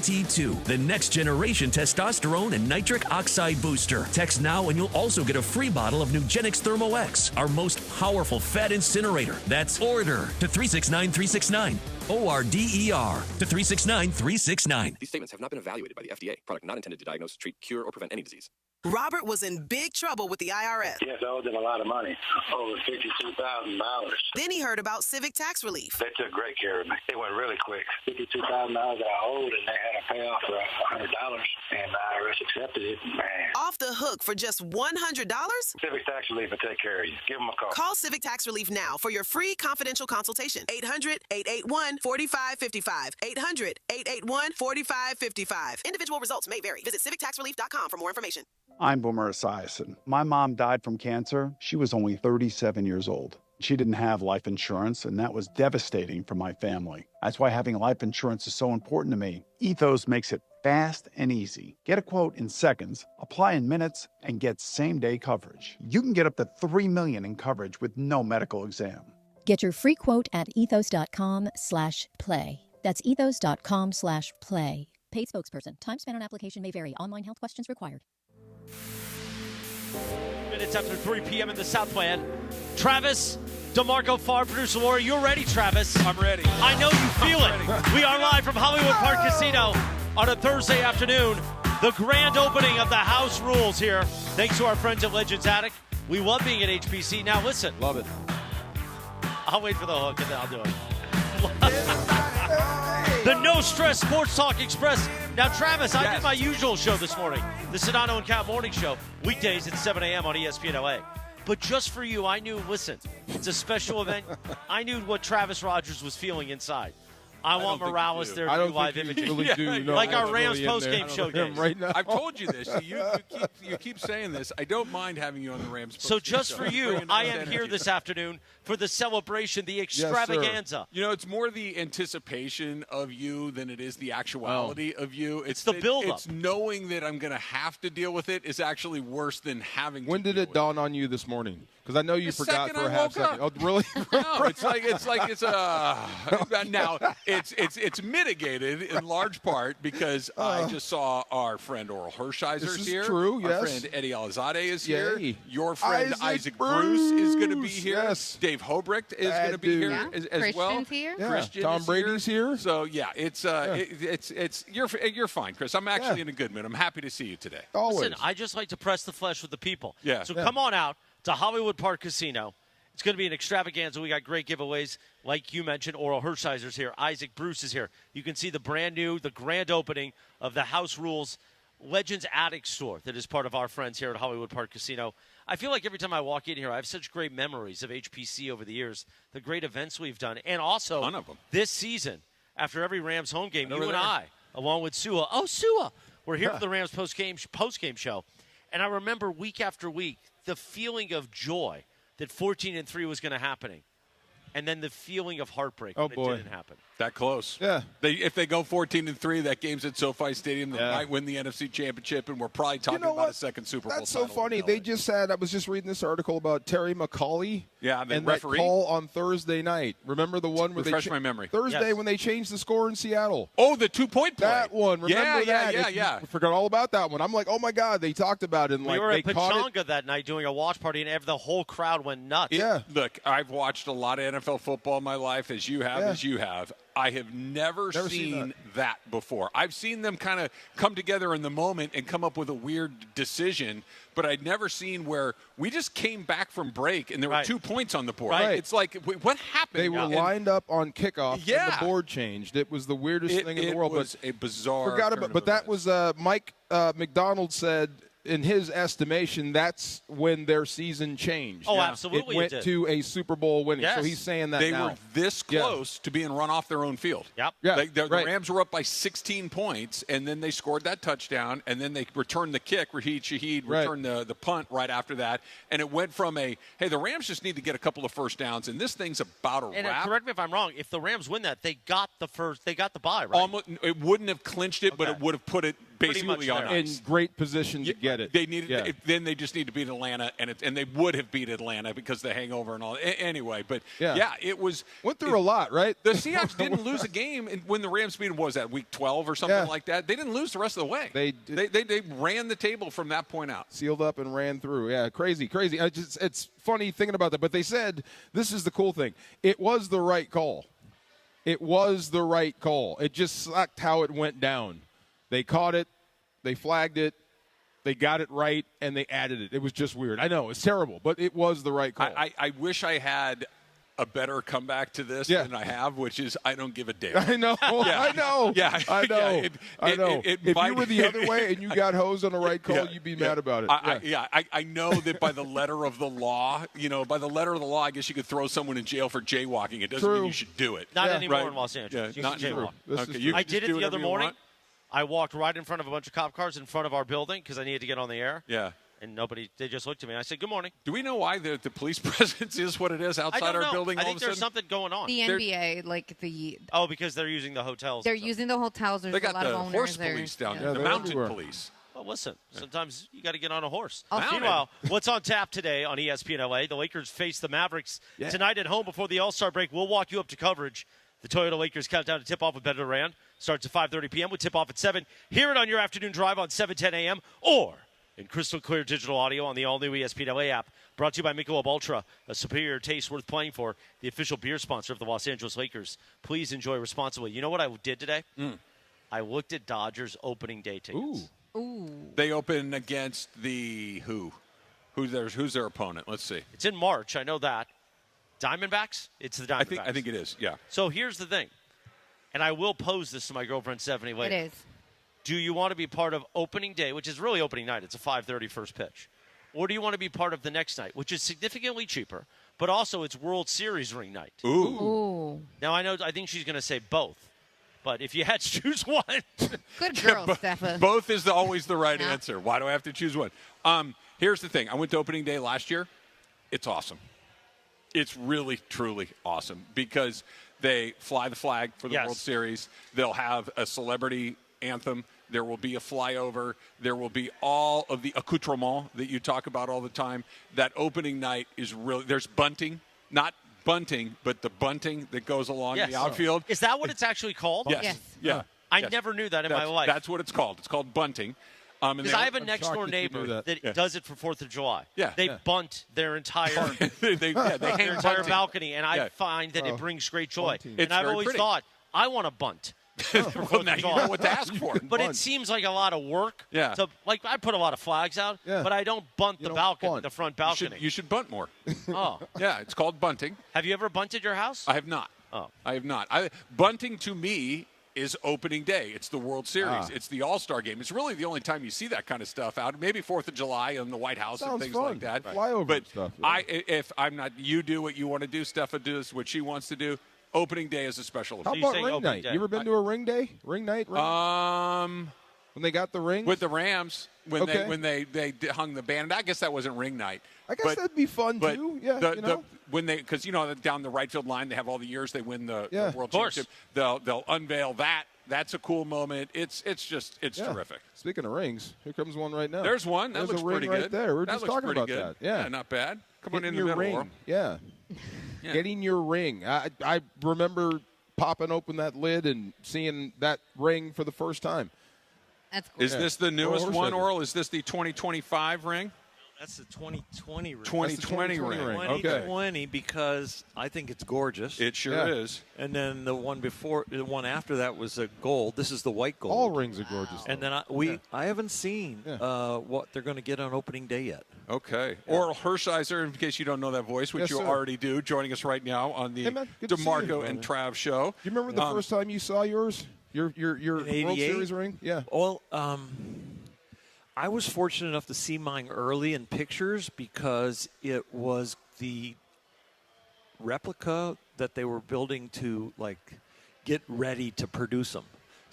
LT2, the next generation testosterone and nitric oxide booster. Text now and you'll also get a free bottle of Nugenix Thermo X, our most powerful fat incinerator. That's order to 369369. ORDER to 369369. These statements have not been evaluated by the FDA. Product not intended to diagnose, treat, cure, or prevent any disease. Robert was in big trouble with the IRS. Yes, I owed them a lot of money, over $52,000. Then he heard about civic tax relief. They took great care of me. It went really quick. $52,000 I owed, and they had a payoff for $100, and the IRS accepted it. Man. Off the hook for just $100? Civic tax relief will take care of you. Give them a call. Call Civic Tax Relief now for your free confidential consultation. 800-881-4555. 800-881-4555. Individual results may vary. Visit civictaxrelief.com for more information. I'm Boomer Esiason. My mom died from cancer. She was only 37 years old. She didn't have life insurance, and that was devastating for my family. That's why having life insurance is so important to me. Ethos makes it fast and easy. Get a quote in seconds, apply in minutes, and get same-day coverage. You can get up to $3 million in coverage with no medical exam. Get your free quote at ethos.com/play. That's ethos.com/play. Paid spokesperson. Time spent on application may vary. Online health questions required. Minutes after 3 p.m. in the Southland. Travis, DeMarco Farr, producer Laura, you're ready, Travis. I'm ready. I know you feel it. We are live from Hollywood Park Casino on a Thursday afternoon. The grand opening of the house rules here. Thanks to our friends at Legends Attic. We love being at HPC. Now listen. Love it. I'll wait for the hook and then I'll do it. The No Stress Sports Talk Express. Now, Travis, I did my usual show this morning, the Sedano and Cat Morning Show, weekdays at 7 a.m. on ESPN LA. But just for you, I knew, listen, it's a special event. I knew what Travis Rogers was feeling inside. I want Morales there to do live images. Really do. No, like our Rams really post-game show days. Right now. I've told you this. You keep saying this. I don't mind having you on the Rams post-game So just show. for you, I am here this afternoon for the celebration, the extravaganza. You know, it's more the anticipation of you than it is the actuality of you. It's the build-up. It's knowing that I'm going to have to deal with it is actually worse than having to When did it dawn on you this morning? Because I know you forgot for a half second. Oh, really? No, it's now it's mitigated in large part because I just saw our friend Orel Hershiser here. This is true, yes. Our friend Eddie Alzadeh is here. Yay. Your friend Isaac Bruce is going to be here. Yes. Dave Hobrecht is going to be here as well. Christian's here. Yeah. Christian Tom is Brady's here. So yeah, it's you're fine, Chris. I'm actually in a good mood. I'm happy to see you today. Always. Listen, I just like to press the flesh with the people. Yeah. So come on out to Hollywood Park Casino. It's going to be an extravaganza. We got great giveaways. Like you mentioned, Orel Hershiser's here. Isaac Bruce is here. You can see the grand opening of the House Rules Legends Attic store that is part of our friends here at Hollywood Park Casino. I feel like every time I walk in here, I have such great memories of HPC over the years, the great events we've done, and also Ton of them. This season, after every Rams home game, you and I, along with Sua. Oh, Sua! We're here for the Rams post-game show. And I remember week after week the feeling of joy that 14-3 was going to happen, and then the feeling of heartbreak when it didn't happen. That close. Yeah. If they go 14-3, that game's at SoFi Stadium. They might win the NFC Championship, and we're probably talking about a second Super Bowl. That's so funny. They just had. I was just reading this article about Terry McAuley. Yeah, the and referee. that call on Thursday night. Remember the one where Refresh my memory. Thursday when they changed the score in Seattle. Oh, the 2-point play. That one. Remember that? Yeah. I forgot all about that one. I'm like, oh my God, they talked about it. And We were they at Pechanga that night doing a watch party, and the whole crowd went nuts. Yeah. Look, I've watched a lot of NFL football in my life, as you have. I have never seen that before. I've seen them kind of come together in the moment and come up with a weird decision, but I'd never seen where we just came back from break and there were 2 points on the board. Right. It's like, what happened? They were lined up on kickoff and the board changed. It was the weirdest thing in the world. It was a bizarre Forgot about, but that was Mike McDonald said, in his estimation, that's when their season changed. Oh, absolutely. It went to a Super Bowl winning. Yes. So he's saying that they now. were this close to being run off their own field. Yep. Yeah. The Rams were up by 16 points, and then they scored that touchdown, and then they returned the kick. Raheed Shaheed returned the punt right after that, and it went from hey, the Rams just need to get a couple of first downs, and this thing's about a And wrap. correct me if I'm wrong. If the Rams win that, they got the bye, right? It wouldn't have clinched it, but it would have put it basically on there. in great position to get it. They needed. Then they just need to beat Atlanta, and they would have beat Atlanta because of the hangover and all. Anyway, but it was went through a lot, right? The Seahawks didn't lose a game when the Rams beat them. What was that, week 12 or something like that? They didn't lose the rest of the way. They ran the table from that point out. Sealed up and ran through. Yeah, crazy. It's funny thinking about that. But they said this is the cool thing. It was the right call. It was the right call. It just sucked how it went down. They caught it. They flagged it. They got it right, and they added it. It was just weird. I know. It's terrible, but it was the right call. I wish I had a better comeback to this than I have, which is I don't give a damn. I know. I know. Yeah. I know. I know. If you were the other way and you got hosed on the right call, you'd be mad about it. I know that by the letter of the law, I guess you could throw someone in jail for jaywalking. It doesn't mean you should do it. Not anymore in Los Angeles. Yeah, not jaywalk. Okay, I did it the other morning. I walked right in front of a bunch of cop cars in front of our building because I needed to get on the air. Yeah. And they just looked at me. I said, good morning. Do we know why the police presence is what it is outside our building? I think there's something going on. The NBA, Oh, because they're using the hotels. They're using the hotels. There's they got a lot the of owners horse there. police down there, the mountain police. Well, listen, sometimes you got to get on a horse. Also, meanwhile, what's on tap today on ESPN LA? The Lakers face the Mavericks tonight at home before the All-Star break. We'll walk you up to coverage. The Toyota Lakers countdown to tip-off with Ben Durant starts at 5:30 p.m. with tip-off at 7. Hear it on your afternoon drive on 7:10 a.m. or in crystal clear digital audio on the all-new ESPN LA app. Brought to you by Michelob Ultra, a superior taste worth playing for, the official beer sponsor of the Los Angeles Lakers. Please enjoy responsibly. You know what I did today? I looked at Dodgers opening day tickets. Ooh. They open against the who? Who's their opponent? Let's see. It's in March. I know that. Diamondbacks? It's the Diamondbacks. I think it is, yeah. So here's the thing, and I will pose this to my girlfriend Stephanie later. It is. Do you want to be part of opening day, which is really opening night? It's a 5:30 first pitch. Or do you want to be part of the next night, which is significantly cheaper, but also it's World Series ring night? Ooh. Now, I think she's going to say both. But if you had to choose one. Good girl, Steffa. Both is always the right answer. Why do I have to choose one? Here's the thing. I went to opening day last year. It's awesome. It's really, truly awesome because they fly the flag for the World Series. They'll have a celebrity anthem. There will be a flyover. There will be all of the accoutrement that you talk about all the time. That opening night is really – there's bunting, not bunting, but the bunting that goes along the outfield. Is that what it's actually called? Yes. Yeah. I never knew that in my life. That's what it's called. It's called bunting. Because I have a next-door neighbor that does it for 4th of July. Yeah. They bunt their entire they hang their entire balcony, and I find that it brings great joy. And I've always thought, I want to bunt. Well, now you know what to ask for. But it seems like a lot of work. Yeah. So, I put a lot of flags out, but I don't bunt the balcony, the front balcony. You should bunt more. Oh. Yeah, it's called bunting. Have you ever bunted your house? I have not. Oh. I have not. Bunting to me is opening day. It's the World Series. It's the All-Star game. It's really the only time you see that kind of stuff out. Maybe 4th of July in the White House and things like that. Flyover but stuff. If I'm not, you do what you want to do. Steffa does what she wants to do. Opening day is a special event. How about ring night? You ever been to a ring day? Ring night? When they got the rings? With the Rams, when they hung the band. I guess that wasn't ring night. I guess that'd be fun, too. Yeah, because down the right field line, they have all the years they win the World Championship. They'll unveil that. That's a cool moment. It's terrific. Speaking of rings, here comes one right now. There's one. That looks pretty good. Right there. We're that just looks talking about good. that. Yeah, not bad. Come on in your the middle. ring. Yeah. Getting your ring. I remember popping open that lid and seeing that ring for the first time. That's cool. Is this the newest one, Orel? Is this the 2025 ring? That's the 2020 ring. 2020 ring. 2020 because I think it's gorgeous. It sure is. And then the one after that was a gold. This is the white gold. All rings are gorgeous. And then I haven't seen what they're going to get on opening day yet. Okay. Orel Hershiser, in case you don't know that voice, which you already do, joining us right now on the DeMarco and Trav show. Do you remember the first time you saw yours? Your World Series ring? Yeah. Well, I was fortunate enough to see mine early in pictures because it was the replica that they were building to get ready to produce them.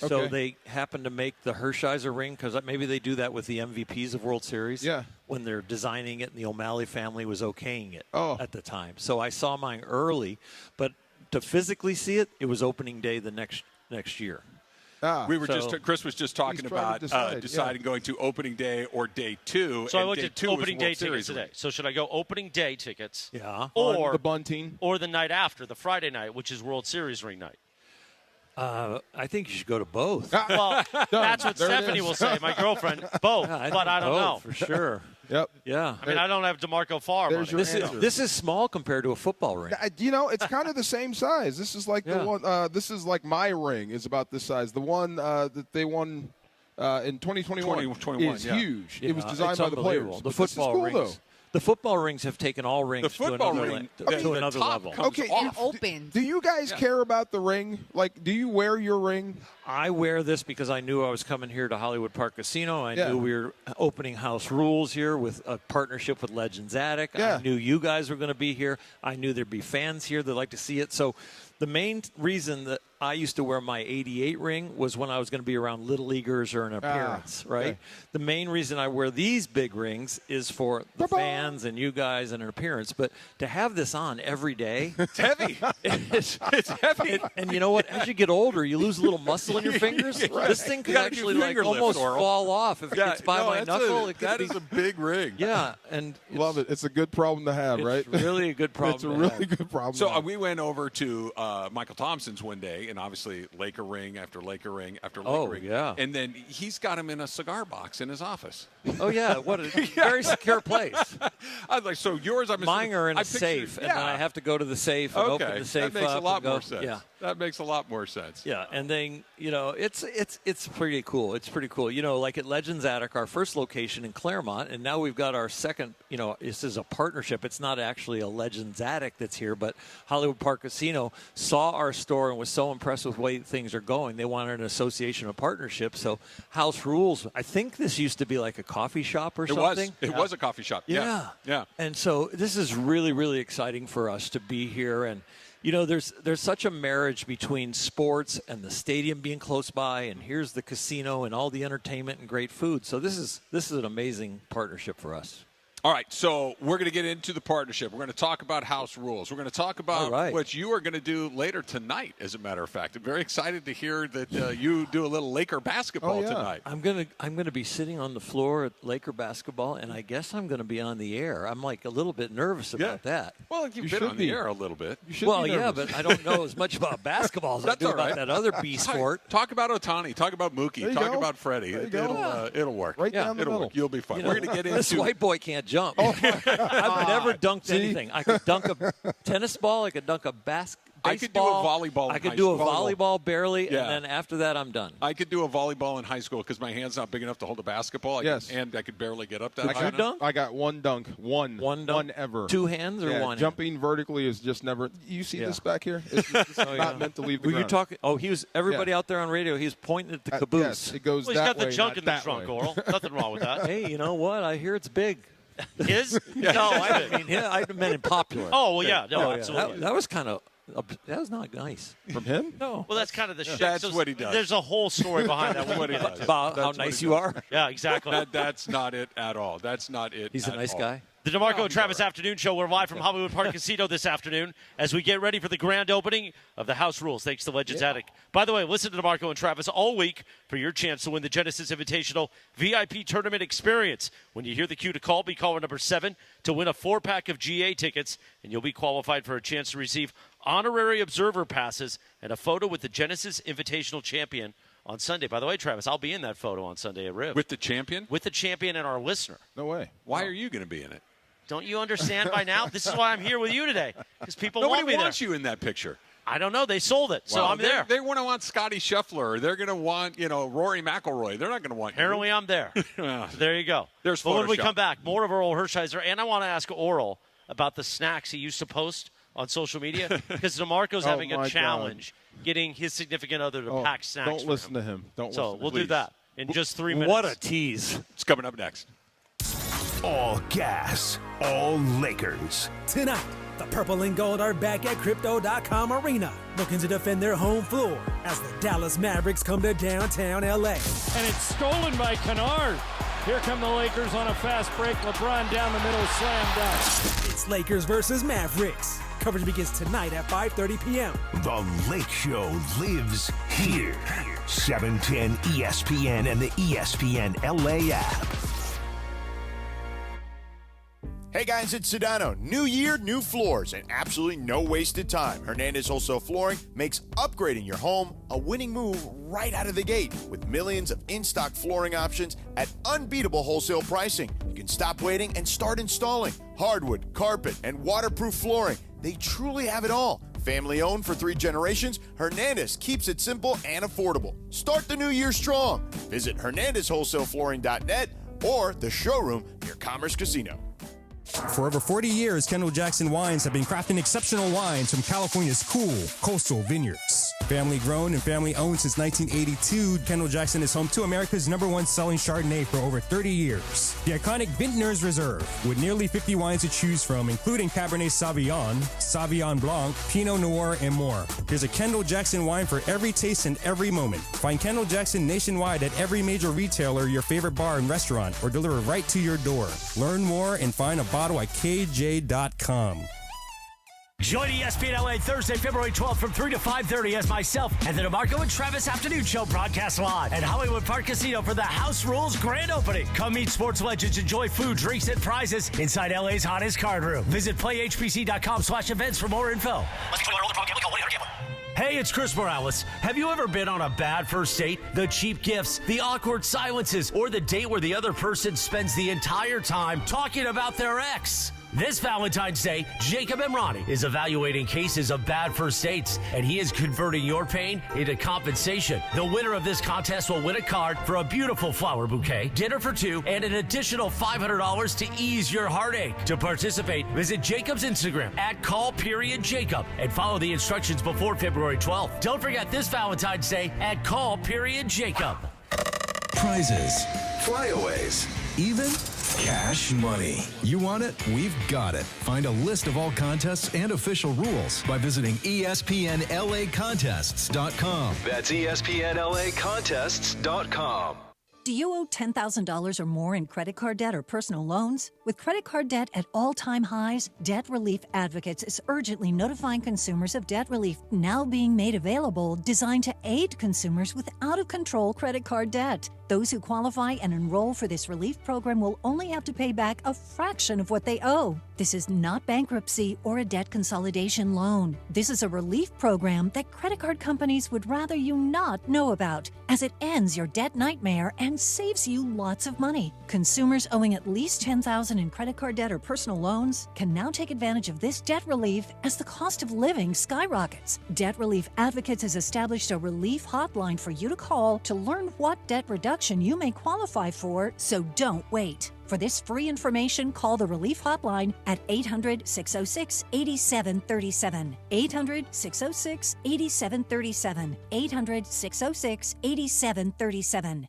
Okay. So they happened to make the Hershiser ring because maybe they do that with the MVPs of World Series. Yeah. When they're designing it and the O'Malley family was okaying it at the time. So I saw mine early, but to physically see it, it was opening day the next year. Chris was just talking about deciding going to opening day or day 2. So I looked at opening day tickets today. So should I go opening day tickets? Yeah. Or the bunting, or the night after, the Friday night, which is World Series ring night? I think you should go to both. Well, that's what Stephanie will say, my girlfriend. Both, but I don't know. For sure. Yep. Yeah. I mean, I don't have DeMarco Farr money. This is small compared to a football ring. It's kind of the same size. This is like the one. This is like my ring is about this size. The one that they won in 2021 is huge. Yeah, it was designed by the players. The football cool, rings. Though. The football rings have taken all rings to another level. Okay, open. Do you guys care about the ring? Like, do you wear your ring? I wear this because I knew I was coming here to Hollywood Park Casino. I knew we were opening House Rules here with a partnership with Legends Attic. I knew you guys were going to be here. I knew there'd be fans here that'd like to see it. So the main reason that I used to wear my 88 ring was when I was going to be around Little Leaguers or an appearance, right? Okay. The main reason I wear these big rings is for the fans and you guys and an appearance. But to have this on every day. It's heavy. It's heavy. And you know what? As you get older, you lose a little muscle in your fingers. Right. This thing could actually almost fall off if it gets by my knuckle. That is a big ring. Yeah. And love it. It's a good problem to have, right? It's really a good problem. It's a really good problem. So we went over to Michael Thompson's one day, and obviously Laker ring after Laker ring after Laker ring. Yeah. And then he's got him in a cigar box in his office. Oh, yeah. What a very secure place. I was like, so yours, mine are in a safe, and then I have to go to the safe and open the safe up. That makes a lot more sense. Yeah. That makes a lot more sense. Yeah, and then, it's pretty cool. It's pretty cool. Like at Legends Attic, our first location in Claremont, and now we've got our second, this is a partnership. It's not actually a Legends Attic that's here, but Hollywood Park Casino saw our store and was so impressed with the way things are going. They wanted an association of partnership. So House Rules, I think this used to be like a coffee shop or something. It was a coffee shop. Yeah. And so this is really, really exciting for us to be here. And there's such a marriage between sports and the stadium being close by, and here's the casino and all the entertainment and great food. So this is an amazing partnership for us. All right, so we're going to get into the partnership. We're going to talk about House Rules. We're going to talk about what you are going to do later tonight, as a matter of fact. I'm very excited to hear that you do a little Laker basketball tonight. I'm going to be sitting on the floor at Laker basketball, and I guess I'm going to be on the air. I'm like a little bit nervous about that. Well, you've been on the air a little bit. But I don't know as much about basketball as I do about that other B sport. Talk about Otani. Talk about Mookie. Talk about Freddie. It'll work. Right down the middle. You'll be fine. We're going to get into this white boy can't jump. I've never dunked anything. I could dunk a tennis ball. I could dunk a baseball. I could do a volleyball. I could do a volleyball barely, and then after that, I'm done. I could do a volleyball in high school because my hand's not big enough to hold a basketball. And I could barely get up that high. Could you dunk? I got one dunk. One dunk? One ever. Two hands or one? Jumping vertically is just never. You see this back here? It's not meant to leave the ground. You talking? Oh, he was. Everybody out there on radio. He was pointing at the caboose. Yes, it goes he's that got the way, junk in the that trunk, way. Orel. Nothing wrong with that. Hey, you know what? I hear it's big. His? No, I meant in popular. Oh, well, yeah. No, absolutely. That was kind of. That was not nice. From him? No. Well, that's kind of the shit. That's what he does. There's a whole story behind that. What he does. About how nice you are. Yeah, exactly. That's not it at all. That's not it. He's a nice guy. The DeMarco and Travis Afternoon Show. We're live from Hollywood Park Casino this afternoon as we get ready for the grand opening of the House Rules, thanks to Legends Attic. By the way, listen to DeMarco and Travis all week for your chance to win the Genesis Invitational VIP Tournament Experience. When you hear the cue to call, be caller number 7 to win a 4-pack of GA tickets, and you'll be qualified for a chance to receive honorary observer passes and a photo with the Genesis Invitational champion on Sunday. By the way, Travis, I'll be in that photo on Sunday at Rib. With the champion? With the champion and our listener. No way. Why are you going to be in it? Don't you understand by now? This is why I'm here with you today, because people want me there. Nobody wants you in that picture. I don't know. They sold it, so I'm there. They want to want Scotty Scheffler. Or they're going to want, Rory McIlroy. They're not going to want you. Apparently, I'm there. There you go. There's But when we Photoshop. come back, more of Orel Hershiser, and I want to ask Orel about the snacks he used to post on social media, because DeMarco's having a challenge getting his significant other to pack snacks. Don't listen to him. So we'll do that in just 3 minutes. What a tease. It's coming up next. All gas, all Lakers. Tonight, the purple and gold are back at Crypto.com Arena, looking to defend their home floor as the Dallas Mavericks come to downtown LA. And it's stolen by Kennard. Here come the Lakers on a fast break. LeBron down the middle, slam dunk. It's Lakers versus Mavericks. Coverage begins tonight at 5:30 p.m. The Lake Show lives here. 710 ESPN and the ESPN LA app. Hey guys, it's Sedano. New year, new floors, and absolutely no wasted time. Hernandez Wholesale Flooring makes upgrading your home a winning move right out of the gate with millions of in-stock flooring options at unbeatable wholesale pricing. You can stop waiting and start installing hardwood, carpet, and waterproof flooring. They truly have it all. Family owned for 3 generations, Hernandez keeps it simple and affordable. Start the new year strong. Visit HernandezWholesaleFlooring.net or the showroom near Commerce Casino. For over 40 years, Kendall Jackson Wines have been crafting exceptional wines from California's cool coastal vineyards. Family grown and family owned since 1982, Kendall Jackson is home to America's #1 selling Chardonnay for over 30 years. The iconic Vintners Reserve, with nearly 50 wines to choose from, including Cabernet Sauvignon, Sauvignon Blanc, Pinot Noir, and more. There's a Kendall Jackson wine for every taste and every moment. Find Kendall Jackson nationwide at every major retailer, your favorite bar and restaurant, or deliver right to your door. Learn more and find a bottle at KJ.com. Join ESPN LA Thursday, February 12th from 3 to 5:30 as myself and the DeMarco and Travis Afternoon Show broadcast live at Hollywood Park Casino for the House Rules Grand Opening. Come meet sports legends, enjoy food, drinks, and prizes inside LA's hottest card room. Visit playhpc.com/events for more info. Hey, it's Chris Morales. Have you ever been on a bad first date? The cheap gifts, the awkward silences, or the date where the other person spends the entire time talking about their ex? This Valentine's Day, Jacob Emrani is evaluating cases of bad first dates, and he is converting your pain into compensation. The winner of this contest will win a card for a beautiful flower bouquet, dinner for 2, and an additional $500 to ease your heartache. To participate, visit Jacob's Instagram at @call_Jacob and follow the instructions before February 12th. Don't forget this Valentine's Day at @call_Jacob. Prizes, flyaways, even cash money. You want it? We've got it. Find a list of all contests and official rules by visiting ESPNLAcontests.com. That's ESPNLAcontests.com. Do you owe $10,000 or more in credit card debt or personal loans? With credit card debt at all-time highs, Debt Relief Advocates is urgently notifying consumers of debt relief now being made available, designed to aid consumers with out-of-control credit card debt. Those who qualify and enroll for this relief program will only have to pay back a fraction of what they owe. This is not bankruptcy or a debt consolidation loan. This is a relief program that credit card companies would rather you not know about, as it ends your debt nightmare and saves you lots of money. Consumers owing at least $10,000 in credit card debt or personal loans can now take advantage of this debt relief as the cost of living skyrockets. Debt Relief Advocates has established a relief hotline for you to call to learn what debt reduction you may qualify for, so don't wait. For this free information, call the Relief Hotline at 800-606-8737. 800-606-8737. 800-606-8737.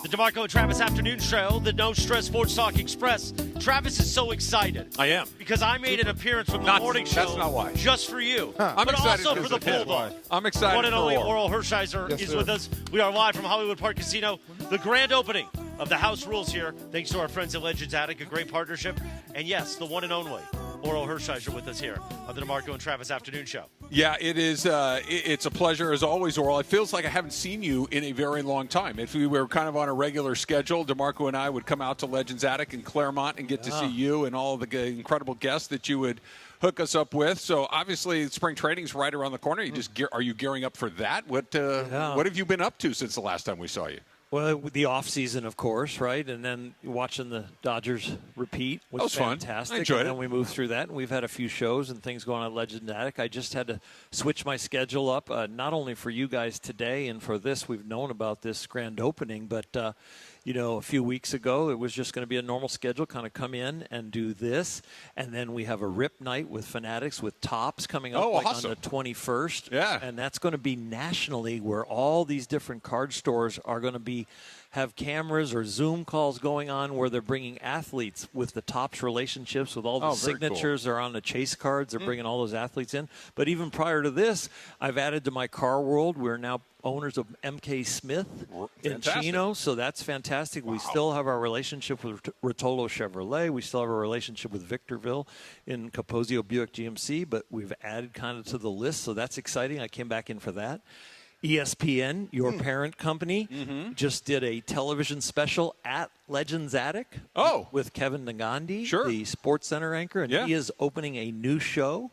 The DeMarco and Travis Afternoon Show, the No Stress Sports Talk Express. Travis is so excited. I am. Because I made an appearance from the morning show. That's not why. Just for you. I'm but excited also for the Bulldog. I'm excited One and for only Orel. Orel Hershiser is sir. with us. We are live from Hollywood Park Casino. The grand opening of the House Rules here. Thanks to our friends at Legends Attic, a great partnership. And yes, the one and only Orel Hershiser with us here on the DeMarco and Travis Afternoon Show. Yeah, it is. It's a pleasure as always, Orel. It feels like I haven't seen you in a very long time. If we were kind of on a regular schedule, DeMarco and I would come out to Legends Attic in Claremont and get to see you and all of the incredible guests that you would hook us up with. So obviously, spring training's right around the corner. Are you gearing up for that? What have you been up to since the last time we saw you? Well, the off season, of course, right? And then watching the Dodgers repeat was fantastic. Fun. I enjoyed and it. then we moved through that, and we've had a few shows and things going on at Legend Attic. I just had to switch my schedule up, not only for you guys today and for this. We've known about this grand opening, but a few weeks ago, it was just going to be a normal schedule, kind of come in and do this. And then we have a rip night with Fanatics with Tops coming up awesome. on the 21st. Yeah. And that's going to be nationally, where all these different card stores are going to be have cameras or Zoom calls going on where they're bringing athletes with the Topps relationships with all the signatures are on the chase cards. They're bringing all those athletes in. But even prior to this, I've added to my car world. We're now owners of MK Smith in Chino, so that's fantastic. Wow. We still have our relationship with Rotolo Chevrolet. We still have a relationship with Victorville in Capozio Buick GMC, but we've added kind of to the list, so that's exciting. I came back in for that. ESPN, your parent company, just did a television special at Legends Attic with Kevin Nagandi, the Sports Center anchor, and he is opening a new show.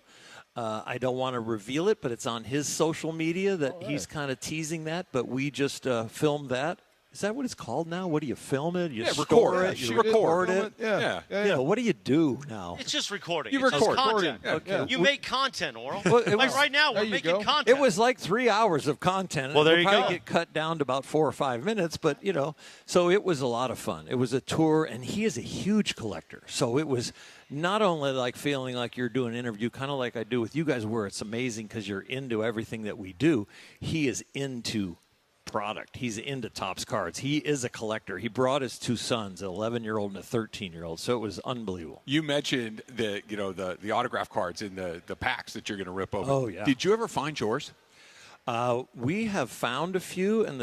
I don't want to reveal it, but it's on his social media that he's kind of teasing that, but we just filmed that. Is that what it's called now? What do you film it? You store it? You record it? Yeah. What do you do now? It's just recording. You record content. Okay. You make content, Oral. Well, like right now, we're making content. It was like 3 hours of content. Well, there you go. go. Get cut down to about 4 or 5 minutes, but, so it was a lot of fun. It was a tour, and he is a huge collector. So it was not only like feeling like you're doing an interview, kind of like I do with you guys, where it's amazing because you're into everything that we do. He is into product. He's into Topps cards. He is a collector. He brought his 2 sons, an 11-year-old and a 13-year-old. So it was unbelievable. You mentioned the autograph cards in the packs that you're going to rip open. Oh, yeah. Did you ever find yours? We have found a few, and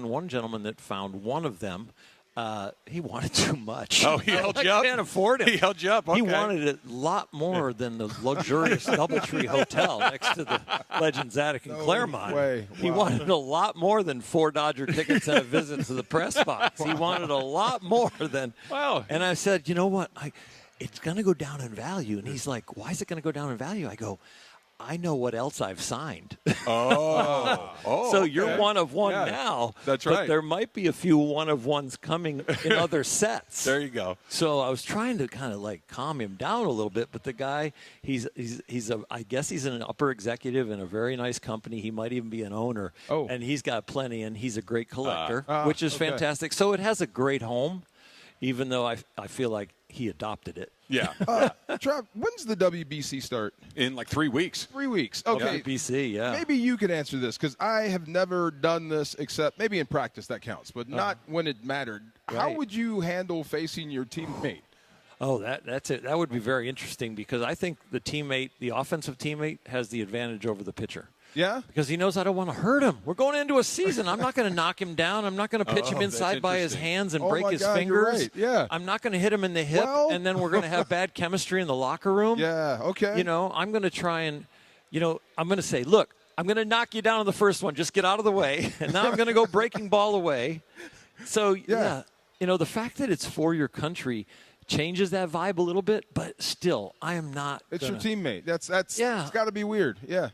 one gentleman that found one of them, he wanted too much. Oh, he held you up? I can't afford it. He held you up. Okay. He wanted it a lot more than the luxurious Doubletree Hotel next to the Legends Attic in Claremont. Way. Wow. He wanted a lot more than 4 Dodger tickets and a visit to the press box. He wanted a lot more than. Wow. And I said, you know what? It's going to go down in value. And he's like, why is it going to go down in value? I go, I know what else I've signed. So you're one of one now. That's right. right. But there might be a few one of ones coming in other sets. There you go. So I was trying to kind of like calm him down a little bit, but the guy, I guess he's an upper executive in a very nice company. He might even be an owner. Oh. And he's got plenty, and he's a great collector, which is fantastic. So it has a great home, even though I feel like he adopted it. Yeah. Trav, when's the WBC start? In like 3 weeks. 3 weeks. Okay. WBC, yeah. Maybe you can answer this, because I have never done this except maybe in practice, that counts, but not when it mattered. Right. How would you handle facing your teammate? Oh, that's it. That would be very interesting, because I think the offensive teammate, has the advantage over the pitcher. Yeah? Because he knows I don't want to hurt him. We're going into a season. I'm not going to knock him down. I'm not going to pitch him inside by his hands and break his fingers. You're right. Yeah. I'm not going to hit him in the hip, and then we're going to have bad chemistry in the locker room. Yeah, okay. I'm going to try and, I'm going to say, look, I'm going to knock you down on the first one. Just get out of the way. And now I'm going to go breaking ball away. So, the fact that it's for your country changes that vibe a little bit, but still, I am not. It's your teammate. That's it's got to be weird. Yeah.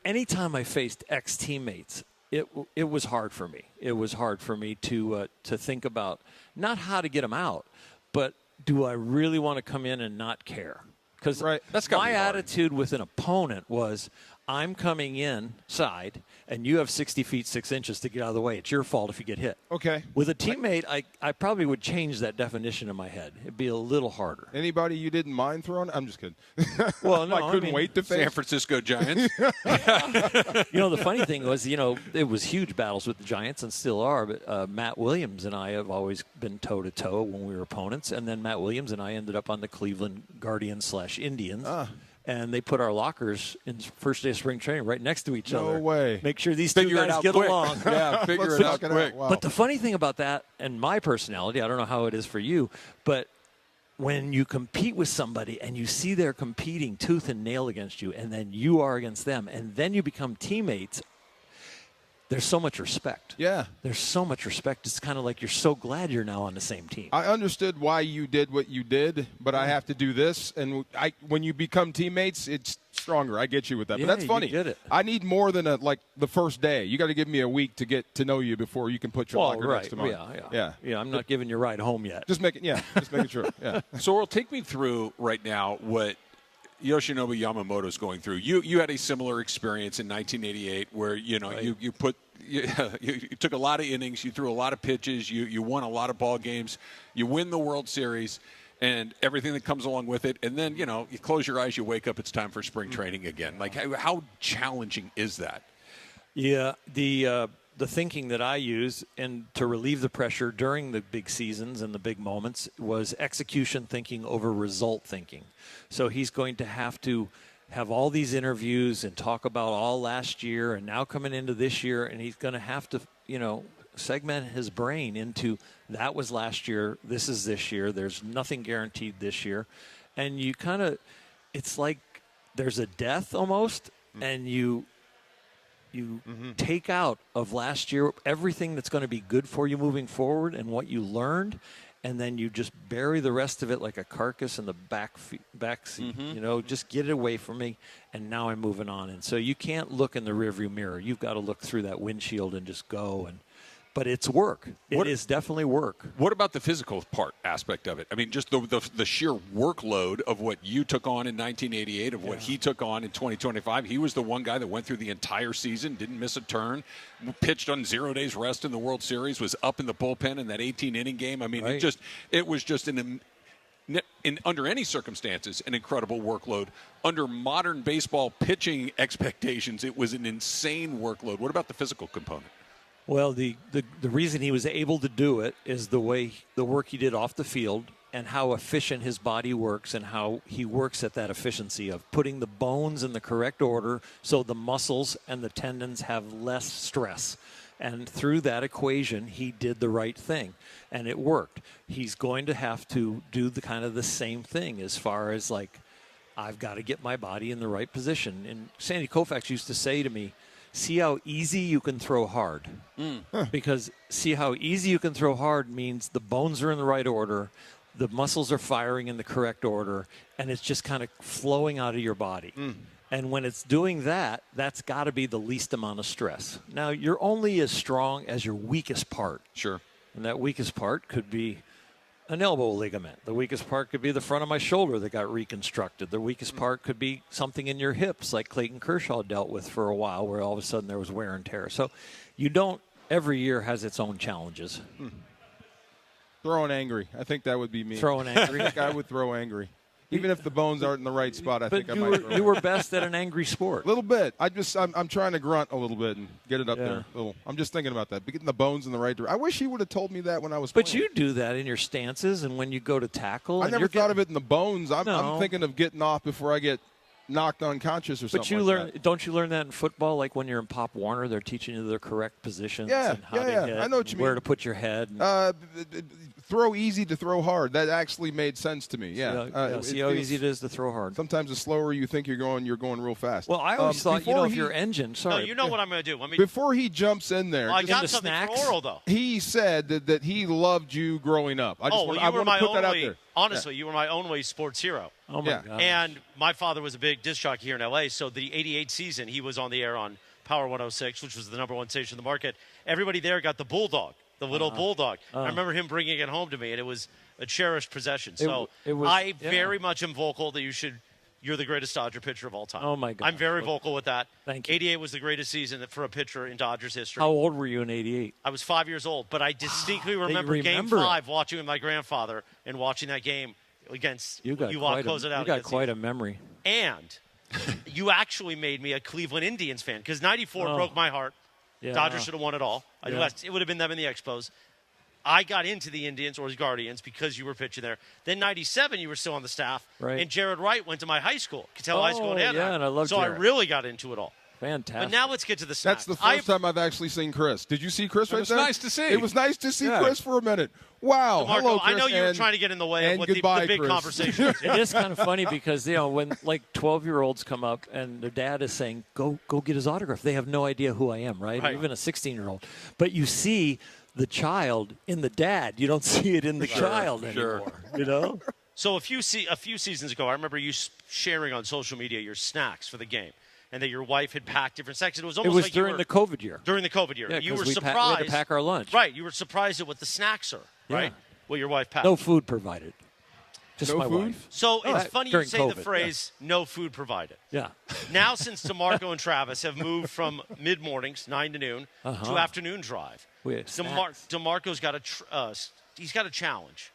Anytime I faced ex-teammates, it was hard for me. It was hard for me to think about not how to get them out, but do I really want to come in and not care? Because my attitude with an opponent was, I'm coming inside, and you have 60 feet 6 inches to get out of the way. It's your fault if you get hit. Okay. With a teammate, I probably would change that definition in my head. It'd be a little harder. Anybody you didn't mind throwing? I'm just kidding. Well, no, I couldn't wait to face San Francisco Giants. The funny thing was, it was huge battles with the Giants and still are, but Matt Williams and I have always been toe-to-toe when we were opponents, and then Matt Williams and I ended up on the Cleveland Guardians/Indians. And they put our lockers in first day of spring training right next to each other. No way. Make sure these two guys get along. Yeah, figure it out quick. Wow. But the funny thing about that, and my personality, I don't know how it is for you, but when you compete with somebody and you see they're competing tooth and nail against you, and then you are against them, and then you become teammates, there's so much respect. Yeah. There's so much respect. It's kind of like you're so glad you're now on the same team. I understood why you did what you did, but I have to do this. And when you become teammates, it's stronger. I get you with that. Yeah, but that's funny. you get it. I need more than the first day. You got to give me a week to get to know you before you can put your locker next to mine. Yeah, I'm not giving you a ride home yet. Just making sure. Yeah. So, Earl, take me through right now what Yoshinobu Yamamoto's going through. You had a similar experience in 1988 where you took a lot of innings, you threw a lot of pitches, you won a lot of ball games, you win the World Series, and everything that comes along with it. And then you close your eyes, you wake up, it's time for spring training again. Like how challenging is that? Yeah, the the thinking that I use and to relieve the pressure during the big seasons and the big moments was execution thinking over result thinking. So he's going to have all these interviews and talk about all last year and now coming into this year, and he's going to have to, segment his brain into that was last year, this is this year, there's nothing guaranteed this year. And you it's like there's a death almost, and you take out of last year everything that's going to be good for you moving forward and what you learned, and then you just bury the rest of it like a carcass in the back seat. Just get it away from me, and now I'm moving on. And so you can't look in the rearview mirror. You've got to look through that windshield and just go. But it's work. It is definitely work. What about the physical part aspect of it? I mean, just the sheer workload of what you took on in 1988, of what he took on in 2025. He was the one guy that went through the entire season, didn't miss a turn, pitched on 0 days rest in the World Series, was up in the bullpen in that 18-inning game. I mean, right. it was just under any circumstances, an incredible workload. Under modern baseball pitching expectations, it was an insane workload. What about the physical component? Well, the reason he was able to do it is the work he did off the field and how efficient his body works and how he works at that efficiency of putting the bones in the correct order so the muscles and the tendons have less stress. And through that equation, he did the right thing, and it worked. He's going to have to do the same thing as far as I've got to get my body in the right position. And Sandy Koufax used to say to me, see how easy you can throw hard. Because see how easy you can throw hard means the bones are in the right order, the muscles are firing in the correct order, and it's just kind of flowing out of your body. And when it's doing that, that's got to be the least amount of stress. Now, you're only as strong as your weakest part. Sure. And that weakest part could be an elbow ligament. The weakest part could be the front of my shoulder that got reconstructed. The weakest part could be something in your hips like Clayton Kershaw dealt with for a while where all of a sudden there was wear and tear. So every year has its own challenges. Throwing angry. I think that would be me. Throwing angry? I think I would throw angry. Even if the bones aren't in the right spot, I think I might throw you were best at an angry sport. A little bit. I'm trying to grunt a little bit and get it up there. I'm just thinking about that. Getting the bones in the right direction. I wish he would have told me that when I was playing. But you do that in your stances and when you go to tackle. I never thought of it in the bones. I'm thinking of getting off before I get knocked unconscious or something. But don't you learn that in football? Like when you're in Pop Warner, they're teaching you the correct positions and how to hit, I know what you mean. Where to put your head. Throw easy to throw hard. That actually made sense to me. Yeah. See how easy it is to throw hard. Sometimes the slower you think you're going real fast. Well, I always thought, if your engine. Sorry. No, you know what I'm going to do. Before he jumps in there, I got something for Orel, though. He said that he loved you growing up. I want to put that out there. Honestly, you were my only sports hero. Oh, my God. And my father was a big disc jockey here in L.A., so the 88 season, he was on the air on Power 106, which was the number one station in the market. Everybody there got the Bulldog, the little Bulldog. I remember him bringing it home to me, and it was a cherished possession. So I very much am vocal that you're the greatest Dodger pitcher of all time. Oh, my God. I'm very vocal with that. Thank you. 88 was the greatest season for a pitcher in Dodgers history. How old were you in 88? I was 5 years old, but I distinctly remember Game 5 watching with my grandfather and watching that game against close it out. You got quite a memory. And you actually made me a Cleveland Indians fan because 94 broke my heart. Yeah. Dodgers should have won it all. It would have been them in the Expos. I got into the Indians or the Guardians because you were pitching there. Then 97, you were still on the staff. Right. And Jared Wright went to my high school, Cattell High School in Anaheim. Yeah, and I love Jared. I really got into it all. Fantastic. But now let's get to the snacks. That's the first time I've actually seen Chris. Did you see Chris right there? It was nice to see. It was nice to see Chris for a minute. Wow. DeMarco, hello, Chris. I know you were trying to get in the way of what the big Chris. conversation is. It is kind of funny because, when 12-year-olds come up and their dad is saying, go get his autograph, they have no idea who I am, right? Even a 16-year-old. But you see the child in the dad. You don't see it in the child anymore. So a few seasons ago, I remember you sharing on social media your snacks for the game, and that your wife had packed different snacks. It was almost during the COVID year. During the COVID year, Yeah, you were we surprised. had to pack our lunch. Right, you were surprised at what the snacks are. Right, what your wife packed. No food provided. Just no my food? wife. So it's funny you say COVID, the phrase "no food provided." Yeah. Now, since DeMarco and Travis have moved from mid mornings 9 to noon to afternoon drive, DeMarco's got a challenge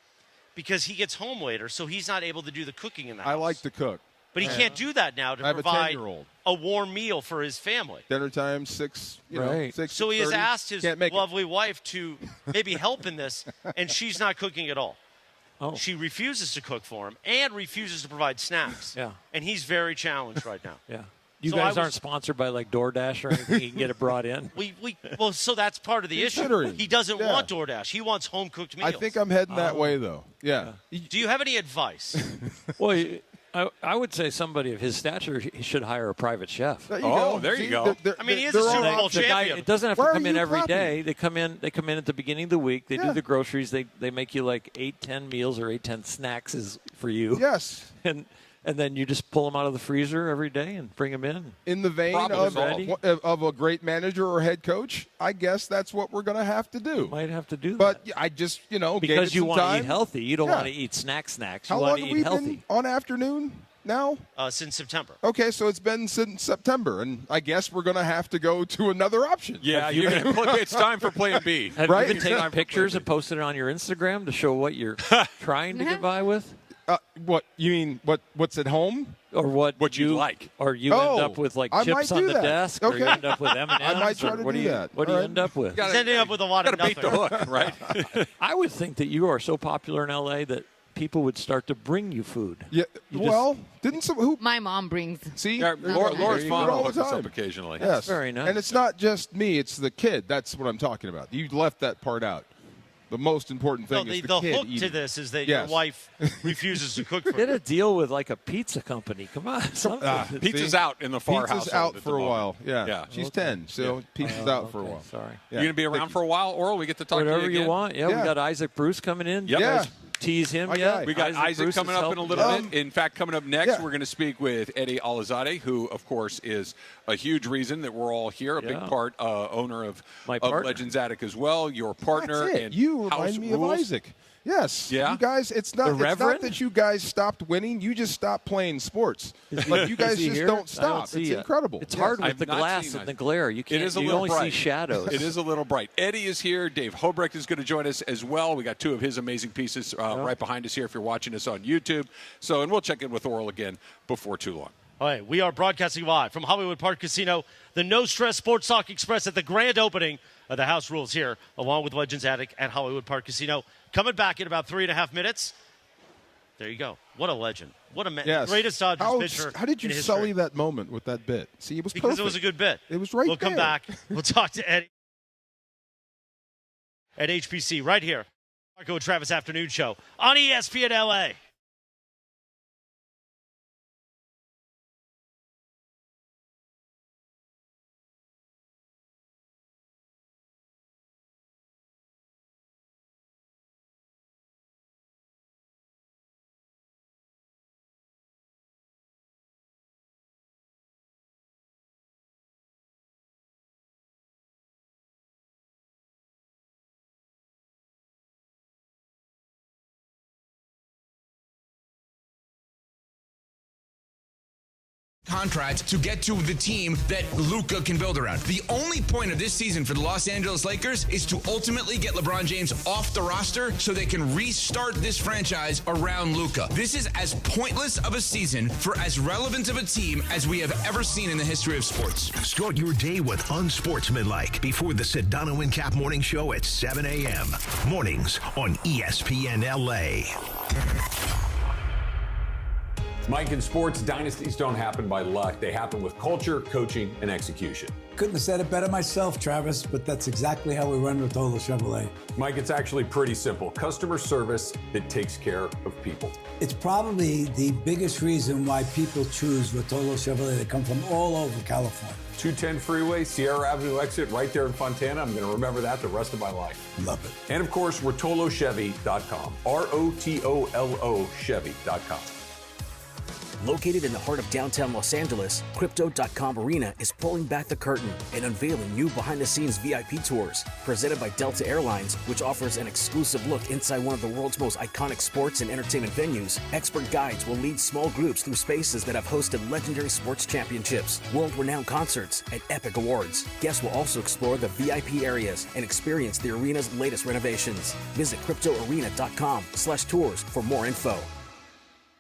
because he gets home later, so he's not able to do the cooking in the house. I like to cook. But he can't do that now to I have a provide 10-year-old. a warm meal for his family. Dinner time, 6, Right. 6. So he has 6:30. asked his Can't make it. lovely wife to maybe help in this, and she's not cooking at all. Oh. She refuses to cook for him and refuses to provide snacks. Yeah. And he's very challenged right now. Yeah. You So guys I aren't was- sponsored by like DoorDash or anything. You can get it brought in. Well, so that's part of the issue. Considering. He doesn't Yeah. want DoorDash. He wants home cooked meals. I think I'm heading that way, though. Yeah. Do you have any advice? Well, I would say somebody of his stature he should hire a private chef. There you go. there you See, go. I mean, he is a Super Bowl champion. It doesn't have Why to are come in you every clapping? day. They come in at the beginning of the week. They Yeah. do the groceries. They make you like 8-10 meals or 8-10 snacks is for you. Yes. And then you just pull them out of the freezer every day and bring them in. In the vein of a great manager or head coach, I guess that's what we're going to have to do. Might have to do But that. I just, gave Because it you some want to time. eat healthy. You don't Yeah. want to eat snacks. You How want long to have eat we healthy. been on afternoon now? Since September. Okay, so it's been since September, and I guess we're going to have to go to another option. Yeah, it's time for Plan B. Have Right? you been taking pictures and posted it on your Instagram to show what you're trying to get by with? What you mean? What's at home? Or what you like? Or you end up with like I might chips on do the that. desk, or you Okay. end up with M&Ms. I might try to what do do you, that. What do All you right. end up with? He's ending up with a lot of nothing. Beat the hook, right? I would think that you are so popular in LA that people would start to bring you food. Yeah. You Well, didn't some My mom brings. see? Yeah, Laura's There you mom go. will All hook the us time. up occasionally. Yes, very nice. And it's not just me; it's the kid. That's what I'm talking about. You left that part out. The most important No, thing is the the kid hook to eating. this is that Yes. your wife refuses to cook for Get you. a deal with like a pizza company. Come on. something. Pizza's See? out in the Farr Pizza's household out at for the a moment. while. Yeah, Yeah. she's Okay. 10, so pizza's out for a Okay, while. Sorry. Yeah. You going to be around for a while, Orel? We get to talk to Whatever you again? you want. Yeah, Yeah. we got Isaac Bruce coming in. Yep. You Yeah. guys tease him My yet? guy. We got Isaac Bruce coming is up in a helping little you. bit. In fact, coming up next, Yeah. we're going to speak with Eddie Alazade, who, of course, is a huge reason that we're all here, a big Yeah. part, owner of partner. Legends Attic as well, your partner. That's it. And You House remind me Rules. of Isaac. Yes. Yeah? You guys, it's not Reverend? that you guys stopped winning. You just stopped playing sports. Like you guys Is he just here? don't I stop. see it's it. incredible. It's Yes. hard with I've the not glass seen and the it. glare. You can't. It is a you little only bright. see shadows. It is a little bright. Eddie is here. Dave Hobrecht is going to join us as well. We got two of his amazing pieces right behind us here if you're watching us on YouTube. So, and we'll check in with Orel again before too long. All right, we are broadcasting live from Hollywood Park Casino, the No Stress Sports Talk Express at the grand opening of the House Rules here, along with Legends Attic at Hollywood Park Casino. Coming back in about 3.5 minutes. There you go. What a legend. What a man. Yes. Greatest Dodgers pitcher. How did you in history. sully that moment with that bit? See, it was Because perfect. it was a good bit. It was right We'll come there. back. We'll talk to Eddie at HPC right here. Marco and Travis Afternoon Show on ESPN LA. Contract to get to the team that Luka can build around. The only point of this season for the Los Angeles Lakers is to ultimately get LeBron James off the roster so they can restart this franchise around Luka. This is as pointless of a season for as relevant of a team as we have ever seen in the history of sports. Start your day with unsportsmanlike before the Sedano and Cap morning show at 7 a.m. Mornings on ESPN LA. Mike, in sports, dynasties don't happen by luck. They happen with culture, coaching, and execution. Couldn't have said it better myself, Travis, but that's exactly how we run Rotolo Chevrolet. Mike, it's actually pretty simple. Customer service that takes care of people. It's probably the biggest reason why people choose Rotolo Chevrolet. They come from all over California. 210 freeway, Sierra Avenue exit, right there in Fontana. I'm going to remember that the rest of my life. Love it. And of course, RotoloChevy.com. ROTOLO Chevy.com. Located in the heart of downtown Los Angeles, Crypto.com Arena is pulling back the curtain and unveiling new behind-the-scenes VIP tours presented by Delta Airlines, which offers an exclusive look inside one of the world's most iconic sports and entertainment venues. Expert guides will lead small groups through spaces that have hosted legendary sports championships, world-renowned concerts, and epic awards. Guests will also explore the VIP areas and experience the arena's latest renovations. Visit CryptoArena.com/tours for more info.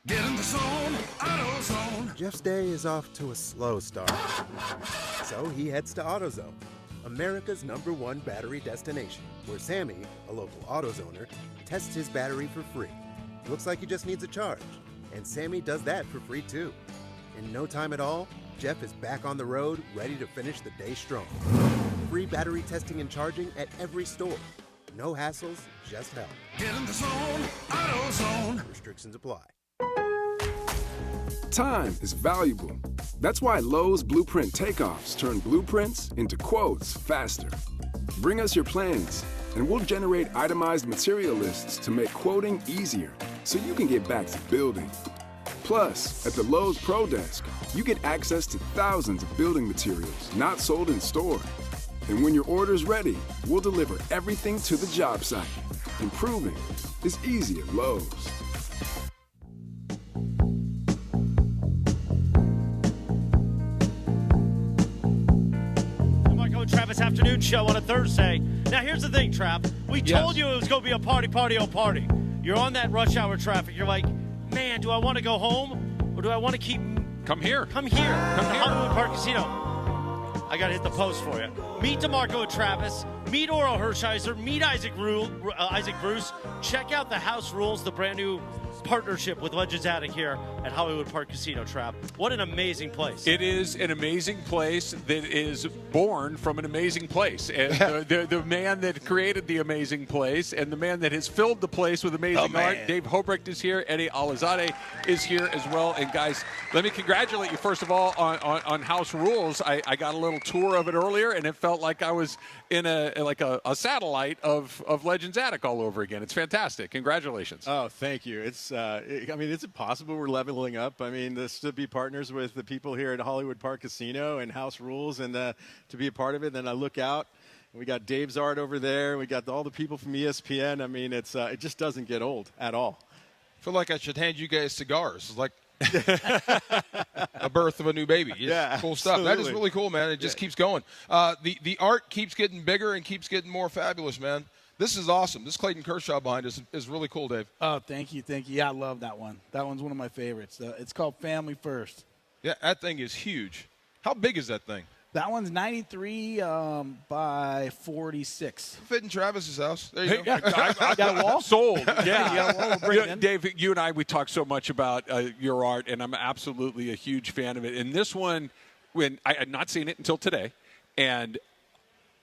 Get in the zone, AutoZone. Jeff's day is off to a slow start. So he heads to AutoZone, America's #1 battery destination, where Sammy, a local AutoZoner, tests his battery for free. Looks like he just needs a charge, and Sammy does that for free too. In no time at all, Jeff is back on the road, ready to finish the day strong. Free battery testing and charging at every store. No hassles, just help. Get in the zone, AutoZone. Restrictions apply. Time is valuable. That's why Lowe's Blueprint Takeoffs turn blueprints into quotes faster. Bring us your plans, and we'll generate itemized material lists to make quoting easier so you can get back to building. Plus, at the Lowe's Pro Desk, you get access to thousands of building materials not sold in store. And when your order's ready, we'll deliver everything to the job site. Improving is easy at Lowe's. Travis Afternoon Show on a Thursday. Now, here's the thing, Trav. We told you it was going to be a party. You're on that rush hour traffic. You're like, man, do I want to go home or do I want to keep... Come here. Come to Hollywood Park Casino. I got to hit the post for you. Meet DeMarco and Travis. Meet Orel Hershiser. Meet Isaac Bruce. Check out the House Rules, the brand new partnership with Legends Attic here at Hollywood Park Casino, Trav. What an amazing place. It is an amazing place that is born from an amazing place. And the man that created the amazing place and the man that has filled the place with amazing art, Dave Hobrecht is here. Eddie Alizadeh is here as well. And guys, let me congratulate you first of all on House Rules. I got a little tour of it earlier and it felt like I was in a satellite of Legends Attic all over again. It's fantastic. Congratulations. Oh, thank you. It's it's impossible. We're leveling up. I mean, this to be partners with the people here at Hollywood Park Casino and House Rules, and to be a part of it. Then I look out, and we got Dave's art over there. We got all the people from ESPN. I mean, it just doesn't get old at all. I feel like I should hand you guys cigars. It's like a birth of a new baby. It's cool stuff. Absolutely. That is really cool, man. It just keeps going. The art keeps getting bigger and keeps getting more fabulous, man. This is awesome. This Clayton Kershaw behind us is really cool, Dave. Oh, thank you. Yeah, I love that one. That one's one of my favorites. It's called Family First. Yeah, that thing is huge. How big is that thing? That one's 93 by 46. Fit in Travis's house. There you go. I got a wall. Sold. Yeah. You got a wall. We'll bring it in. Dave, you and I, we talk so much about your art, and I'm absolutely a huge fan of it. And this one, when I had not seen it until today, and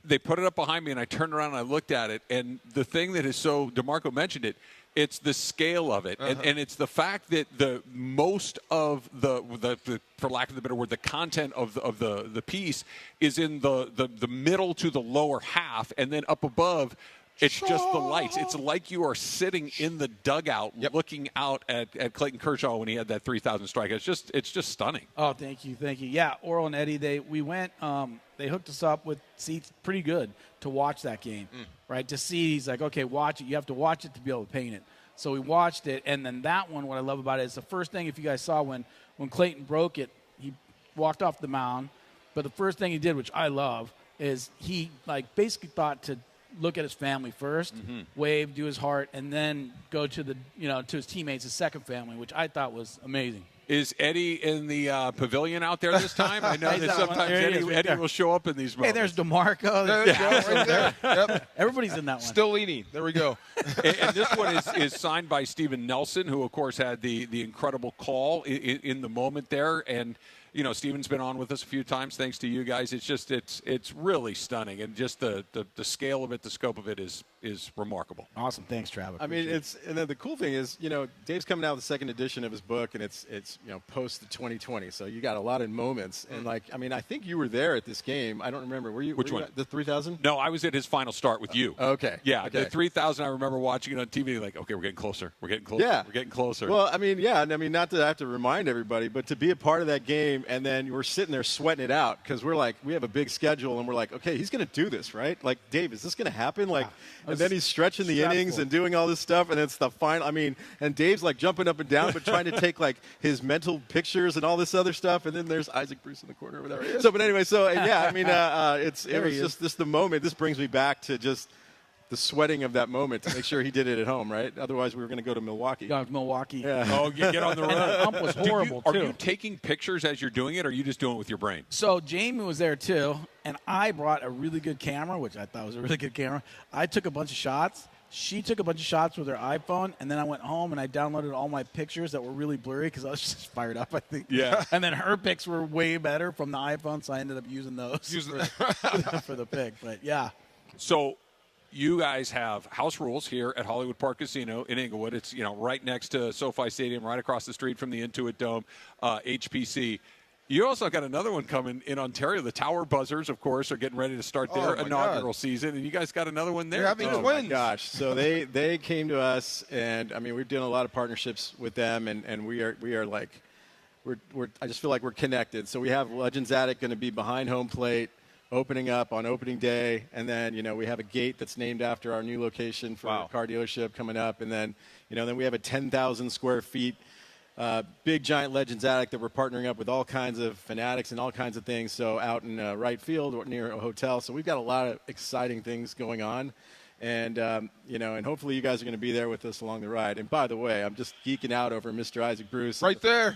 they put it up behind me, and I turned around and I looked at it, and the thing that is so, DeMarco mentioned it, it's the scale of it, and it's the fact that the most of the for lack of a better word, the content of the piece is in the middle to the lower half, and then up above, it's just the lights. It's like you are sitting in the dugout looking out at Clayton Kershaw when he had that 3,000 strike. It's just stunning. Oh, thank you. Yeah, Orel and Eddie, we went. They hooked us up with seats pretty good to watch that game, right? To see, he's like, okay, watch it. You have to watch it to be able to paint it. So we watched it, and then that one, what I love about it is the first thing, if you guys saw when Clayton broke it, he walked off the mound, but the first thing he did, which I love, is he basically thought to look at his family first, wave, do his heart, and then go to to his teammates, his second family, which I thought was amazing. Is Eddie in the pavilion out there this time? I know that sometimes Eddie will show up in these moments. Hey, there's DeMarco. Right there. Yep. Everybody's in that one. Still eating. There we go. and this one is signed by Steven Nelson, who, of course, had the incredible call in the moment there. And, Steven's been on with us a few times, thanks to you guys. It's really stunning. And just the scale of it, the scope of it is remarkable. Awesome. Thanks, Travis. I mean, and then the cool thing is, Dave's coming out with the second edition of his book, and it's post the 2020. So you got a lot of moments. And I think you were there at this game. I don't remember. Were you? Which one? The 3,000? No, I was at his final start with you. Okay. Yeah. Okay. The 3,000. I remember watching it on TV. Like, okay, we're getting closer. We're getting closer. Yeah. We're getting closer. Well, not to have to remind everybody, but to be a part of that game, and then we're sitting there sweating it out because we're like, we have a big schedule, and we're like, okay, he's going to do this, right? Like, Dave, is this going to happen? Like, and then he's stretching the innings and doing all this stuff, and it's the final. And Dave's like jumping up and down, but trying to take like his mental pictures and all this other stuff. And then there's Isaac Bruce in the corner or whatever. So, but anyway, it's the moment. This brings me back to just sweating of that moment to make sure he did it at home, right? Otherwise, we were going to go to Milwaukee. Milwaukee. Yeah. Oh, you get on the road. And the ump was horrible, Are too. you taking pictures as you're doing it, or are you just doing it with your brain? So Jamie was there, too, and I brought a really good camera, which I thought was a really good camera. I took a bunch of shots. She took a bunch of shots with her iPhone, and then I went home and I downloaded all my pictures that were really blurry because I was just fired up, I think. Yeah. And then her pics were way better from the iPhone, so I ended up using those for the pic. But, yeah. So you guys have house rules here at Hollywood Park Casino in Inglewood. It's, right next to SoFi Stadium, right across the street from the Intuit Dome, HPC. You also got another one coming in Ontario. The Tower Buzzers, of course, are getting ready to start their inaugural season, and you guys got another one there. You're having twins. My gosh! So they came to us, and I mean we're doing a lot of partnerships with them, and we are like we're I just feel like we're connected. So we have Legends Attic going to be behind home plate, opening up on opening day, and then we have a gate that's named after our new location for a car dealership coming up, and then then we have a 10,000 square feet. Big giant Legends Attic that we're partnering up with all kinds of fanatics and all kinds of things. So out in right field or near a hotel. So we've got a lot of exciting things going on. And, and hopefully you guys are going to be there with us along the ride. And by the way, I'm just geeking out over Mr. Isaac Bruce. Right there.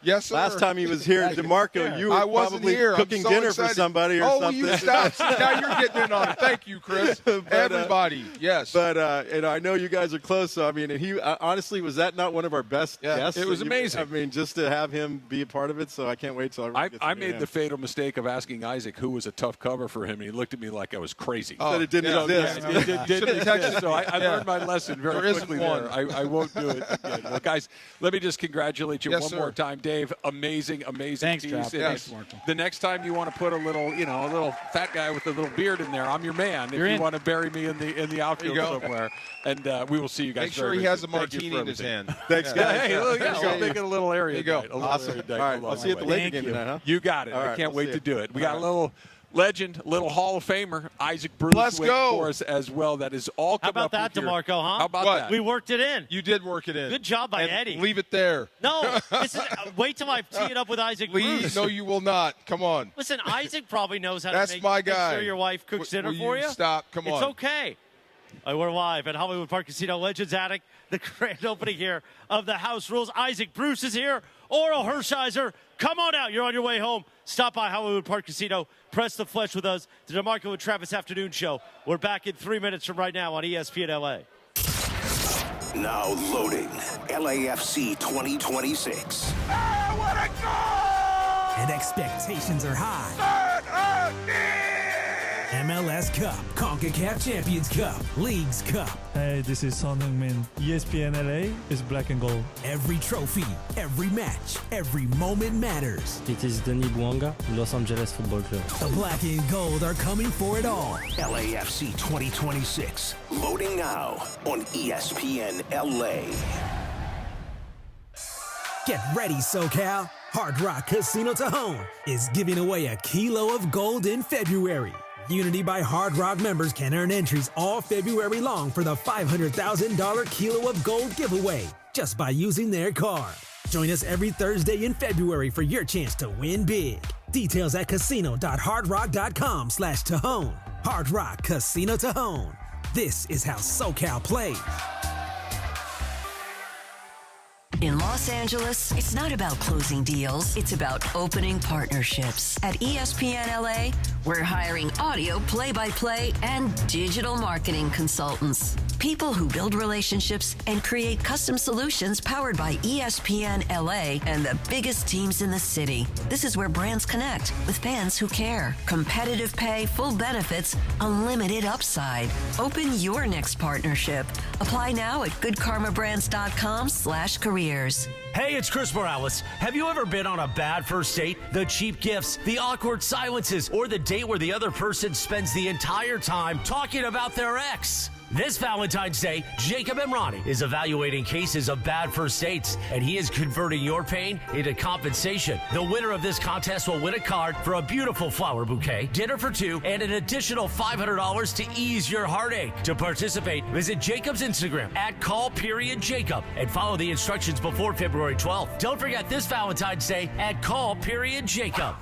Yes, sir. Last time he was here, DeMarco, you were probably cooking dinner for somebody or something. Oh, you stop. Now you're getting in on it. Thank you, Chris. Everybody, yes. But, I know you guys are close. So, I mean, and he honestly, was that not one of our best guests? It was amazing. I mean, just to have him be a part of it. So I can't wait till everyone gets to I meet made him. the fatal mistake of asking Isaac who was a tough cover for him, and he looked at me like I was crazy. That it didn't exist. It didn't exist. So I learned my lesson very quickly there. I won't do it again. Well, guys, let me just congratulate you one more time, Dave. Amazing Thanks, piece. Trav. Thanks, Marco. The next time you want to put a little fat guy with a little beard in there, I'm your man. If you want to bury me in the outfield somewhere, and we will see you guys. Make sure he has a martini in his hand. Thanks, guys. Hey, look, I'll make it a little area. There you go. Awesome. All right, I'll see you at the Lake game tonight, huh? You got it. All right, I can't we'll wait see to you. do it. We got a little legend, little Hall of Famer, Isaac Bruce. Let's go. For us as well. That is all How coming about up that, with your- DeMarco, huh? How about that? We worked it in. You did work it in. Good job by And Eddie. Leave it there. No, this is, wait till I tee it up with Isaac Bruce. No, you will not. Come on. Listen, Isaac probably knows how That's to make, my make guy. sure your wife cooks dinner Will for you you. stop? Come on. It's okay. We're live at Hollywood Park Casino Legends Attic, the grand opening here of the House Rules. Isaac Bruce is here. Orel Hershiser, come on out. You're on your way home. Stop by Hollywood Park Casino. Press the flesh with us. The DeMarco and Travis Afternoon Show. We're back in 3 minutes from right now on ESPN LA. Now loading LAFC 2026. And expectations are high. MLS Cup, CONCACAF Champions Cup, Leagues Cup. Hey, this is Son Heung-min. ESPN LA is black and gold. Every trophy, every match, every moment matters. It is Denis Bouanga, Los Angeles Football Club. The black and gold are coming for it all. LAFC 2026. Loading now on ESPN LA. Get ready, SoCal. Hard Rock Casino Tajon is giving away a kilo of gold in February. Unity by Hard Rock members can earn entries all February long for the $500,000 kilo of gold giveaway just by using their card. Join us every Thursday in February for your chance to win big. Details at casino.hardrock.com/Tajon. Hard Rock Casino Tajon. This is how SoCal plays. In Los Angeles, it's not about closing deals. It's about opening partnerships. At ESPN LA, we're hiring audio play-by-play and digital marketing consultants. People who build relationships and create custom solutions powered by ESPN LA and the biggest teams in the city. This is where brands connect with fans who care. Competitive pay, full benefits, unlimited upside. Open your next partnership. Apply now at goodkarmabrands.com/careers. Hey, it's Chris Morales. Have you ever been on a bad first date? The cheap gifts, the awkward silences, or the date where the other person spends the entire time talking about their ex? This Valentine's Day, Jacob Emrani is evaluating cases of bad first dates, and he is converting your pain into compensation. The winner of this contest will win a card for a beautiful flower bouquet, dinner for two, and an additional $500 to ease your heartache. To participate, visit Jacob's Instagram at @call_Jacob and follow the instructions before February 12th. Don't forget this Valentine's Day at @call_Jacob.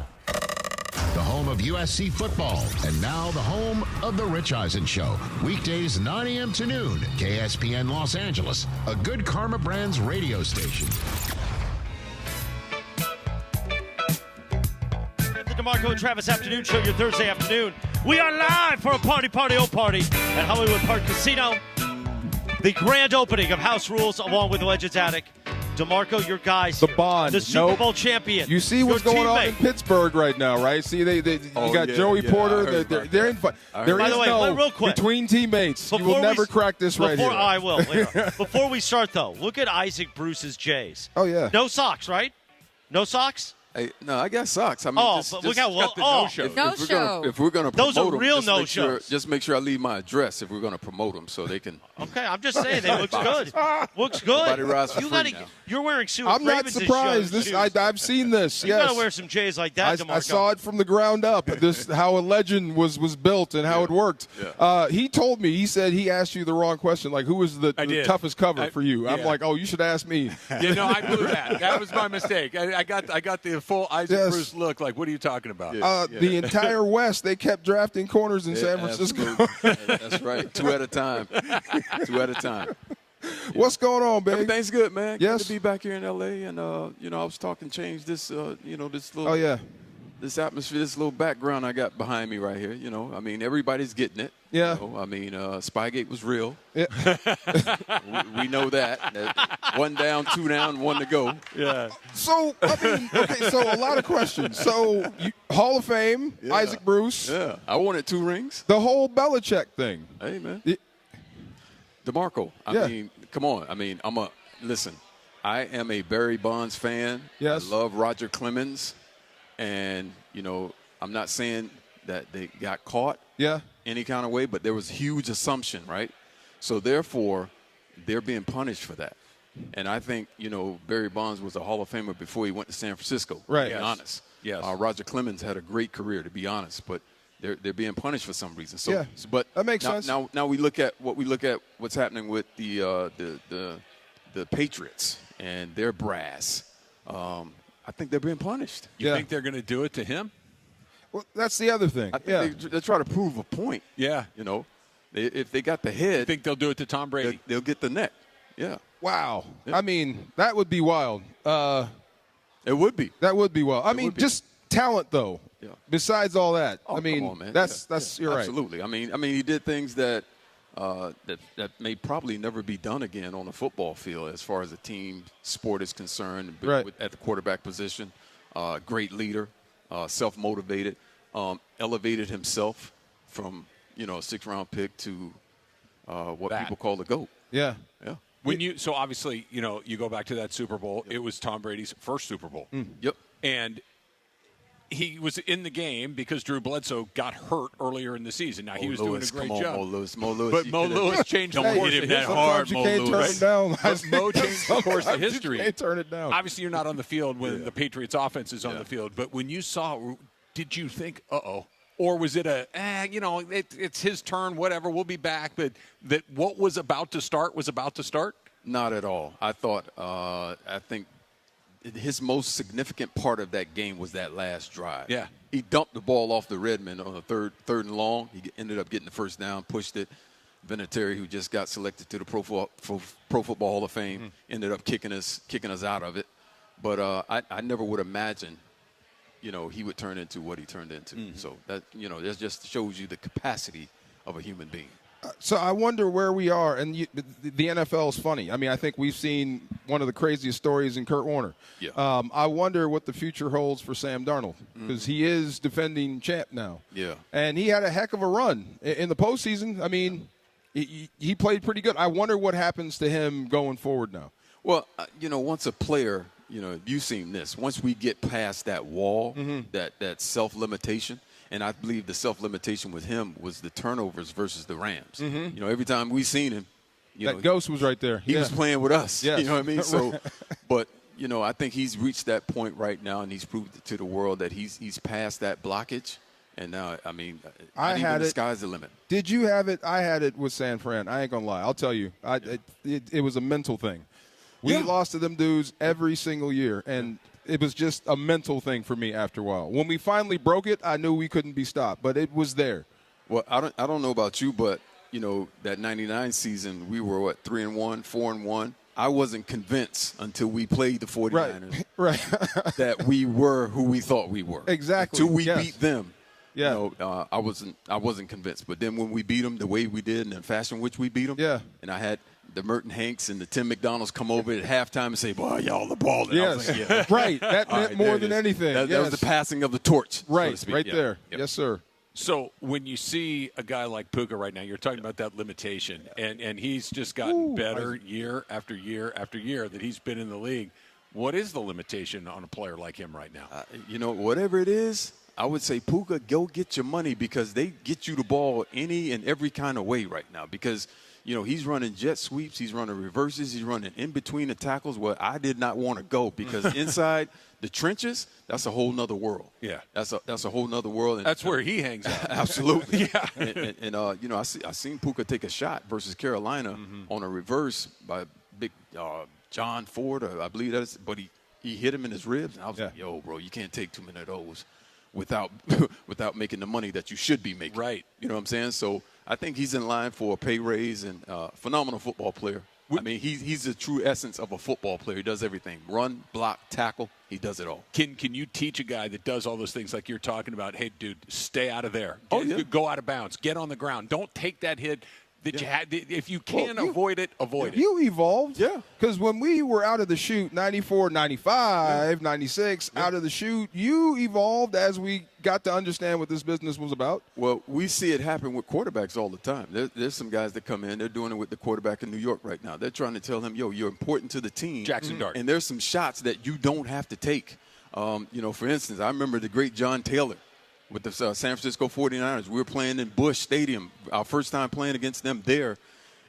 The home of USC football, and now the home of The Rich Eisen Show. Weekdays 9 a.m. to noon, KSPN Los Angeles, a Good Karma Brands radio station. The DeMarco and Travis Afternoon Show, your Thursday afternoon. We are live for a party at Hollywood Park Casino. The grand opening of House Rules along with Legends Attic. DeMarco, your guys. The Bond. The Super Bowl champion. You see what's going on in teammate. Pittsburgh right now, right? See, you got Joey Porter. They're in fight. There By is the way, no real quick, between teammates. You will never crack this right here. I will. Later. Before we start, though, look at Isaac Bruce's Jays. Oh, yeah. No socks, right? No socks? Hey, no, I got socks. I mean, but look how well. If we're gonna promote those are them, real no-shows. Just make sure I leave my address if we're gonna promote them, so they can. Okay, I'm just saying they looks good. Looks good. Nobody rides for free now. You're wearing suit. I'm not surprised. I've seen this. You Yes, gotta wear some Jays like that. I saw it from the ground up. This how a legend was built and how it worked. He told me. He said he asked you the wrong question. Like, who was the toughest cover for you? I'm like, oh, you should ask me. You know, I blew that. That was my mistake. I got the full Isaac Bruce look. Like, what are you talking about? The entire West, they kept drafting corners in San Francisco. That's right. 2 at a time. 2 at a time. What's going on, baby? Everything's good, man. Yes. Good to be back here in L.A. And I was talking change this, this little. Oh yeah. This atmosphere, this little background I got behind me right here. I mean, everybody's getting it. Yeah. I mean, Spygate was real. Yeah. we know that. 1 down, 2 down, 1 to go. Yeah. So, I mean, okay, so a lot of questions. So, Hall of Fame, Isaac Bruce. Yeah. I wanted 2 rings. The whole Belichick thing. Hey, man. DeMarco, I mean, come on. I mean, listen, I am a Barry Bonds fan. Yes. I love Roger Clemens. And, I'm not saying that they got caught any kind of way, but there was a huge assumption, right? So, therefore, they're being punished for that. And I think, Barry Bonds was a Hall of Famer before he went to San Francisco, right. to be honest. Yes. Roger Clemens had a great career, to be honest, but they're being punished for some reason. So, but that makes sense. Now we look at what's happening with the Patriots and their brass. I think they're being punished. You think they're going to do it to him? Well, that's the other thing. I think they try to prove a point. Yeah. If they got the head. I think they'll do it to Tom Brady. They'll get the neck. Yeah. Wow. Yeah. I mean, that would be wild. It would be. That would be wild. I mean, just talent, though. Yeah. Besides all that. Oh, I mean, come on, man. that's you're right. Absolutely. I mean, he did things that that may probably never be done again on a football field as far as a team sport is concerned. Right. At the quarterback position, great leader, self-motivated, elevated himself from a 6th-round pick to what people call the GOAT. Yeah. Yeah. So obviously, you go back to that Super Bowl. It was Tom Brady's first Super Bowl. Yep. And he was in the game because Drew Bledsoe got hurt earlier in the season. Now, he was doing a great job. Mo Lewis. But Mo Lewis changed the course of history. Sometimes you can't turn it down. But Mo changed the course of history. You can't turn it down. Obviously, you're not on the field when the Patriots offense is on the field. But when you saw, did you think, uh-oh? Or was it it's his turn, whatever, we'll be back. But that what was about to start was about to start? Not at all. I think his most significant part of that game was that last drive. Yeah. He dumped the ball off the Redmond on a third and long. He ended up getting the first down, pushed it. Vinatieri, who just got selected to the Pro Football Hall of Fame, ended up kicking us out of it. But I never would imagine, he would turn into what he turned into. So that just shows you the capacity of a human being. So I wonder where we are, and the NFL is funny. I mean, I think we've seen one of the craziest stories in Kurt Warner. Yeah. I wonder what the future holds for Sam Darnold, because he is defending champ now. Yeah. And he had a heck of a run in the postseason. I mean, he played pretty good. I wonder what happens to him going forward now. Well, once a player, you've seen this. Once we get past that wall, that self-limitation, and I believe the self-limitation with him was the turnovers versus the Rams. Every time we seen him, that ghost was right there. He was playing with us. Yes. You know what I mean? So, but I think he's reached that point right now, and he's proved to the world that he's past that blockage. And now, I mean, the sky's the limit. Did you have it? I had it with San Fran. I ain't gonna lie. I'll tell you, it was a mental thing. We lost to them dudes every single year, and it was just a mental thing for me after a while. When we finally broke it, I knew we couldn't be stopped, but it was there. Well, I don't know about you, but that '99 season, we were 3-1, 4-1. I wasn't convinced until we played the 49ers right. that we were who we thought we were. Exactly. Until we beat them. Yeah. I wasn't convinced. But then when we beat them the way we did and the fashion in which we beat them, and I had the Merton Hanks and the Tim McDonald's come over at halftime and say, "Boy, y'all the ball." Yes, like, right. That meant more than anything. That was the passing of the torch, right? So to speak. Right there. Yep. Yes, sir. So when you see a guy like Puka right now, you're talking about that limitation, and he's just gotten better year after year after year that he's been in the league. What is the limitation on a player like him right now? Whatever it is, I would say, Puka, go get your money because they get you the ball any and every kind of way right now because – he's running jet sweeps, he's running reverses, he's running in between the tackles where I did not want to go because inside the trenches, that's a whole nother world. Yeah. That's a whole nother world. And, that's where he hangs out. Absolutely. Yeah. And I seen Puka take a shot versus Carolina on a reverse by big John Ford, I believe that is, but he hit him in his ribs. And I was like, yo, bro, you can't take too many of those without making the money that you should be making. Right. You know what I'm saying? So I think he's in line for a pay raise and phenomenal football player. I mean, he's the true essence of a football player. He does everything. Run, block, tackle. He does it all. Can you teach a guy that does all those things like you're talking about, hey, dude, stay out of there. Go out of bounds. Get on the ground. Don't take that hit. That you had, if you can avoid it, avoid it. You evolved. Yeah. Because when we were out of the chute, 94, 95, 96, out of the chute, you evolved as we got to understand what this business was about. Well, we see it happen with quarterbacks all the time. There's some guys that come in. They're doing it with the quarterback in New York right now. They're trying to tell him, yo, you're important to the team. Jackson Dart. And there's some shots that you don't have to take. For instance, I remember the great John Taylor with the San Francisco 49ers. We were playing in Busch Stadium, our first time playing against them there.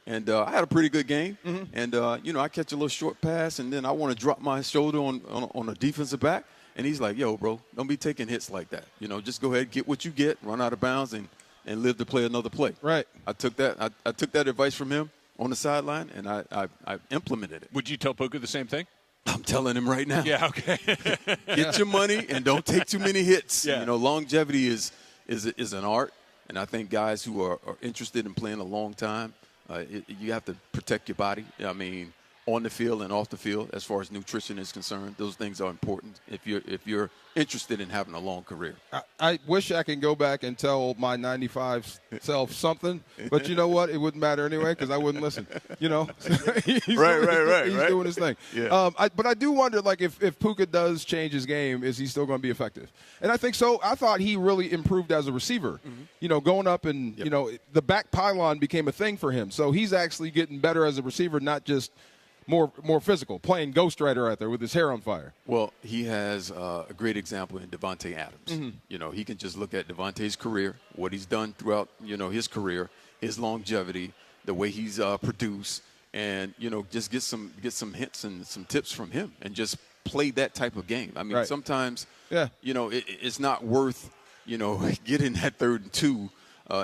And I had a pretty good game. And, I catch a little short pass, and then I want to drop my shoulder on a defensive back. And he's like, yo, bro, don't be taking hits like that. Just go ahead, get what you get, run out of bounds, and live to play another play. Right. I took that advice from him on the sideline, and I implemented it. Would you tell Puka the same thing? I'm telling him right now. Yeah, okay. Get your money and don't take too many hits. Yeah. Longevity is an art, and I think guys who are interested in playing a long time, you have to protect your body. I mean, on the field and off the field, as far as nutrition is concerned, those things are important if you're interested in having a long career. I wish I can go back and tell my 95 self something, but you know what? It wouldn't matter anyway because I wouldn't listen. He's doing his thing. Yeah. But I do wonder, like, if Puka does change his game, is he still going to be effective? And I think so. I thought he really improved as a receiver. Going up and, the back pylon became a thing for him. So he's actually getting better as a receiver, not just more physical, playing Ghost Rider out there with his hair on fire. Well, he has a great example in Devontae Adams. He can just look at Devontae's career, what he's done throughout, his career, his longevity, the way he's produced, and, just get some hints and some tips from him and just play that type of game. I mean, sometimes, it's not worth, getting that 3rd and 2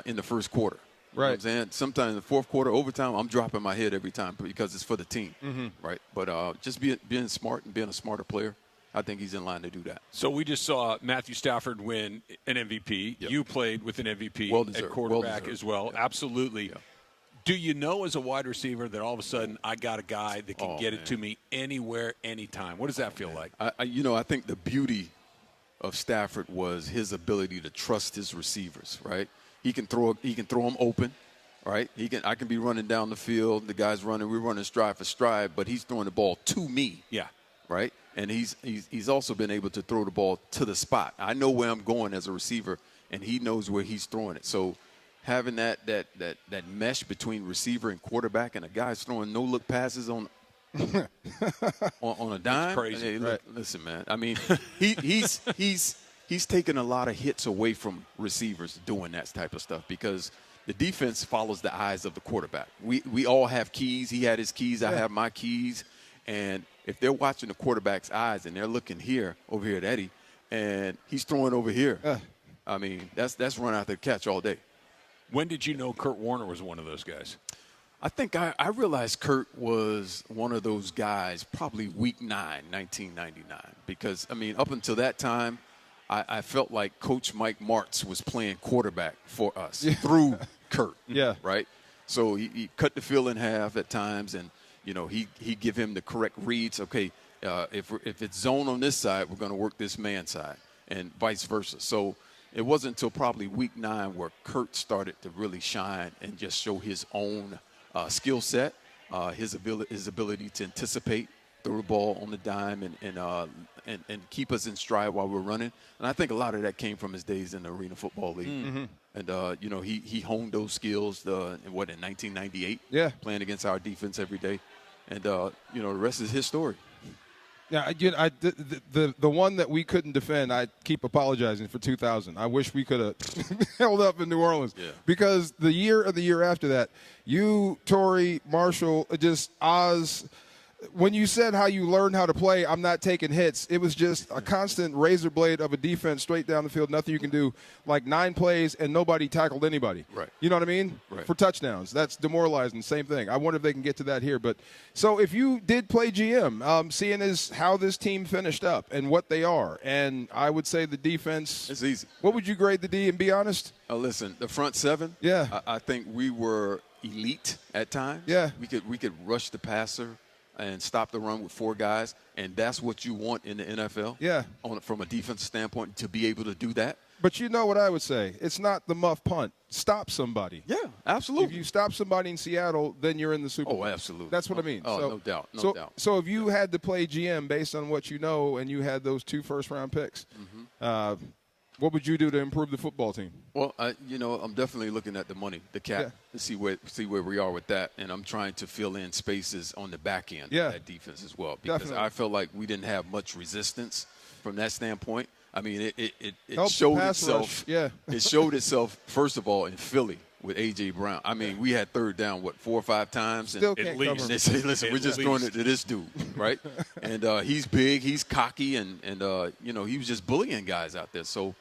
in the first quarter. You know what I'm saying? Sometimes in the fourth quarter, overtime, I'm dropping my head every time because it's for the team, right? But just being smart and being a smarter player, I think he's in line to do that. So we just saw Matthew Stafford win an MVP. Yep. You played with an MVP at quarterback as well. Yep. Absolutely. Yep. Do you know as a wide receiver that all of a sudden I got a guy that can get it to me anywhere, anytime? What does that feel like? I think the beauty of Stafford was his ability to trust his receivers, right? He can throw them open, right? I can be running down the field. The guy's running. We're running stride for stride, but he's throwing the ball to me. Yeah. Right? And he's also been able to throw the ball to the spot. I know where I'm going as a receiver, and he knows where he's throwing it. So having that mesh between receiver and quarterback, and a guy's throwing no-look passes on a dime. That's crazy. Hey, look, listen, man. I mean, he's taken a lot of hits away from receivers doing that type of stuff because the defense follows the eyes of the quarterback. We all have keys. He had his keys. I have my keys. And if they're watching the quarterback's eyes and they're looking over here at Eddie, and he's throwing over here, I mean, that's run out the catch all day. When did you know Kurt Warner was one of those guys? I think I realized Kurt was one of those guys probably week 9, 1999, because, I mean, up until that time, I felt like Coach Mike Martz was playing quarterback for us through Kurt. Yeah. Right? So he cut the field in half at times, and, he give him the correct reads. Okay, if it's zone on this side, we're going to work this man side, and vice versa. So it wasn't until probably week 9 where Kurt started to really shine and just show his own skill set, his ability to anticipate, throw the ball on the dime, and keep us in stride while we're running. And I think a lot of that came from his days in the Arena Football League. Mm-hmm. And he honed those skills in 1998. Yeah, playing against our defense every day, and the rest is his story. Yeah, the one that we couldn't defend, I keep apologizing for 2000. I wish we could have held up in New Orleans. Yeah. Because the year after that, you, Torrey, Marshall, just Oz, when you said how you learned how to play, I'm not taking hits, it was just a constant razor blade of a defense straight down the field, nothing you can do, like 9 plays and nobody tackled anybody. Right. You know what I mean? Right. For touchdowns. That's demoralizing. Same thing. I wonder if they can get to that here. But so if you did play GM, seeing as how this team finished up and what they are, and I would say the defense. It's easy. What would you grade the D, and be honest? Listen, the front 7. Yeah. I think we were elite at times. Yeah. We could rush the passer and stop the run with 4 guys, and that's what you want in the NFL. Yeah. From a defensive standpoint, to be able to do that. But you know what I would say? It's not the muff punt. Stop somebody. Yeah, absolutely. If you stop somebody in Seattle, then you're in the Super Bowl. Oh, absolutely. That's what I mean. Oh, so, no doubt. No doubt. So if you had to play GM based on what you know, and you had those 2 first-round picks, what would you do to improve the football team? Well, I'm definitely looking at the money, the cap, to see where we are with that, and I'm trying to fill in spaces on the back end of that defense as well, because Definitely. I felt like we didn't have much resistance from that standpoint. I mean, it Helps showed the pass itself. rush. Yeah. It showed itself first of all in Philly with A.J. Brown. I mean, we had third down 4 or 5 times. Still and can't cover him. they say, listen, we're just throwing it to this dude, right? And he's big, he's cocky, and he was just bullying guys out there. So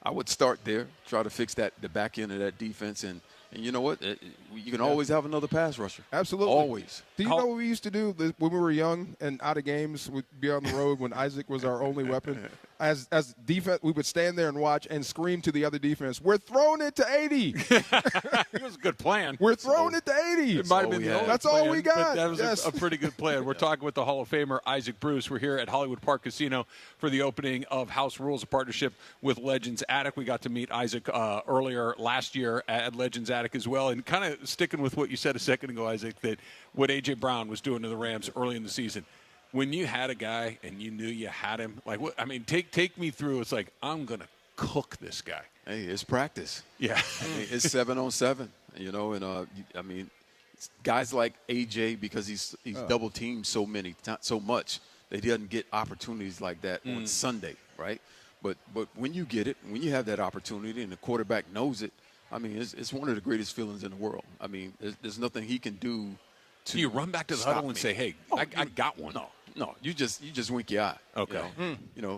I would start there, try to fix the back end of that defense, and you know what? You can always have another pass rusher. Absolutely. Always. Do you know what we used to do when we were young and out of games? We'd be on the road when Isaac was our only weapon. As defense, we would stand there and watch and scream to the other defense, "We're throwing it to 80." It was a good plan. We're throwing it to 80. It might have been the only That's plan, all we got. but that was Yes. a pretty good plan. We're talking with the Hall of Famer Isaac Bruce. We're here at Hollywood Park Casino for the opening of House Rules, a partnership with Legends Attic. We got to meet Isaac earlier last year at Legends Attic as well. And kind of sticking with what you said a second ago, Isaac, that what A.J. Brown was doing to the Rams early in the season. When you had a guy and you knew you had him, like what? I mean, take me through. It's like, I'm gonna cook this guy. Hey, it's practice. Yeah, I mean, it's 7-on-7. And I mean, guys like AJ, because he's double teamed so much, that he doesn't get opportunities like that on Sunday, right? But when you get it, when you have that opportunity, and the quarterback knows it, I mean, it's one of the greatest feelings in the world. I mean, there's nothing he can do. So you run back to the huddle and say, "Hey, I got one." No, you just wink your eye. Okay.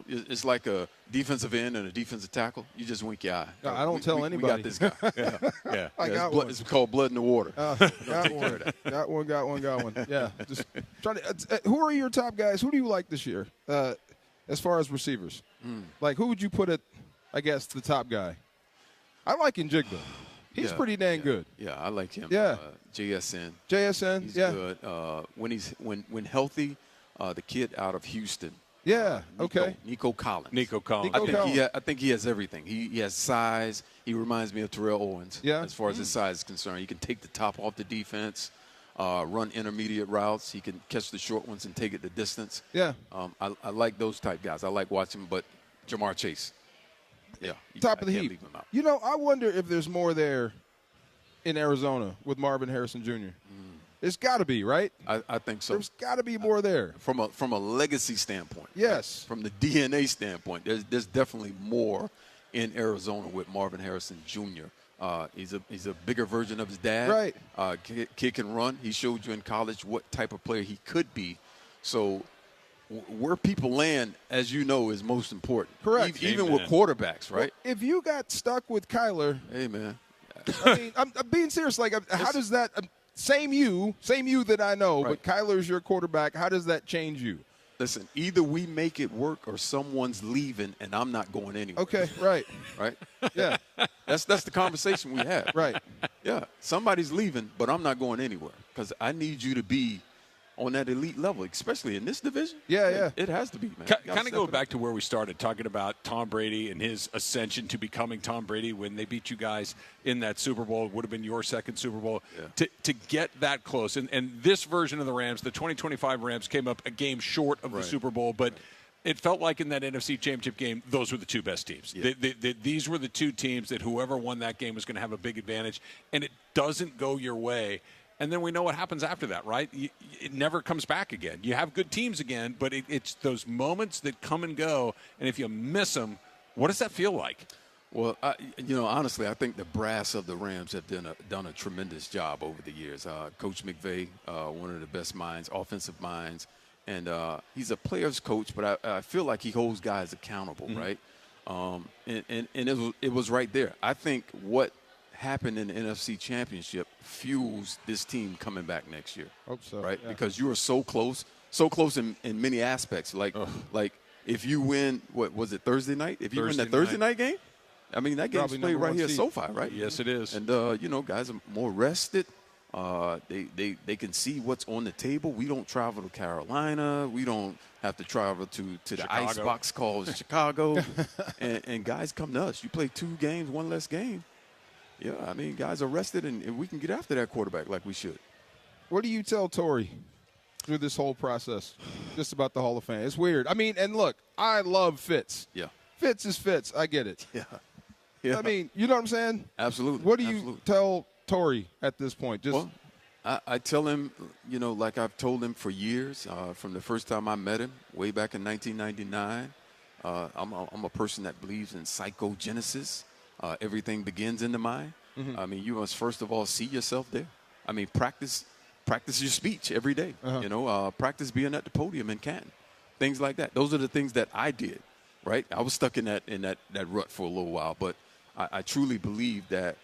It's like a defensive end and a defensive tackle. You just wink your eye. No, I don't tell anybody. We got this guy. Yeah. I got one. It's called blood in the water. Got one. Got one. Yeah. Just trying to. Who are your top guys? Who do you like this year, as far as receivers? Like, who would you put at, I guess, the top guy? I like Njigba. He's pretty dang good. Yeah, I like him. Yeah. JSN. He's good. When healthy, the kid out of Houston. Yeah. Nico Collins. I think he has everything. He has size. He reminds me of Terrell Owens. Yeah. As far as his size is concerned, he can take the top off the defense, run intermediate routes. He can catch the short ones and take it the distance. Yeah. I like those type guys. I like watching, but Jamar Chase. Yeah. Top of the can't heap. leave him out. You know, I wonder if there's more there in Arizona with Marvin Harrison Jr. There's got to be, right? I think so. There's got to be more there. From a legacy standpoint. Yes. From the DNA standpoint, there's definitely more in Arizona with Marvin Harrison Jr. He's a bigger version of his dad. Right. Kick and run. He showed you in college what type of player he could be. So where people land, as you know, is most important. Correct. Even with quarterbacks, right? Well, if you got stuck with Kyler. Hey, man. I mean, I'm being serious. Like, how does that same you that I know, but Kyler's your quarterback. How does that change you? Listen, either we make it work or someone's leaving and I'm not going anywhere. Okay, right. Right? Yeah. That's the conversation we have. Right. Yeah. Somebody's leaving, but I'm not going anywhere because I need you to be on that elite level, especially in this division. Yeah. It has to be, man. Kind of go back to where we started talking about Tom Brady and his ascension to becoming Tom Brady when they beat you guys in that Super Bowl. It would have been your second Super Bowl. Yeah. To get that close. And this version of the Rams, the 2025 Rams, came up a game short of the Super Bowl, but it felt like in that NFC Championship game, those were the two best teams. Yeah. These were the two teams that whoever won that game was going to have a big advantage, and it doesn't go your way. And then we know what happens after that, right? It never comes back again. You have good teams again, but it's those moments that come and go, and if you miss them, what does that feel like? Well, honestly, I think the brass of the Rams have done a tremendous job over the years. Coach McVay, one of the best minds, offensive minds, and he's a player's coach, but I feel like he holds guys accountable, right? And it was right there. I think what happened in the NFC Championship fuels this team coming back next year. Hope so. Right? Yeah. Because you are so close in many aspects. Like if you win, what was it, Thursday night? If you win that Thursday night game, I mean, that game's played right here at SoFi, right? Yes, it is. And, guys are more rested. They can see what's on the table. We don't travel to Carolina. We don't have to travel to the ice box called Chicago. and guys come to us. You play 2 games, 1 less game. Yeah, I mean, guys are rested, and we can get after that quarterback like we should. What do you tell Torrey through this whole process just about the Hall of Fame? It's weird. I mean, and look, I love Fitz. Yeah. Fitz is Fitz. I get it. Yeah. I mean, you know what I'm saying? Absolutely. What do you tell Torrey at this point? Well, I tell him, like I've told him for years, from the first time I met him, way back in 1999, I'm a person that believes in psychogenesis. Everything begins in the mind. I mean, you must first of all see yourself there. I mean, practice your speech every day. Practice being at the podium in Canton, things like that. Those are the things that I did. Right? I was stuck in that rut for a little while, but I truly believe that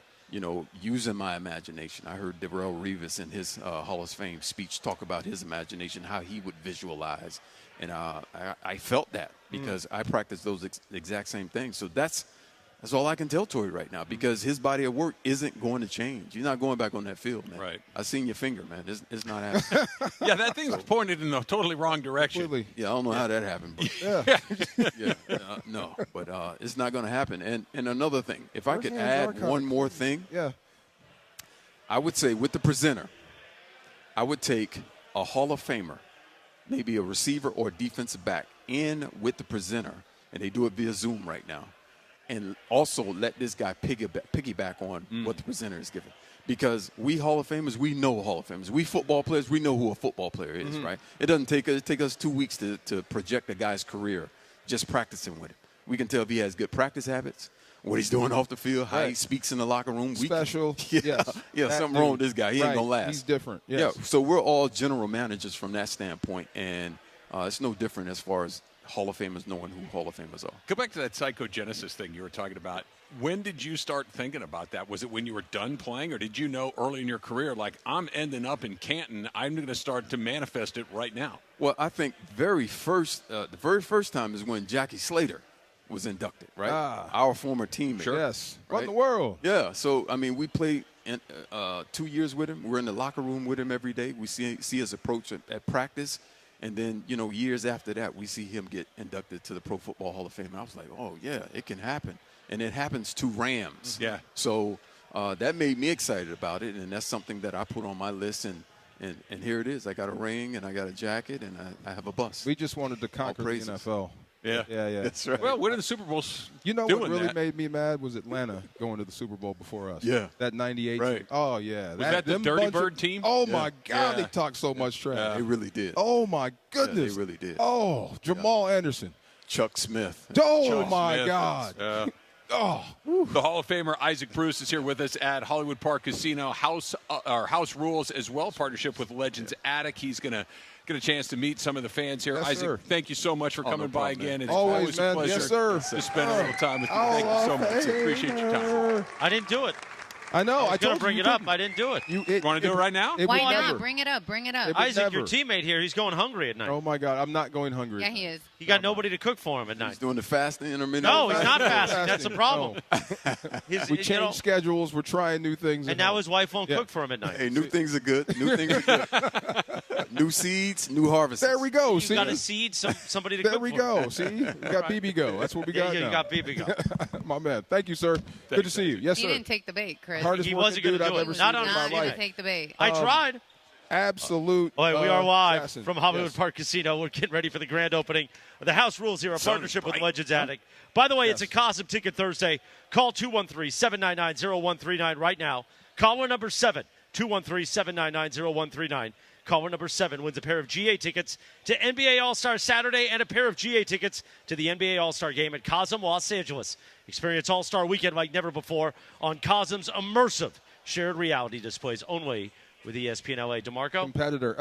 using my imagination. I heard Darrelle Revis in his Hall of Fame speech talk about his imagination, how he would visualize, and I felt that because I practiced those exact same things. So that's all I can tell Torrey right now because his body of work isn't going to change. You're not going back on that field, man. Right. I seen your finger, man. It's not happening. Yeah, that thing's pointed in the totally wrong direction. Completely. Yeah, I don't know how that happened. But no, but it's not going to happen. And another thing, if I could add one more thing, I would say with the presenter, I would take a Hall of Famer, maybe a receiver or a defensive back, in with the presenter, and they do it via Zoom right now. And also let this guy piggyback on what the presenter is giving. Because we Hall of Famers, we know Hall of Famers. We football players, we know who a football player is, right? It doesn't take us 2 weeks to project a guy's career just practicing with him. We can tell if he has good practice habits, what he's doing off the field, how he speaks in the locker room. Special. Something wrong with this guy. He ain't going to last. He's different. Yes. Yeah, so we're all general managers from that standpoint, and it's no different as far as Hall of Famers knowing who Hall of Famers are. Go back to that psychogenesis thing you were talking about. When did you start thinking about that? Was it when you were done playing, or did you know early in your career, like, I'm ending up in Canton, I'm going to start to manifest it right now? Well, I think the very first time is when Jackie Slater was inducted, right? Our former teammate. Sure. Yes. Right? What in the world? Yeah. So, I mean, we played 2 years with him. We're in the locker room with him every day. We see his approach at practice. And then, years after that, we see him get inducted to the Pro Football Hall of Fame. And I was like, oh, yeah, it can happen. And it happens to Rams. Yeah. So that made me excited about it, and that's something that I put on my list. And here it is. I got a ring, and I got a jacket, and I have a bus. We just wanted to conquer the NFL. Yeah. That's right. Well, winning the Super Bowl's what doing really that. made me mad was Atlanta going to the Super Bowl before us. Yeah. That 98 Right. team. Oh, yeah. Was that the Dirty Bird team? Oh, my God. Yeah. They talked so much trash. They really did. Oh, my goodness. Yeah, they really did. Oh, Jamal Anderson. Chuck Smith. Oh, Chuck my Smith. God. Oh. The Hall of Famer Isaac Bruce is here with us at Hollywood Park Casino. House Rules as well, partnership with Legends Attic. He's going to get a chance to meet some of the fans here. Yes, Isaac, sir. thank you so much for coming by again. It's Always, man. a pleasure Yes, sir. to spend a little time with you. Thank you so much. Appreciate your time. I didn't do it. I know. I was going to bring it up. I didn't do it. You want to do it right now? Why not? Bring it up. Bring it up. Isaac, your teammate here, he's going hungry at night. Oh, my God. I'm not going hungry. Yeah, he is. He got nobody to cook for him at night. He's doing the fasting intermittent. No, he's not fasting. That's the problem. We change schedules. We're trying new things. And now his wife won't cook for him at night. Hey, new things are good. New things are good. New seeds, new harvests. There we go. You got a seed, somebody to there cook we for. go. See? We got BB Go. That's what we got Yeah, now. you got BB Go. My man. Thank you, sir. Good to see you. Yes, He sir. didn't take the bait, Chris. Hardest He working wasn't going dude to I've do ever it. seen Not in on my He didn't life. take the bait. I tried. Absolute. All right, we are live assassin. from Hollywood Yes. Park Casino. We're getting ready for the grand opening of the House Rules here, a partnership with Legends Attic. By the way, it's a Cosm Ticket Thursday. Call 213-799-0139 right now. Caller number 7, 213-799-0139. Caller number 7 wins a pair of GA tickets to NBA All-Star Saturday and a pair of GA tickets to the NBA All-Star Game at Cosm, Los Angeles. Experience All-Star Weekend like never before on Cosm's immersive shared reality displays only with ESPN LA. DeMarco? Competitor.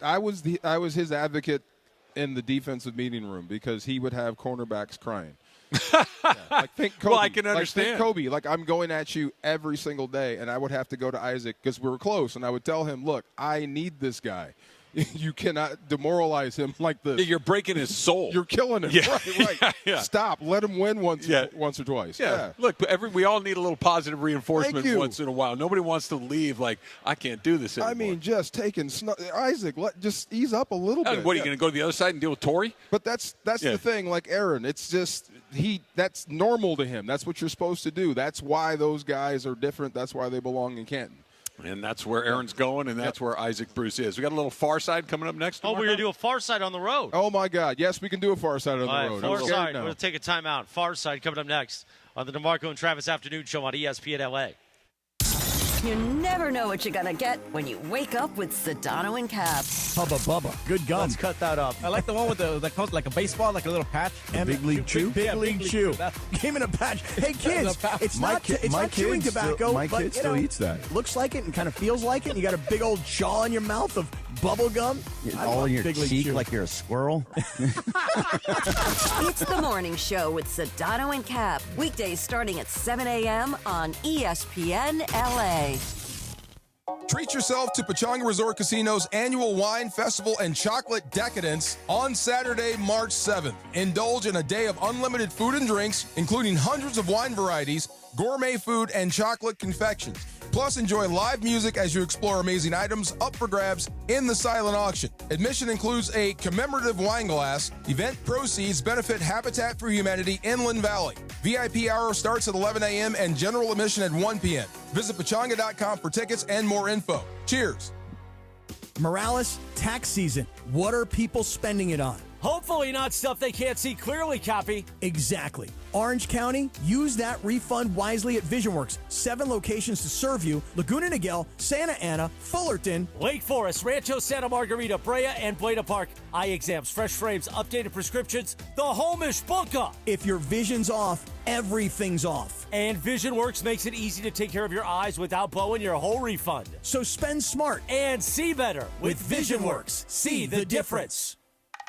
I was his advocate in the defensive meeting room because he would have cornerbacks crying. Like think Kobe. Well, I can understand. Like think Kobe. Like I'm going at you every single day, and I would have to go to Isaac because we were close, and I would tell him, "Look, I need this guy. You cannot demoralize him like this. Yeah, you're breaking his soul. You're killing him. Yeah. Right. Yeah. Stop. Let him win once or twice. Yeah. Look, we all need a little positive reinforcement Thank you. once in a while. Nobody wants to leave like, I can't do this anymore. I mean, just taking Isaac. Just ease up a little bit. What are you going to go to the other side and deal with Torrey? But that's the thing. Like Aaron, it's just that's normal to him. That's what you're supposed to do. That's why those guys are different. That's why they belong in Canton. And that's where Aaron's going, and that's where Isaac Bruce is. We got a little Far Side coming up next. Oh, we're going to do a Far Side on the road. Oh, my God. Yes, we can do a Far Side on the road. Far I'm Side. scared We're now. going to take a timeout. Far Side coming up next on the DeMarco and Travis Afternoon Show on ESPN LA. You never know what you're going to get when you wake up with Sedano and Cap. Hubba Bubba. Good gum. Let's cut that up. I like the one with that comes like a baseball, like a little patch. And Big League Chew? Big League Chew. Came in a patch. Hey, kids, it's not chewing tobacco, my but kid still eats that. Looks like it and kind of feels like it. And you got a big old jaw in your mouth of bubble gum. All in your cheek like you're a squirrel. It's the morning show with Sedano and Cap. Weekdays starting at 7 a.m. on ESPN LA. Treat yourself to Pechanga Resort Casino's annual wine festival and chocolate decadence on Saturday, March 7th. Indulge in a day of unlimited food and drinks, including hundreds of wine varieties, gourmet food, and chocolate confections. Plus, enjoy live music as you explore amazing items up for grabs in the silent auction. Admission includes a commemorative wine glass. Event proceeds benefit Habitat for Humanity Inland Valley. VIP hour starts at 11 a.m. and general admission at 1 p.m. Visit pechanga.com for tickets and more info. Cheers. Morales, tax season. What are people spending it on? Hopefully not stuff they can't see clearly, Cappy. Exactly. Orange County, use that refund wisely at VisionWorks. 7 locations to serve you. Laguna Niguel, Santa Ana, Fullerton, Lake Forest, Rancho Santa Margarita, Brea, and Buena Park. Eye exams, fresh frames, updated prescriptions, the Homish Bunka. If your vision's off, everything's off. And VisionWorks makes it easy to take care of your eyes without blowing your whole refund. So spend smart and see better with VisionWorks. See the difference.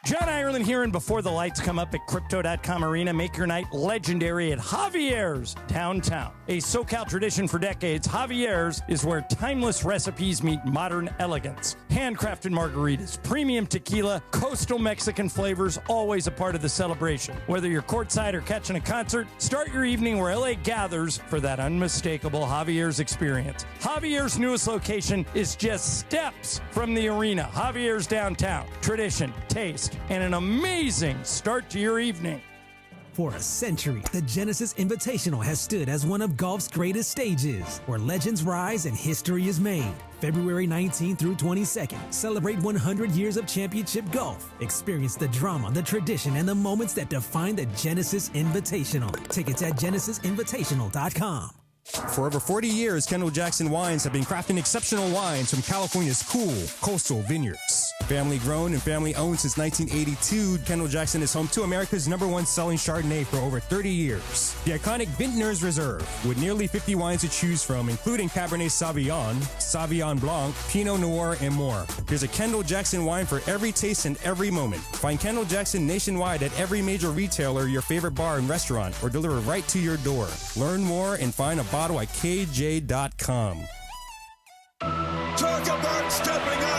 John Ireland here, and before the lights come up at Crypto.com Arena, make your night legendary at Javier's downtown. A SoCal tradition for decades, Javier's is where timeless recipes meet modern elegance. Handcrafted margaritas, premium tequila, coastal Mexican flavors, always a part of the celebration. Whether you're courtside or catching a concert, start your evening where LA gathers for that unmistakable Javier's experience. Javier's newest location is just steps from the arena. Javier's downtown. Tradition, taste, and an amazing start to your evening. For a century, the Genesis Invitational has stood as one of golf's greatest stages, where legends rise and history is made. February 19th through 22nd, celebrate 100 years of championship golf. Experience the drama, the tradition, and the moments that define the Genesis Invitational. Tickets at genesisinvitational.com. For over 40 years, Kendall Jackson Wines have been crafting exceptional wines from California's cool coastal vineyards. Family grown and family owned since 1982, Kendall Jackson is home to America's #1 selling Chardonnay for over 30 years. The iconic Vintners Reserve, with nearly 50 wines to choose from, including Cabernet Sauvignon, Sauvignon Blanc, Pinot Noir, and more. There's a Kendall Jackson wine for every taste and every moment. Find Kendall Jackson nationwide at every major retailer, your favorite bar and restaurant, or deliver right to your door. Learn more and find a bottle at KJ.com. Talk about stepping up.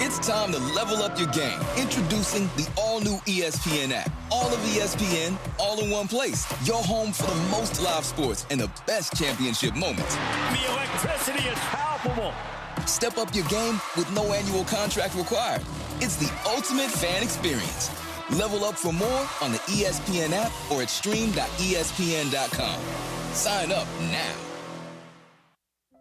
It's time to level up your game. Introducing the all-new ESPN app. All of ESPN, all in one place. Your home for the most live sports and the best championship moments. The electricity is palpable. Step up your game with no annual contract required. It's the ultimate fan experience. Level up for more on the ESPN app or at stream.espn.com. Sign up now.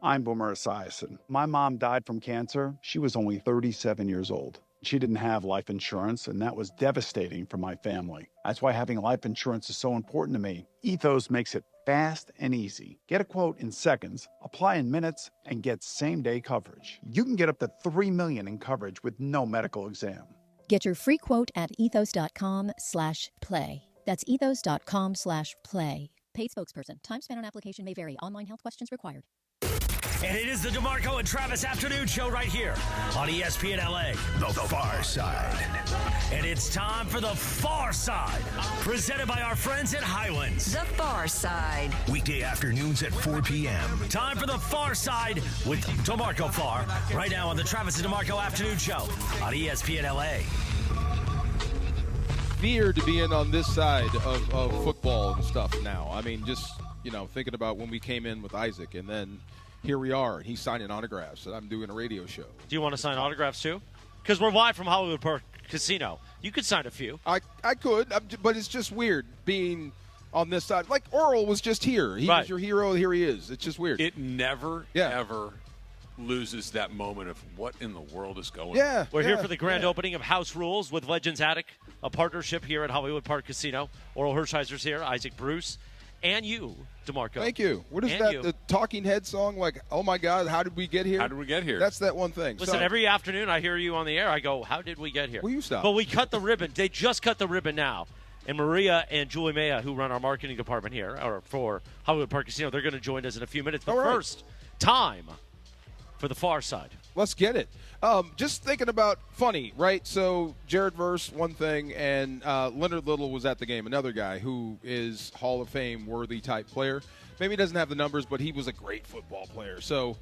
I'm Orel Hershiser. My mom died from cancer. She was only 37 years old. She didn't have life insurance, and that was devastating for my family. That's why having life insurance is so important to me. Ethos makes it fast and easy. Get a quote in seconds, apply in minutes, and get same-day coverage. You can get up to $3 million in coverage with no medical exam. Get your free quote at ethos.com/play. That's ethos.com/play. Paid spokesperson. Time spent on application may vary. Online health questions required. And it is the DeMarco and Travis Afternoon Show right here on ESPN LA. The Far Side. And it's time for The Far Side, presented by our friends at Highlands. The Far Side. Weekday afternoons at 4 p.m. Time for The Far Side with DeMarco Far, right now on the Travis and DeMarco Afternoon Show on ESPN LA. Fear to be in on this side of football and stuff now. I mean, just, thinking about when we came in with Isaac, and then here we are, and he's signing autographs, and I'm doing a radio show. Do you want to sign autographs too? Because we're live from Hollywood Park Casino. You could sign a few. I could, but it's just weird being on this side. Like Orel was just here. He was your hero. Here he is. It's just weird. It never, ever loses that moment of what in the world is going on. Yeah. We're here for the grand opening of House Rules with Legends Attic, a partnership here at Hollywood Park Casino. Orel Hershiser's here, Isaac Bruce, and you, DeMarco. Thank you. What is that? The Talking Head song? Like, oh my God, how did we get here? How did we get here? That's that one thing. Listen, every afternoon I hear you on the air. I go, how did we get here? Will you stop? But we cut the ribbon. They just cut the ribbon now. And Maria and Julie Maya, who run our marketing department here, or for Hollywood Park Casino, they're going to join us in a few minutes. But first, time for the Far Side. Let's get it. Just thinking about funny, right? So Jared Verse, one thing, and Leonard Little was at the game, another guy who is Hall of Fame worthy type player. Maybe he doesn't have the numbers, but he was a great football player. So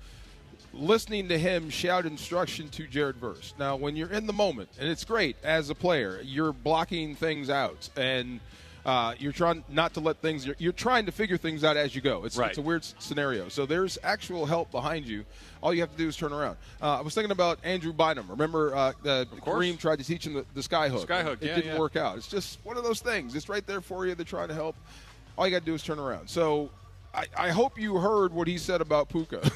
listening to him shout instruction to Jared Verse. Now, when you're in the moment, and it's great as a player, you're blocking things out, and you're trying not to let things – you're trying to figure things out as you go. It's a weird scenario. So there's actual help behind you. All you have to do is turn around. I was thinking about Andrew Bynum. Remember Kareem tried to teach him the sky hook. It didn't work out. It's just one of those things. It's right there for you. They're trying to help. All you got to do is turn around. So I hope you heard what he said about Puka.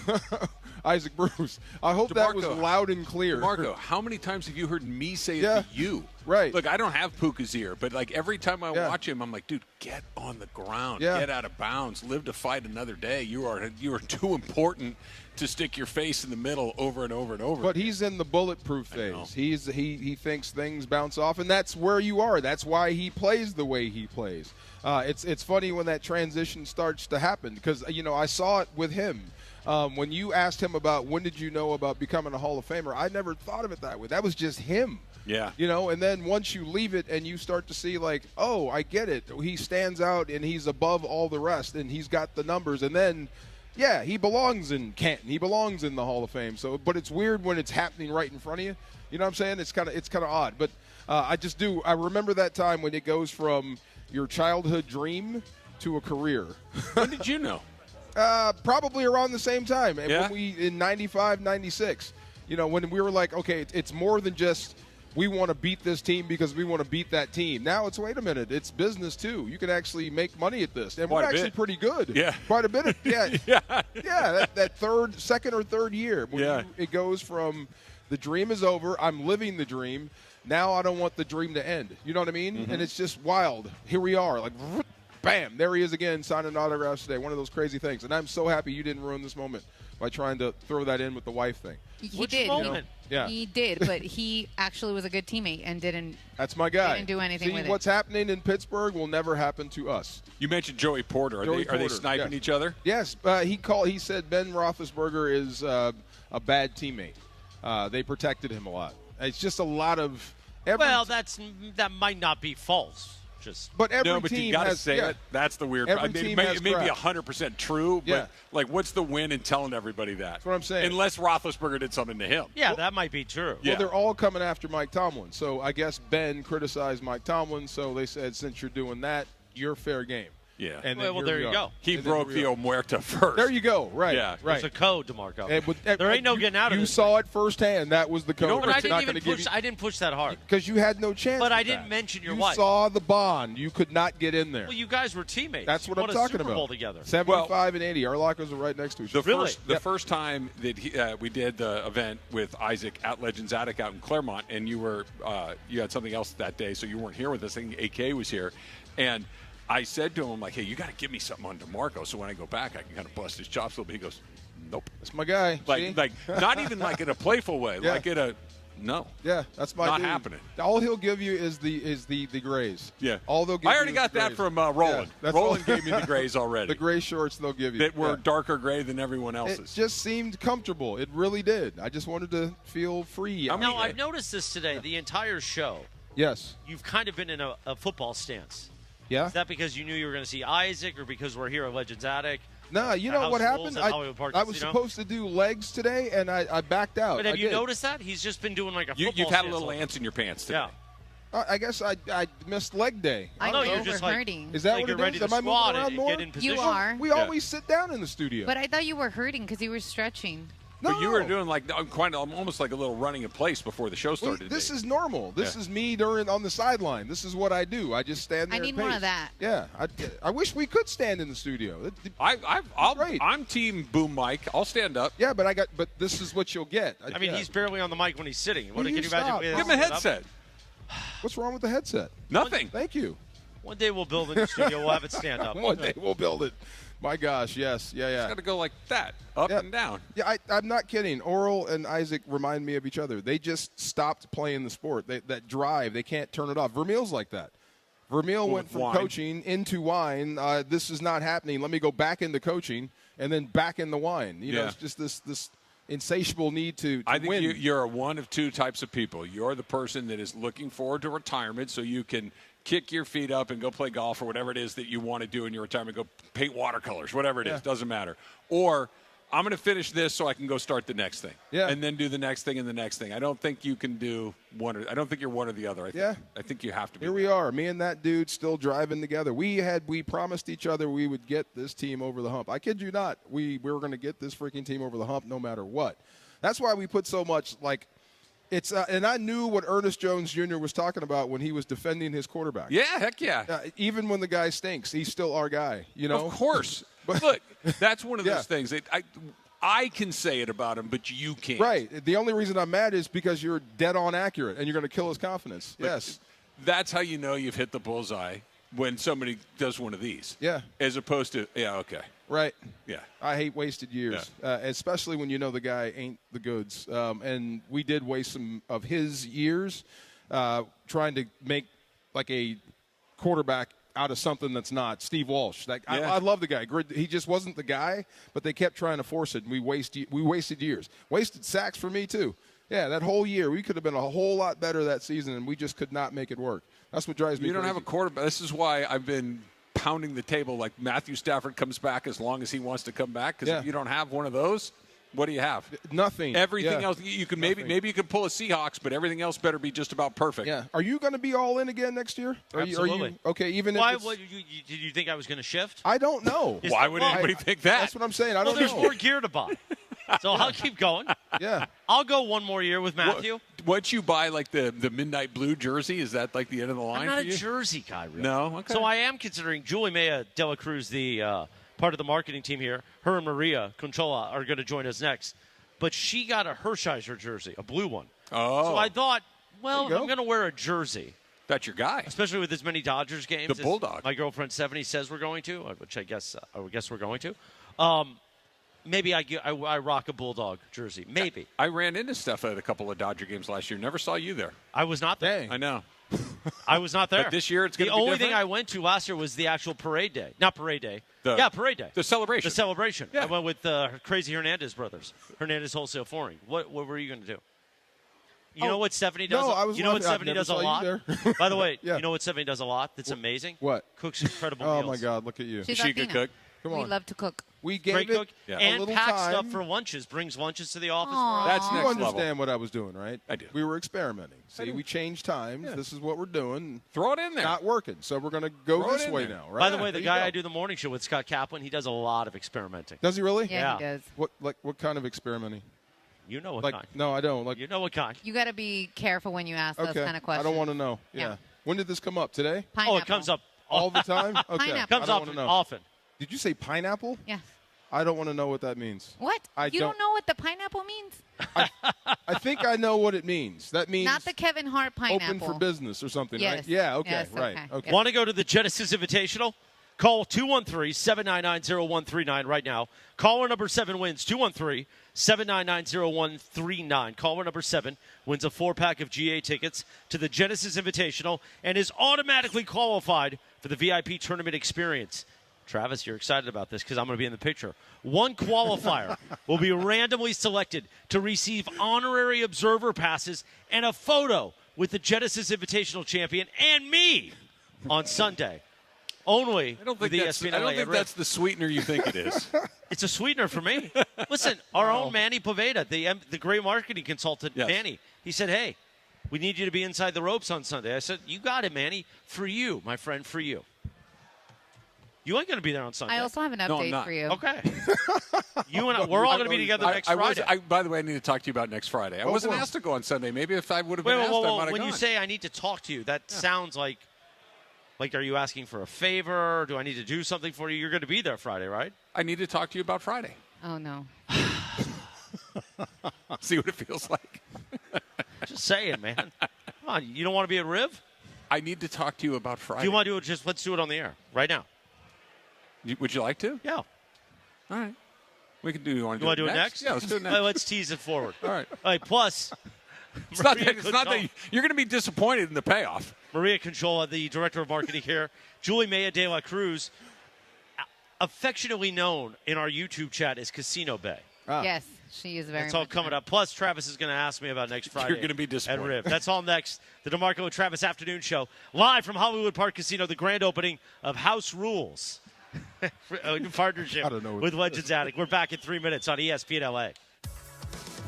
Isaac Bruce. I hope that was loud and clear. DeMarco, how many times have you heard me say it to you? Right. Look, I don't have Puka's ear, but like every time I watch him, I'm like, dude, get on the ground. Get out of bounds. Live to fight another day. You are too important to stick your face in the middle over and over and over. But he's in the bulletproof phase. He thinks things bounce off, and that's where you are. That's why he plays the way he plays. It's funny when that transition starts to happen because, I saw it with him. When you asked him about when did you know about becoming a Hall of Famer, I never thought of it that way. That was just him. Yeah. And then once you leave it and you start to see like, oh, I get it. He stands out and he's above all the rest and he's got the numbers. And then, yeah, he belongs in Canton. He belongs in the Hall of Fame. So, but it's weird when it's happening right in front of you. You know what I'm saying? It's kind of odd. But I remember that time when it goes from your childhood dream to a career. When did you know? Probably around the same time. Yeah? When in 95, 96. When we were like, okay, it's more than just we want to beat this team because we want to beat that team. Now it's, wait a minute, it's business too. You can actually make money at this. And we're actually pretty good. Yeah. Quite a bit. That second or third year. It goes from the dream is over, I'm living the dream. Now I don't want the dream to end. You know what I mean? Mm-hmm. And it's just wild. Here we are. Like, bam, there he is again signing autographs today. One of those crazy things. And I'm so happy you didn't ruin this moment by trying to throw that in with the wife thing. He did. Moment? Yeah. He did, but he actually was a good teammate and didn't. That's my guy. Didn't do anything See, with what's happening in Pittsburgh will never happen to us. You mentioned Joey Porter. Are they sniping each other? Yes. He said Ben Roethlisberger is a bad teammate. They protected him a lot. It's just a lot of. That might not be false. But every no, but team you got to has, say it. That's the weird. Every it team may, has it may be crap. 100% true, but like, what's the win in telling everybody that? That's what I'm saying. Unless Roethlisberger did something to him. Yeah, that might be true. Well, they're all coming after Mike Tomlin. So I guess Ben criticized Mike Tomlin. So they said, since you're doing that, you're fair game. Yeah. And well, there you go. He broke the Omuerta first. There you go. Right. Yeah. Right. There's a code, DeMarco. There ain't no getting out of it. You saw it firsthand. That was the code. But I didn't even push. I didn't push that hard because you had no chance. But I with didn't that. mention your you wife. You saw the bond. You could not get in there. Well, you guys were teammates. That's what you I'm won talking a Super about. Bowl together. 75 and 80. Our lockers are right next to each other. The first time that we did the event with Isaac at Legends Attic out in Claremont, and you had something else that day, so you weren't here with us. I think AK was here, and I said to him, I'm like, hey, you got to give me something on DeMarco so when I go back I can kind of bust his chops a little bit. He goes, nope. That's my guy. Like not even like in a playful way, like in a no. Yeah, that's my not dude. happening. All he'll give you is the grays. Yeah. All they'll give I already you got is that grays. from Roland. Yeah, Roland gave me the grays already. The gray shorts they'll give you. That were darker gray than everyone else's. It just seemed comfortable. It really did. I just wanted to feel free. Now, I've noticed this today. The entire show. Yes. You've kind of been in a football stance. Yeah. Is that because you knew you were going to see Isaac, or because we're here at Legends Attic? No, you know what happened? I was supposed to do legs today, and I backed out. But have you noticed that? He's just been doing like a football You've had a stance little ants in your pants today. Yeah. I guess I missed leg day. I know you're just like hurting. Is that like what you're it ready is? to Am I moving squat around and more? get in position? You are. We always sit down in the studio. But I thought you were hurting because you were stretching. But you were doing like almost like a little running in place before the show started. This is normal. This is me on the sideline. This is what I do. I just stand there. I need and one pace. of that. Yeah, I wish we could stand in the studio. I'm team boom mic. I'll stand up. Yeah, but this is what you'll get. I mean, he's barely on the mic when he's sitting. What can you stop? imagine? Give him a headset. What's wrong with the headset? Nothing. Thank you. One day we'll build a new studio. We'll have it stand up. One day we'll build it. My gosh, yes. Yeah. It's got to go like that, up and down. Yeah, I'm not kidding. Orel and Isaac remind me of each other. They just stopped playing the sport. That drive, they can't turn it off. Vermeil's like that. Vermeil went from coaching into wine. This is not happening. Let me go back into coaching and then back into wine. You know, it's just this insatiable need to I think win. you're one of two types of people. You're the person that is looking forward to retirement so you can kick your feet up and go play golf or whatever it is that you want to do in your retirement. Go paint watercolors, whatever it is. Doesn't matter. Or I'm going to finish this so I can go start the next thing. Yeah. And then do the next thing and the next thing. I don't think you can do one or I don't think you're one or the other. I think you have to be. Here we are, me and that dude still driving together. We promised each other we would get this team over the hump. I kid you not. We were going to get this freaking team over the hump no matter what. That's why we put so much it's and I knew what Ernest Jones Jr. was talking about when he was defending his quarterback. Yeah, heck yeah. Even when the guy stinks, he's still our guy. You know, of course. But look, that's one of those things. I can say it about him, but you can't. Right. The only reason I'm mad is because you're dead on accurate and you're going to kill his confidence. Yes. That's how you know you've hit the bullseye when somebody does one of these. Yeah. As opposed to okay. Right. Yeah. I hate wasted years, especially when you know the guy ain't the goods. And we did waste some of his years trying to make like a quarterback out of something that's not. Steve Walsh. I love the guy. He just wasn't the guy, but they kept trying to force it, and we wasted years. Wasted sacks for me, too. Yeah, that whole year, we could have been a whole lot better that season, and we just could not make it work. That's what drives me You don't crazy. have a quarterback. This is why I've been pounding the table like Matthew Stafford comes back as long as he wants to come back, because if you don't have one of those, what do you have? Nothing. Everything else you can maybe you can pull a Seahawks, but everything else better be just about perfect. Yeah. Are you going to be all in again next year? Absolutely. Are you, okay, even Why? if Did you think I was going to shift? I don't know. Why would anybody think that? That's what I'm saying. I don't there's know. more gear to buy. So I'll keep going. Yeah. I'll go one more year with Matthew. Once you buy like the midnight blue jersey, is that like the end of the line? I'm not for a you? jersey guy, really. No? Okay. So I am considering Julie Maya Dela Cruz, the part of the marketing team here. Her and Maria Conchola are going to join us next. But she got a Hershiser jersey, a blue one. Oh. So I thought, well, if I'm going to wear a jersey, That's your guy. Especially with as many Dodgers games. The Bulldog. My girlfriend Stephanie says we're going to, which I guess we're going to. Maybe I rock a Bulldog jersey. Maybe. I ran into Steph at a couple of Dodger games last year. Never saw you there. I was not there. I know. I was not there. But this year it's going to be The only different? thing I went to last year was the actual parade day. Not parade day. Parade day. The celebration. The celebration. Yeah. I went with Crazy Hernandez brothers. Hernandez Wholesale Flooring. What were you going to do? You know what Stephanie does? No, I was you know what laughing. Stephanie I never does a saw you lot? there. By the way, Yeah. you know what Stephanie does a lot that's amazing? What? Cooks incredible Oh, meals. my God. Look at you. She's Is she a good Latina. cook? Come We on. love to cook. We gave Great it cook. a And little packs time. stuff for lunches. Brings lunches to the office. Aw. That's You next understand level. what I was doing, right? I do. We were experimenting. See, we changed times. Yeah. This is what we're doing. Throw it in there. Not working, so we're going to go Throw it this in way there. now, right? By the way, There the you guy go. I do the morning show with, Scott Kaplan, he does a lot of experimenting. Does he really? Yeah, he does. What kind of experimenting? You know what Like, kind. no, I don't. Like, You know what kind. You got to be careful when you ask those okay, kind of questions. I don't want to know. Yeah. Yeah. When did this come up? Today? Pineapple. Oh, it comes up All the time? Okay. Pineapple. Comes I up don't wanna know. often. Did you say pineapple? Yeah. I don't want to know what that means. What? I You don't know what the pineapple means? I think I know what it means. That means Not the Kevin Hart pineapple. open for business or something, Yes. right? Yeah, okay, Yes, right. okay. Okay. Want to go to the Genesis Invitational? Call 213-799-0139 right now. Caller number 7 wins 213-799-0139. Caller number 7 wins a 4-pack of GA tickets to the Genesis Invitational and is automatically qualified for the VIP tournament experience. Travis, you're excited about this because I'm going to be in the picture. One qualifier will be randomly selected to receive honorary observer passes and a photo with the Genesis Invitational champion and me on Sunday. Only I don't with think, that's, ESPN I don't LA. think that's the sweetener you think it is. It's a sweetener for me. Listen, our own Manny Poveda, the great marketing consultant, Yes. Manny, he said, hey, we need you to be inside the ropes on Sunday. I said, you got it, Manny. For you, my friend, for you. You ain't going to be there on Sunday. I also have an No, I'm update not. for you. Okay. You and I, we're all going to be together next Friday. By the way, I need to talk to you about next Friday. I wasn't asked to go on Sunday. Maybe if I would have been asked, I might have When gone. you say I need to talk to you, that sounds like, are you asking for a favor? Do I need to do something for you? You're going to be there Friday, right? I need to talk to you about Friday. Oh, no. See what it feels like. Just saying, man. Come on, you don't want to be at Riv? I need to talk to you about Friday. Do you want to do it? Let's do it on the air right now. Would you like to? Yeah. All right. We can do. You want You want to do it next? Yeah, let's do it next. Let's tease it forward. All right. Plus, It's not that you're going to be disappointed in the payoff. Maria Conchola, the director of marketing here, Julie Maya de la Cruz, affectionately known in our YouTube chat as Casino Bay. Yes, she is very That's all much coming up. Plus, Travis is going to ask me about next Friday. You're going to be at disappointed. Riv. That's all next. The DeMarco and Travis Afternoon Show, live from Hollywood Park Casino, the grand opening of House Rules. In partnership with Legends Attic. We're back in 3 minutes on ESPN LA.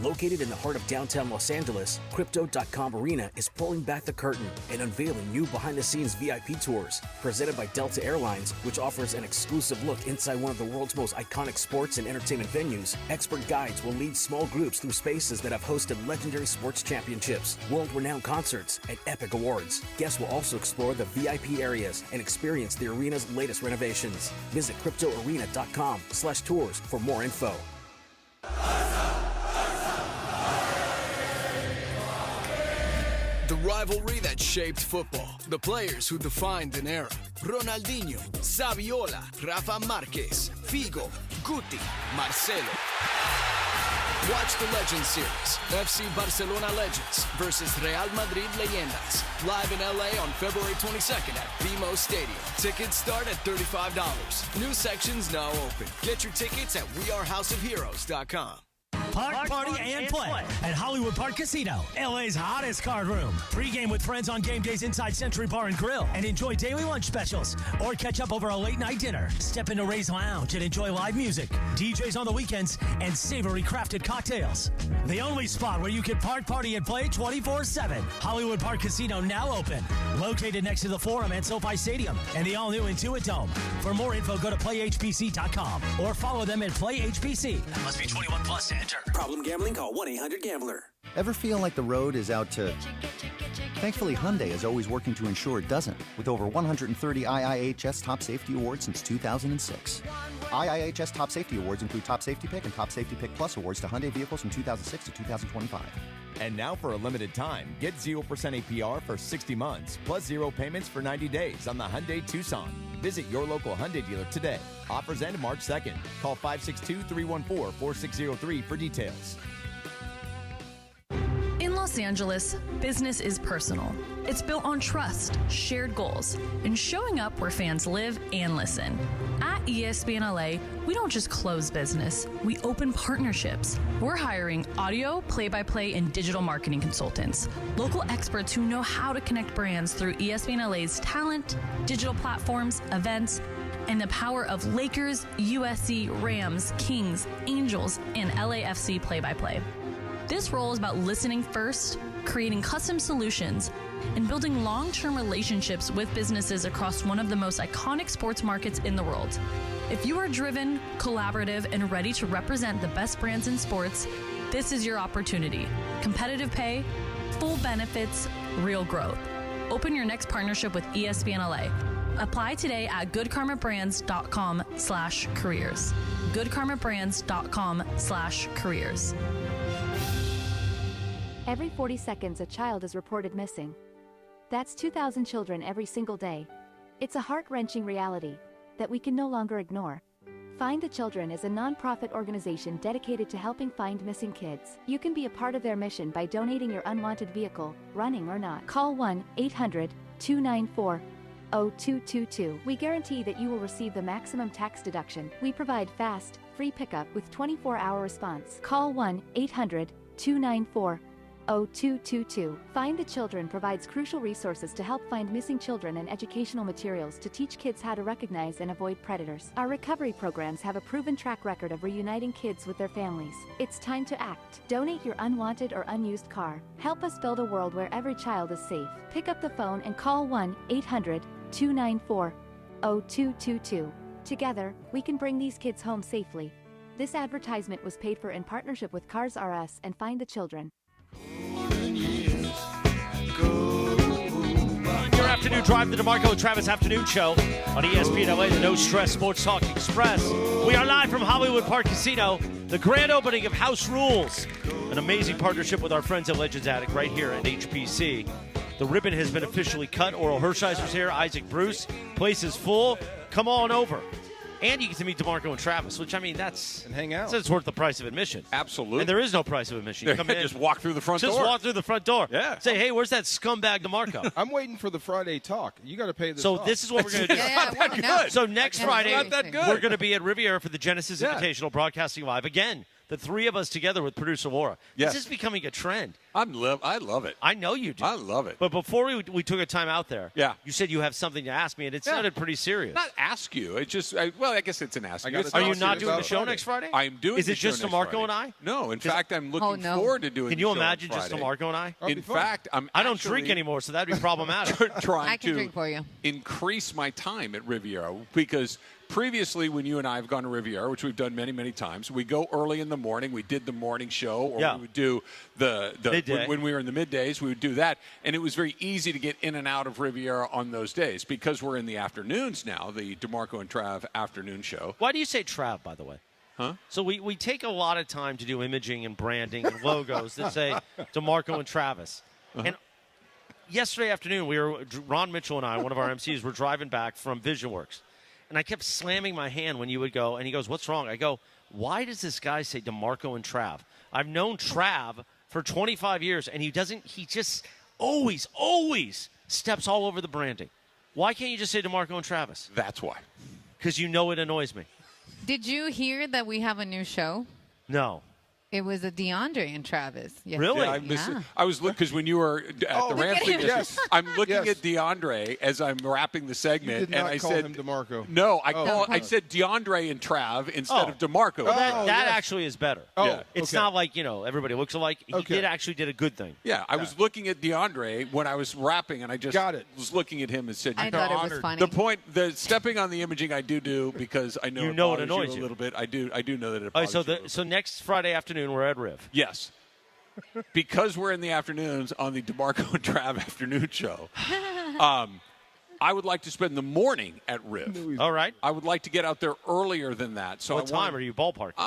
Located in the heart of downtown Los Angeles, Crypto.com Arena is pulling back the curtain and unveiling new behind-the-scenes VIP tours presented by Delta Airlines, which offers an exclusive look inside one of the world's most iconic sports and entertainment venues. Expert guides will lead small groups through spaces that have hosted legendary sports championships, world-renowned concerts, and epic awards. Guests will also explore the VIP areas and experience the arena's latest renovations. Visit CryptoArena.com/tours for more info. The rivalry that shaped football. The players who defined an era. Ronaldinho, Saviola, Rafa Márquez, Figo, Guti, Marcelo. Watch the Legends Series. FC Barcelona Legends versus Real Madrid Leyendas. Live in LA on February 22nd at BMO Stadium. Tickets start at $35. New sections now open. Get your tickets at wearehouseofheroes.com. Park, party, and play at Hollywood Park Casino, LA's hottest card room. Pre-game with friends on game days inside Century Bar and Grill and enjoy daily lunch specials or catch up over a late-night dinner. Step into Ray's Lounge and enjoy live music, DJs on the weekends, and savory crafted cocktails. The only spot where you can park, party, and play 24/7. Hollywood Park Casino now open. Located next to the Forum and SoFi Stadium and the all-new Intuit Dome. For more info, go to playhbc.com or follow them at playhbc. Must be 21 plus to enter. Problem gambling? Call 1-800-GAMBLER. Ever feel like the road is out to... Thankfully, Hyundai is always working to ensure it doesn't, with over 130 IIHS Top Safety Awards since 2006. IIHS Top Safety Awards include Top Safety Pick and Top Safety Pick Plus awards to Hyundai vehicles from 2006 to 2025. And now for a limited time, get 0% APR for 60 months, plus 0 payments for 90 days on the Hyundai Tucson. Visit your local Hyundai dealer today. Offers end March 2nd. Call 562-314-4603 for details. In Los Angeles, business is personal. It's built on trust, shared goals, and showing up where fans live and listen. At ESPN LA, we don't just close business, we open partnerships. We're hiring audio, play-by-play, and digital marketing consultants, local experts who know how to connect brands through ESPN LA's talent, digital platforms, events, and the power of Lakers, USC, Rams, Kings, Angels, and LAFC play-by-play. This role is about listening first, creating custom solutions, and building long-term relationships with businesses across one of the most iconic sports markets in the world. If you are driven, collaborative, and ready to represent the best brands in sports, this is your opportunity. Competitive pay, full benefits, real growth. Open your next partnership with ESPN LA. Apply today at goodkarmabrands.com/careers. goodkarmabrands.com/careers. Every 40 seconds, a child is reported missing. That's 2,000 children every single day. It's a heart-wrenching reality that we can no longer ignore. Find the Children is a non-profit organization dedicated to helping find missing kids. You can be a part of their mission by donating your unwanted vehicle, running or not. Call 1-800-294-0222. We guarantee that you will receive the maximum tax deduction. We provide fast, free pickup with 24-hour response. Call 1-800-294-0222. Find the Children provides crucial resources to help find missing children and educational materials to teach kids how to recognize and avoid predators. Our recovery programs have a proven track record of reuniting kids with their families. It's time to act. Donate your unwanted or unused car. Help us build a world where every child is safe. Pick up the phone and call 1-800-294-0222. Together, we can bring these kids home safely. This advertisement was paid for in partnership with Cars R Us and Find the Children. Your afternoon drive, the DeMarco and Travis Afternoon Show on ESPN LA, the No Stress Sports Talk Express. We are live from Hollywood Park Casino, the grand opening of House Rules, an amazing partnership with our friends at Legends Attic right here at HPC. The ribbon has been officially cut. Orel Hershiser's here, Isaac Bruce. Place is full. Come on over. And you get to meet DeMarco and Travis, which, I mean, that's... And hang out. It's worth the price of admission. Absolutely. And there is no price of admission. You come in. Just walk through the front door. Just walk through the front door. Yeah. Say, hey, where's that scumbag DeMarco? I'm waiting for the Friday talk. You got to pay the So talk. this is what we're going to do. Not that good. So next Friday, Not that good. we're going to be at Riviera for the Genesis Invitational broadcasting live. Again, the three of us together with producer Laura. Yes. This is becoming a trend. I love it. I know you do. I love it. But before we took a time out there, Yeah. you said you have something to ask me, and it sounded pretty serious. Not ask you. It's just, I guess it's an ask. I gotta It's Are talk you to not doing the about show Friday. next Friday? I'm doing Is the it just show next DeMarco Friday. and I? No. In fact, I'm looking forward to doing Can the you show on imagine just Friday. DeMarco and I? In fact, I'm I don't drink actually anymore, so that'd be problematic. trying I can to drink for you. increase my time at Riviera because previously when you and I have gone to Riviera, which we've done many, many times, we go early in the morning. We did the morning show, or we would do the Midday. when we were in the middays, we would do that. And it was very easy to get in and out of Riviera on those days. Because we're in the afternoons now, the DeMarco and Trav afternoon show. Why do you say Trav, by the way? Huh? So we take a lot of time to do imaging and branding and logos that say DeMarco and Travis. And yesterday afternoon, Ron Mitchell and I, one of our MCs, were driving back from VisionWorks. And I kept slamming my hand when you would go, and he goes, what's wrong? I go, why does this guy say DeMarco and Trav? I've known Trav for 25 years, and he just always steps all over the branding. Why can't you just say DeMarco and Travis? That's why. Because you know it annoys me. Did you hear that we have a new show? No. It was a DeAndre and Travis. Yes. Really? Yeah, I was looking because when you were at the Rams thing, Yes. I'm looking Yes. at DeAndre as I'm wrapping the segment, You did not and I call said him DeMarco. No, I said DeAndre and Trav instead of DeMarco. That yes. actually is better. Oh, Yeah. It's okay. not like, everybody looks alike. He Okay. did a good thing. Yeah, I was looking at DeAndre when I was rapping, and I just Got it. was looking at him and said, I thought it was funny. The stepping on the imaging I do because I know You it know it bothers annoys a you. little bit. I do know that it All right, bothers you. so next Friday afternoon, we're at Riv. Yes. Because we're in the afternoons on the DeMarco and Trav afternoon show, I would like to spend the morning at Riv. All right. I would like to get out there earlier than that. So what time are you ballparking?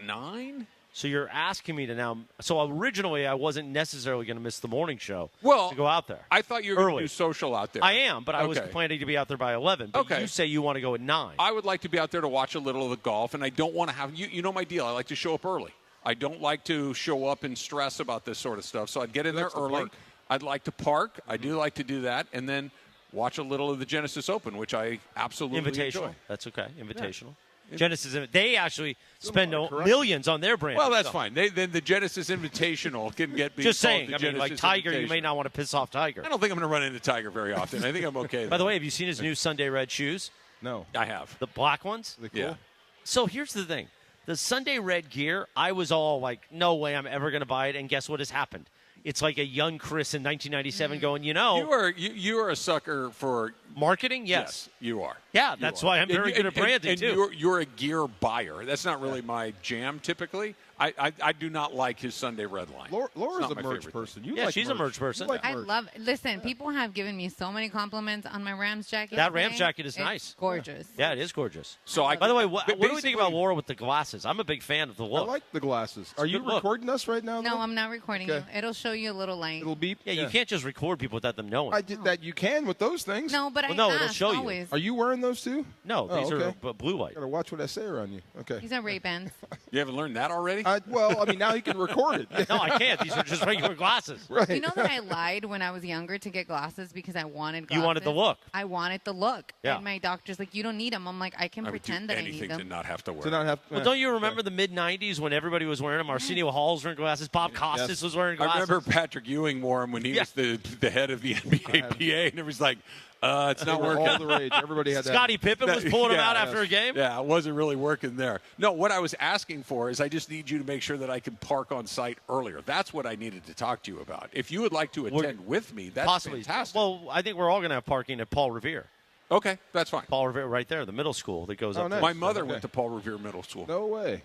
9. So you're asking me to now. So originally, I wasn't necessarily going to miss the morning show to go out there. I thought you were going to do social out there. I am, but I was planning to be out there by 11. But you say you want to go at 9. I would like to be out there to watch a little of the golf, and I don't want to have you know my deal. I like to show up early. I don't like to show up and stress about this sort of stuff. So I'd get in there early. I'd like to park. I do like to do that, and then watch a little of the Genesis Open, which I absolutely Invitational. enjoy. That's okay. Invitational. Yeah. Genesis, they actually spend millions on their brand. Well, that's fine. Then the Genesis Invitational can get just saying. I mean, like Tiger, you may not want to piss off Tiger. I don't think I'm going to run into Tiger very often. I think I'm okay. By the way, have you seen his new Sunday Red shoes? No, I have the black ones. Cool? Yeah. So here's the thing: the Sunday Red gear. I was all like, "No way, I'm ever going to buy it." And guess what has happened? It's like a young Chris in 1997 going, you are a sucker for marketing. Yes, you are. Yeah, that's why I'm very good at branding and too. You're a gear buyer. That's not really my jam typically. I do not like his Sunday Red line. Laura's a merch person. She's a merch person. I love it. Listen, people have given me so many compliments on my Rams jacket. That Rams jacket is it's nice. Gorgeous. Yeah, it is gorgeous. So by the way, what do we think about Laura with the glasses? I'm a big fan of the look. I like the glasses. Are you look. recording us right now? No, I'm not recording you. It'll show you a little light. It'll beep. Yeah, you can't just record people without them knowing. I did that. You can with those things. No, but it'll show you. always. Are you wearing those too? No, these are blue light. Gotta watch what I say around you. Okay. These are Ray-Bans. You haven't learned that already? Now you can record it. No, I can't. These are just regular glasses. Right. You know that I lied when I was younger to get glasses because I wanted glasses. You wanted the look. I wanted the look. Yeah. And my doctor's like, you don't need them. I'm like, I can pretend that I need them. to not have to wear. To not have. Well, don't you remember the mid-'90s when everybody was wearing them? Arsenio Hall's wearing glasses. Bob Costas was wearing glasses. I remember Patrick Ewing wore them when he was the head of the NBA PA, and it was like, it's not working. All the rage. Everybody had that. Scottie Pippen was pulling them out after a game? Yeah, it wasn't really working there. No, what I was asking for is I just need you to make sure that I can park on site earlier. That's what I needed to talk to you about. If you would like to attend with me, that's fantastic. Well, I think we're all going to have parking at Paul Revere. Okay, that's fine. Paul Revere right there, the middle school that goes up. Nice. My mother went to Paul Revere Middle School. No way.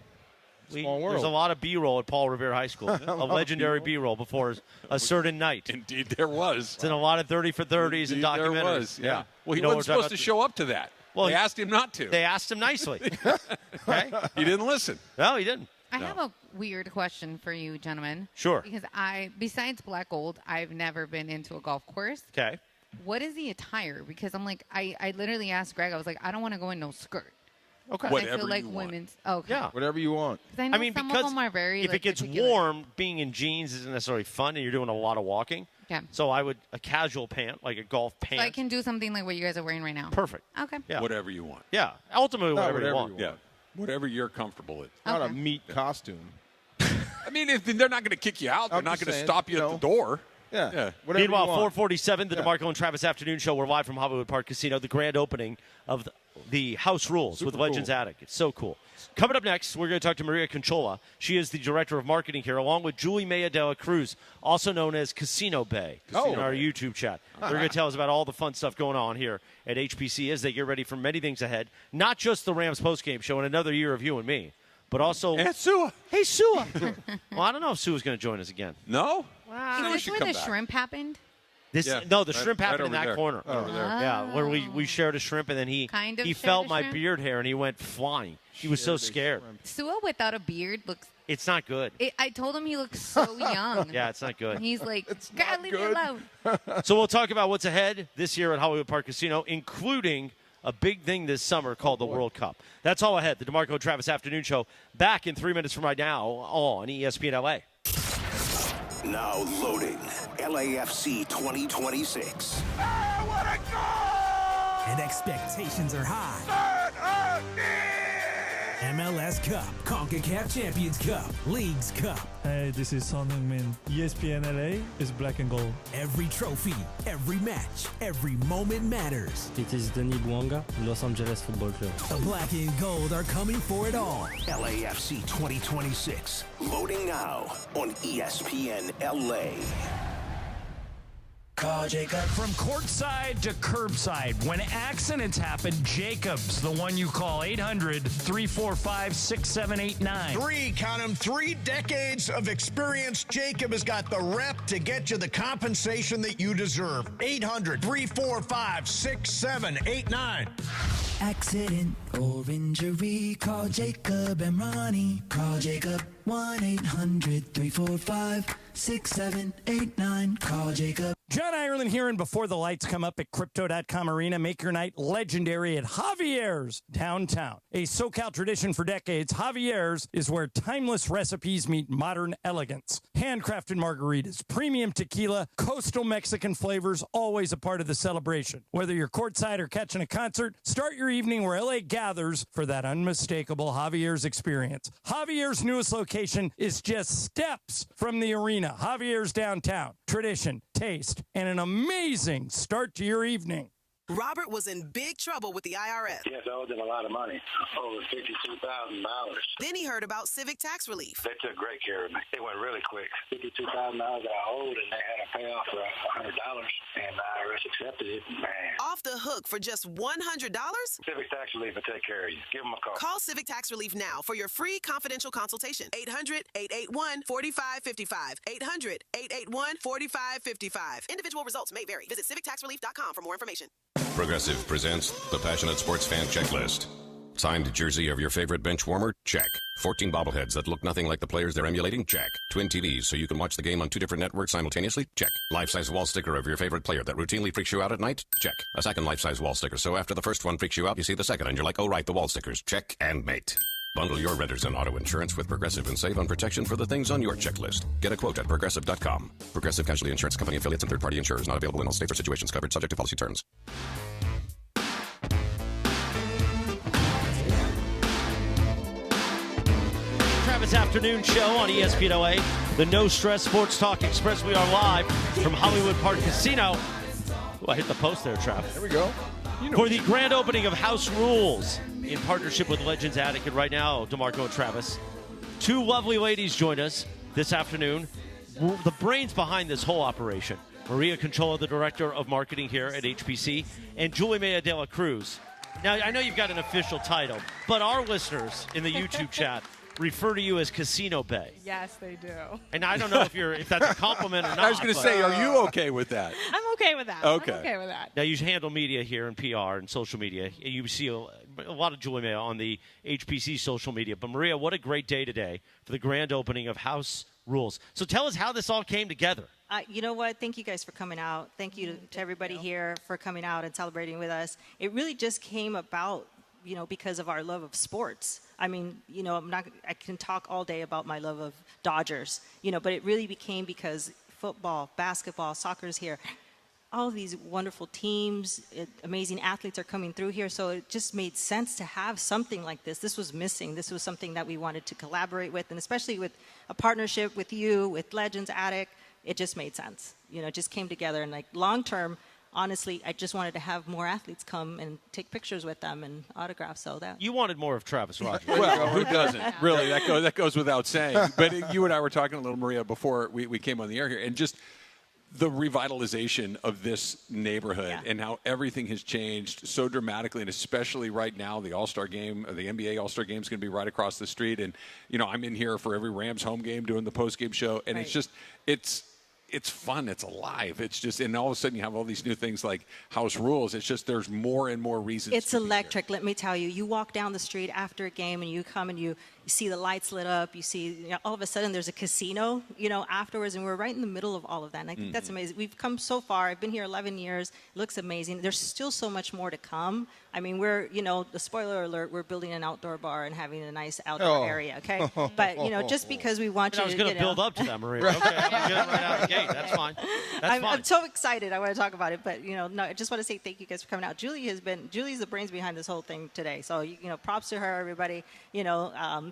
Small world. There's a lot of B-roll at Paul Revere High School. A legendary B-roll before a certain night. Indeed, there was. It's in a lot of 30 for 30s Indeed, and documentaries. There was, yeah. Well, he You know wasn't supposed to show up to that. Well, they asked him not to. They asked him nicely. Okay? He didn't listen. No, he didn't. I have a weird question for you, gentlemen. Sure. Because besides Black Gold, I've never been into a golf course. Okay. What is the attire? Because I'm like, I literally asked Greg, I was like, I don't want to go in no skirt. Okay. I feel like women's. Okay. Yeah. Whatever you want. I know some because of them are very. if it gets warm, being in jeans isn't necessarily fun, and you're doing a lot of walking. Yeah. So I would a casual pant, like a golf pant. So I can do something like what you guys are wearing right now. Perfect. Okay. Yeah. Whatever you want. Yeah. Ultimately, No, whatever you want. Yeah. Whatever you're comfortable with. Not a meat costume. I mean, if they're not going to kick you out, they're I'm not just going to saying, stop you at the door. Yeah. Whatever Meanwhile, you want. 447, the DeMarco and Travis Afternoon Show. We're live from Hollywood Park Casino, the grand opening of the House Rules with Legends Attic. It's so cool. Coming up next, we're going to talk to Maria Conchola. She is the director of marketing here, along with Julie Maya de la Cruz, also known as Casino Bay, in our YouTube chat. They're going to tell us about all the fun stuff going on here at HPC as they get ready for many things ahead. Not just the Rams postgame show and another year of you and me, but also... And Sua. Hey, Sua. Well, I don't know if Sua's going to join us again. No? Is this where the shrimp happened? No, the shrimp happened in that there. corner. Over there. Yeah, where we shared a shrimp, and then he felt my beard hair, and he went flying. He was so scared. Sua without a beard looks. It's not good. I told him he looks so young. Yeah, it's not good. And he's like, God, leave me alone. So we'll talk about what's ahead this year at Hollywood Park Casino, including a big thing this summer called the World Cup. That's all ahead. The DeMarco and Travis Afternoon Show back in 3 minutes from right now on ESPN LA. Now loading LAFC 2026. And expectations are high. MLS Cup, CONCACAF Champions Cup, Leagues Cup. Hey, this is Son Heung-min. ESPN LA is black and gold. Every trophy, every match, every moment matters. It is Denis Bouanga, Los Angeles Football Club. The black and gold are coming for it all. LAFC 2026. Loading now on ESPN LA. call Jacob. From courtside to curbside, when accidents happen, Jacob's the one you call. 800-345-6789. Three decades of experience. Jacob has got the rep to get you the compensation that you deserve. 800-345-6789. Accident or injury, call Jacob and Ronnie. Call Jacob 1-800-345-6789. Call Jacob. John Ireland here, and before the lights come up at Crypto.com Arena, make your night legendary at Javier's downtown. A SoCal tradition for decades, Javier's is where timeless recipes meet modern elegance. Handcrafted margaritas, premium tequila, coastal Mexican flavors, always a part of the celebration. Whether you're courtside or catching a concert, start your evening where LA gathers for that unmistakable Javier's experience. Javier's newest location is just steps from the arena. Javier's downtown. Tradition, taste, and an amazing start to your evening. Robert was in big trouble with the IRS. Yes, I owed them a lot of money, over $52,000. Then he heard about civic tax relief. They took great care of me. It went really quick. $52,000 I owed, and they had a payoff for $100, and the IRS accepted it. Man. Off the hook for just $100? Civic tax relief will take care of you. Give them a call. Call Civic Tax Relief now for your free confidential consultation. 800-881-4555. 800-881-4555. Individual results may vary. Visit civictaxrelief.com for more information. Progressive presents the Passionate Sports Fan Checklist. Signed jersey of your favorite bench warmer? Check. 14 bobbleheads that look nothing like the players they're emulating? Check. Twin TVs so you can watch the game on 2 different networks simultaneously? Check. Life-size wall sticker of your favorite player that routinely freaks you out at night? Check. A second life-size wall sticker so after the first one freaks you out, you see the second and you're like, oh right, the wall stickers. Check and mate. Bundle your renters and auto insurance with Progressive and save on protection for the things on your checklist. Get a quote at Progressive.com. Progressive Casualty Insurance Company affiliates and third-party insurers not available in all states or situations covered subject to policy terms. Travis Afternoon Show on ESPN LA, the No Stress Sports Talk Express. We are live from Hollywood Park Casino. Ooh, I hit the post there, Travis. There we go. For the grand opening of House Rules in partnership with Legends Attic. And right now, DeMarco and Travis, 2 lovely ladies joined us this afternoon. The brains behind this whole operation. Maria Conchola, the director of marketing here at HPC, and Julie Maya de la Cruz. Now, I know you've got an official title, but our listeners in the YouTube chat refer to you as Casino Bay. Yes, they do. And I don't know if that's a compliment or not. I was going to say, are you okay with that? I'm okay with that. Okay. I'm okay with that. Now, you handle media here and PR and social media. You see a lot of Julie Maya on the HPC social media. But, Maria, what a great day today for the grand opening of House Rules. So tell us how this all came together. You know what? Thank you guys for coming out. Thank you to everybody here for coming out and celebrating with us. It really just came about, because of our love of sports. I mean, I can talk all day about my love of Dodgers, but it really became because football, basketball, soccer is here. All of these wonderful teams, amazing athletes are coming through here. So it just made sense to have something like this. This was missing. This was something that we wanted to collaborate with, and especially with a partnership with you, with Legends Attic, it just made sense. It just came together. And long term, honestly, I just wanted to have more athletes come and take pictures with them and autographs. So that you wanted more of Travis Rogers. Well, who doesn't? Really, that goes without saying. But you and I were talking a little, Maria, before we came on the air here, and just the revitalization of this neighborhood and how everything has changed so dramatically, and especially right now, the All-Star game, the NBA All-Star game is going to be right across the street, and I'm in here for every Rams home game doing the post-game show, and it's fun. It's alive. It's just, and all of a sudden you have all these new things like House Rules. It's just, there's more and more reasons. It's electric. Let me tell you, you walk down the street after a game and you come and you see the lights lit up. You see, all of a sudden there's a casino, afterwards. And we're right in the middle of all of that. And I think that's amazing. We've come so far. I've been here 11 years. It looks amazing. There's still so much more to come. I mean, we're, the spoiler alert, we're building an outdoor bar and having a nice outdoor area, okay? But, just because we want you to, I was going to build up to that, Maria. Okay, I'm going to get it right out of the gate. That's fine. I'm so excited. I want to talk about it. But, no, I just want to say thank you guys for coming out. Julie's the brains behind this whole thing today. So, props to her, everybody.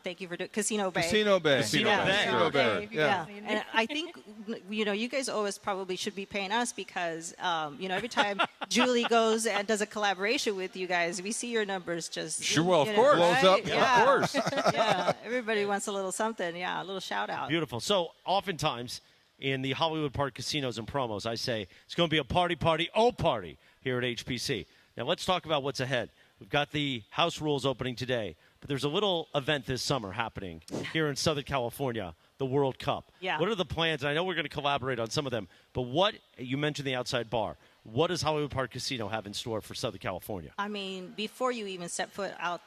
Thank you for Casino Bay. Casino Bay. Casino Bay. Yeah. And I think, you guys always probably should be paying us because, every time Julie goes and does a collaboration with you guys, we see your numbers just of course blows up. Yeah. Of course. Yeah, everybody wants a little something. Yeah, a little shout out. Beautiful. So oftentimes in the Hollywood Park casinos and promos. I say it's going to be a party here at HPC. Now let's talk about what's ahead. We've got the house rules opening today, but there's a little event this summer happening here in Southern California, the World Cup. Yeah. What are the plans? I know we're going to collaborate on some of them, but you mentioned the outside bar. What does Hollywood Park Casino have in store for Southern California? I mean, before you even step foot out,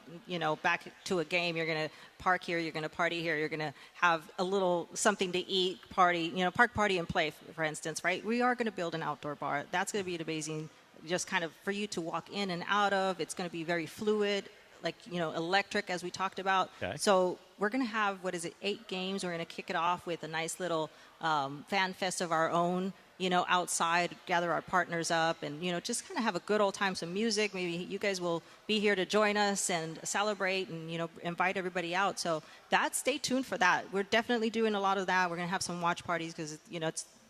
back to a game, you're going to park here, you're going to party here, you're going to have a little something to eat, party, park, party, and play, for instance, right? We are going to build an outdoor bar. That's going to be amazing, just kind of for you to walk in and out of. It's going to be very fluid, like, electric, as we talked about. Okay. So we're going to have, 8 games. We're going to kick it off with a nice little fan fest of our own, outside, gather our partners up and, just kind of have a good old time, some music. Maybe you guys will be here to join us and celebrate and, invite everybody out. So stay tuned for that. We're definitely doing a lot of that. We're going to have some watch parties because,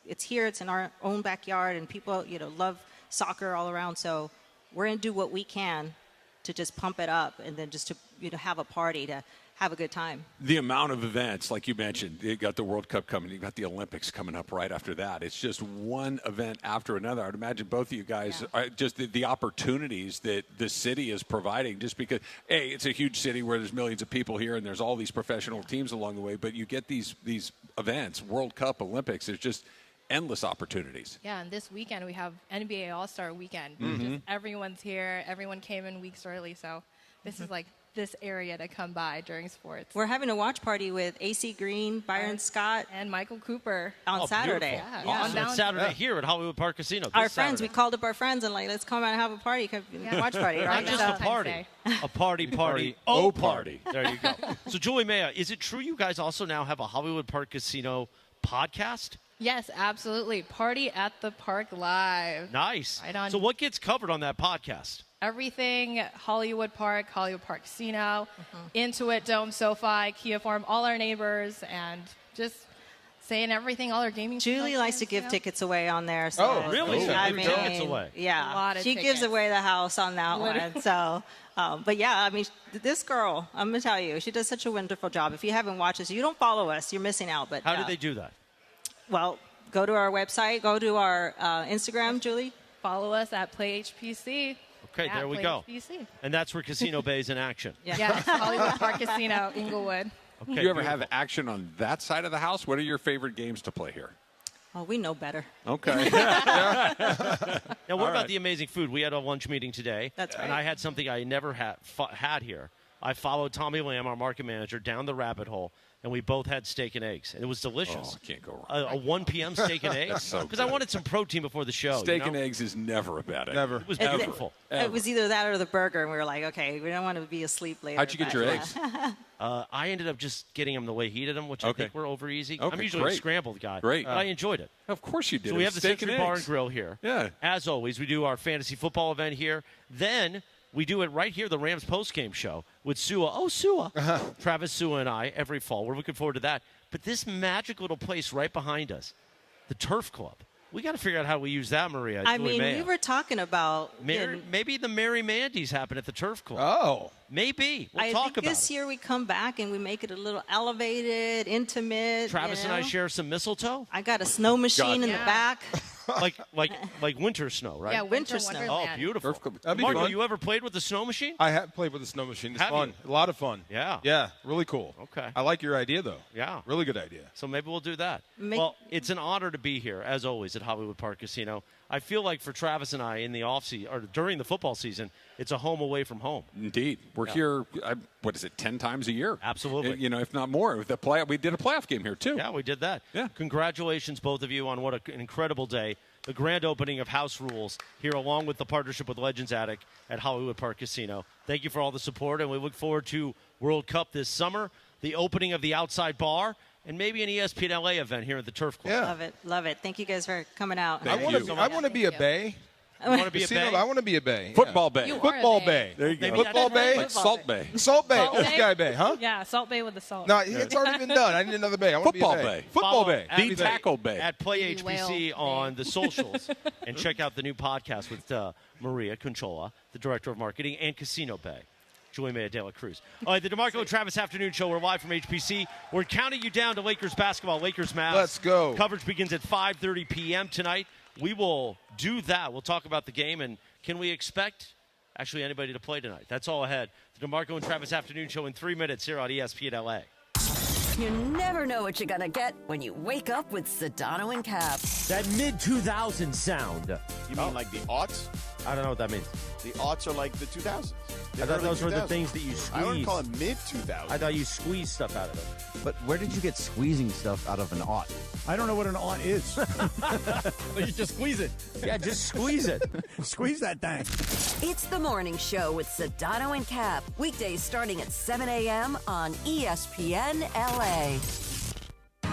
it's here, it's in our own backyard, and people, love soccer all around. So we're going to do what we can to just pump it up and then just to, have a party to have a good time. The amount of events, like you mentioned, you got the World Cup coming, you got the Olympics coming up right after that. It's just one event after another. I'd imagine both of you guys, just the opportunities that the city is providing, just because, A, it's a huge city where there's millions of people here and there's all these professional teams along the way, but you get these events, World Cup, Olympics, there's just endless opportunities. Yeah, and this weekend we have NBA All-Star Weekend. Mm-hmm. Just everyone's here. Everyone came in weeks early, so this is like this area to come by during sports. We're having a watch party with AC Green, Byron Scott, and Michael Cooper on Saturday. Yeah. Awesome. It's Saturday here at Hollywood Park Casino. Our friends, we called up our friends and let's come out and have a party, watch party, right? Not just a party, a party, party. There you go. So, Julie Maya, is it true you guys also now have a Hollywood Park Casino podcast? Yes, absolutely. Party at the Park Live. Nice. Right on. So what gets covered on that podcast? Everything Hollywood Park Casino, Intuit, Dome, SoFi, Kia Forum, all our neighbors, and just saying everything, all our gaming. Julie likes to give tickets away on there. So really? I mean, tickets away. Yeah, a lot of she tickets. gives away the house on that one. So, but yeah, I mean, this girl, I'm going to tell you, she does such a wonderful job. If you haven't watched us, you don't follow us, you're missing out. But how do they do that? Well, go to our website, go to our Instagram, Julie. Follow us at PlayHPC. Okay, there we go. HPC. And that's where Casino Bay is in action. Yes, Hollywood Park Casino, Inglewood. Okay, Do you ever have action on that side of the house? What are your favorite games to play here? Oh, we know better. Okay. Now, what about the amazing food? We had a lunch meeting today. That's right. And I had something I never had here. I followed Tommy Lamb, our market manager, down the rabbit hole, and we both had steak and eggs, and it was delicious. Oh, can't go wrong. A 1 p.m. steak and eggs? So Because I wanted some protein before the show. Steak and eggs is never a bad idea. Never. It was beautiful. It was either that or the burger, and we were like, okay, we don't want to be asleep later. How'd you get your eggs? I ended up just getting them the way he did them, which I think were over easy. Okay, I'm usually a scrambled guy. Great. But I enjoyed it. Of course you did. So we have the Steak Century and Bar eggs. and Grill here. Yeah. As always, we do our fantasy football event here. Then we do it right here, the Rams postgame show with Sua. Oh, Sua. Travis, Sua, and I every fall. We're looking forward to that. But this magic little place right behind us, the Turf Club. We got to figure out how we use that, Maria. I mean, we were talking about maybe the Merry Mandy's happen at the Turf Club. Oh. Maybe. We'll I talk think about this it. year we come back and we make it a little elevated, intimate. Travis and I share some mistletoe. I got a snow machine in the back. like winter snow, right? Yeah, winter snow. Oh, beautiful. That'd be Marco, fun. you ever played with the snow machine? I have played with the snow machine. It's Have fun. you? A lot of fun. Yeah. Yeah, really cool. Okay. I like your idea, though. Yeah. Really good idea. So maybe we'll do that. Well, it's an honor to be here, as always, at Hollywood Park Casino. I feel like for Travis and I in the off-season, or during the football season, it's a home away from home. Indeed. We're here, 10 times a year? Absolutely. If not more. We did a playoff game here, too. Yeah, we did that. Yeah. Congratulations, both of you, on what an incredible day. The grand opening of House Rules here, along with the partnership with Legends Attic at Hollywood Park Casino. Thank you for all the support, and we look forward to World Cup this summer, the opening of the outside bar, and maybe an ESPN LA event here at the Turf Club. Yeah. Love it. Thank you guys for coming out. I want to be a Bay. You want to be a Casino, Bay? I want to be a Bay. Football Bay. You are a Football Bay. Bay. There you go. Football Bay. Like Salt Bay. Salt Bay. Salt Old Bay? Guy Bay, huh? Yeah, Salt Bay with the salt. No, it's already been done. I need another Bay. I want Football to be a Bay. Football Follow Bay. at The Tackle Bay. At Play The Whale HPC on Bay. the socials, and check out the new podcast with Maria Conchola, the Director of Marketing, and Casino Bay. Julie De La Cruz. All right, the DeMarco and Travis Afternoon Show. We're live from HBC. We're counting you down to Lakers basketball. Lakers Mavs. Let's go. Coverage begins at 5:30 p.m. tonight. We will do that. We'll talk about the game, and can we expect actually anybody to play tonight? That's all ahead. The DeMarco and Travis Afternoon Show in 3 minutes here on ESPN LA. You never know what you're going to get when you wake up with Sedano and Cap. That mid-2000s sound. You mean like the aughts? I don't know what that means. The aughts are like the 2000s. I thought those were the things that you squeezed. I wouldn't call them mid-2000s. I thought you squeezed stuff out of them. But where did you get squeezing stuff out of an aught? I don't know what an aught is. You just squeeze it. Yeah, just squeeze it. Squeeze that thing. It's the morning show with Sedano and Cap. Weekdays starting at 7 a.m. on ESPN LA.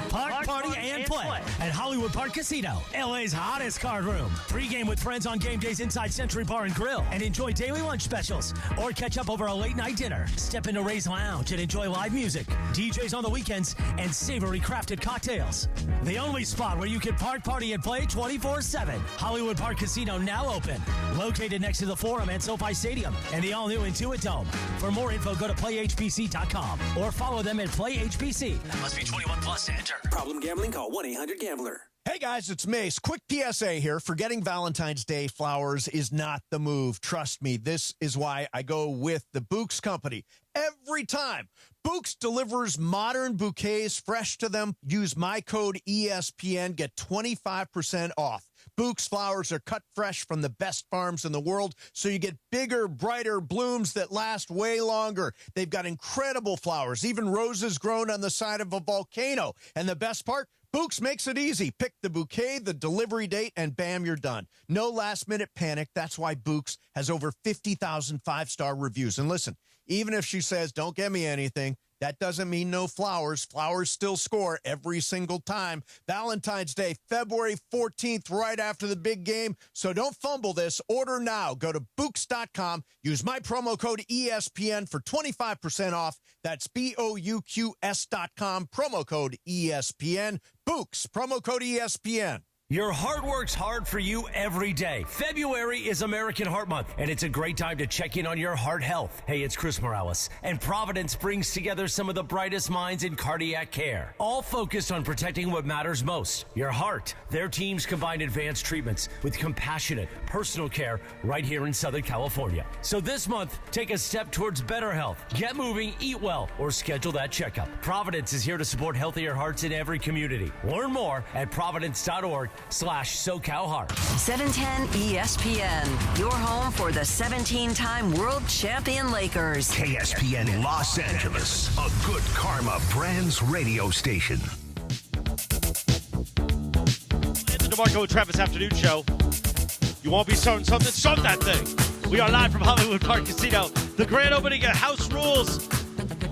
Park, party, and play at Hollywood Park Casino, LA's hottest card room. Pre-game with friends on game days inside Century Bar and Grill and enjoy daily lunch specials or catch up over a late-night dinner. Step into Ray's Lounge and enjoy live music, DJs on the weekends, and savory crafted cocktails. The only spot where you can park, party, and play 24/7. Hollywood Park Casino now open. Located next to the Forum and SoFi Stadium and the all-new Intuit Dome. For more info, go to playhbc.com or follow them at playhbc. Must be 21 plus to enter. Problem gambling? Call 1-800-GAMBLER. Hey guys, it's Mace. Quick PSA here. Forgetting Valentine's Day flowers is not the move. Trust me, this is why I go with the Bouqs Company. Every time. Bouqs delivers modern bouquets fresh to them. Use my code ESPN. Get 25% off. Bouqs flowers are cut fresh from the best farms in the world, so you get bigger, brighter blooms that last way longer. They've got incredible flowers, even roses grown on the side of a volcano. And the best part? Bouqs makes it easy. Pick the bouquet, the delivery date, and bam, you're done. No last-minute panic. That's why Bouqs has over 50,000 five-star reviews. And listen, even if she says, don't get me anything, that doesn't mean no flowers. Flowers still score every single time. Valentine's Day, February 14th, right after the big game. So don't fumble this. Order now. Go to Bouqs.com. Use my promo code ESPN for 25% off. That's BOUQS.com. Promo code ESPN. Bouqs. Promo code ESPN. Your heart works hard for you every day. February is American Heart Month, and it's a great time to check in on your heart health. Hey, it's Chris Morales, and Providence brings together some of the brightest minds in cardiac care, all focused on protecting what matters most, your heart. Their teams combine advanced treatments with compassionate, personal care right here in Southern California. So this month, take a step towards better health. Get moving, eat well, or schedule that checkup. Providence is here to support healthier hearts in every community. Learn more at providence.org/SoCalHeart. 710 ESPN, your home for the 17-time world champion Lakers. KSPN Los Angeles, a good karma brands radio station. It's the DeMarco and Travis Afternoon Show. You won't be starting something, start that thing. We are live from Hollywood Park Casino. The grand opening of House Rules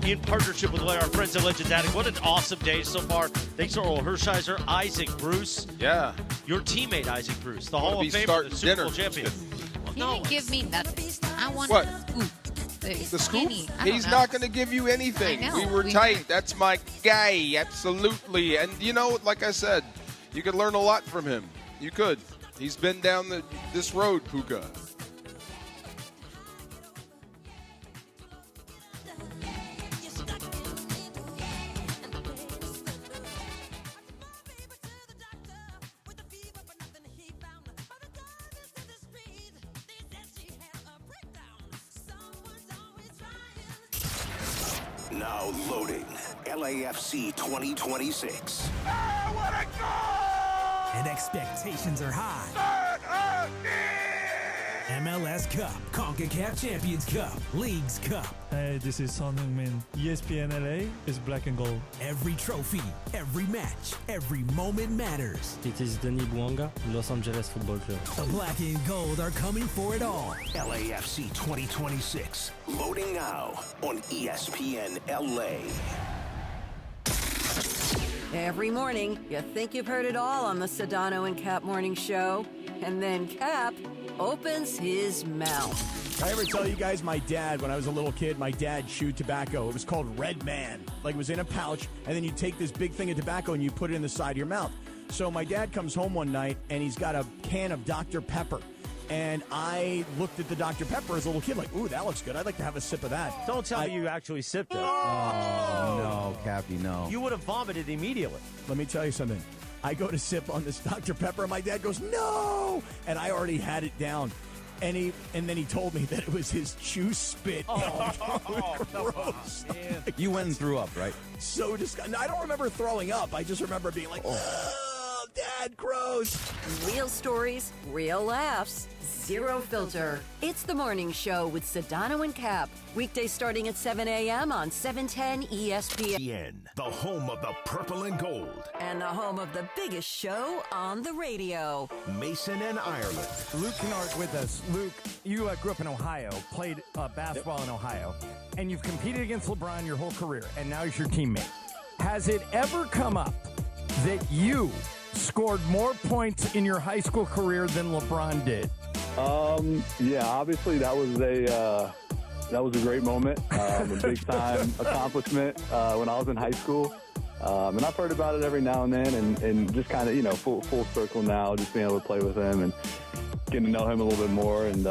in partnership with our friends at Legends Attic. What an awesome day so far. Thanks to Orel Hershiser, Isaac Bruce. Yeah. Your teammate, Isaac Bruce, the Hall of Famer, the Super Bowl champion. He didn't give me nothing. I want What? the scoop. The scoop? He's He's not going to give you anything. I know. We were tight. That's my guy. Absolutely. And, you know, like I said, you could learn a lot from him. You could. He's been down this road, Puka. Now loading LAFC 2026. And expectations are high. MLS Cup, CONCACAF Champions Cup, Leagues Cup. Hey, this is Son Heung-min. ESPN LA is black and gold. Every trophy, every match, every moment matters. It is Denis Bouanga, Los Angeles Football Club. The black and gold are coming for it all. LAFC 2026. Loading now on ESPN LA. Every morning, you think you've heard it all on the Sedano and Cap Morning Show, and then Cap opens his mouth. I ever tell you guys my dad, when I was a little kid, my dad chewed tobacco. It was called Red Man. Like, it was in a pouch, and then you take this big thing of tobacco and you put it in the side of your mouth. So my dad comes home one night, and he's got a can of Dr. Pepper. And I looked at the Dr. Pepper as a little kid like, ooh, that looks good. I'd like to have a sip of that. Don't tell me you actually sipped it. No, Cappy, no. You would have vomited immediately. Let me tell you something. I go to sip on this Dr. Pepper, and my dad goes, no! And I already had it down. And then he told me that it was his chew spit. Gross. You went and threw up, right? So disgusting. I don't remember throwing up. I just remember being like, Dad, gross. Real stories, real laughs, zero filter. It's the morning show with Sedano and Cap. Weekdays starting at 7 a.m. on 710 ESPN. The home of the purple and gold. And the home of the biggest show on the radio. Mason and Ireland. Luke Kennard with us. Luke, you grew up in Ohio, played basketball in Ohio, and you've competed against LeBron your whole career, and now he's your teammate. Has it ever come up that you scored more points in your high school career than LeBron did? Yeah, obviously that was a great moment, a big time accomplishment when I was in high school. And I've heard about it every now and then, and just kind of, full circle now, just being able to play with him and getting to know him a little bit more. And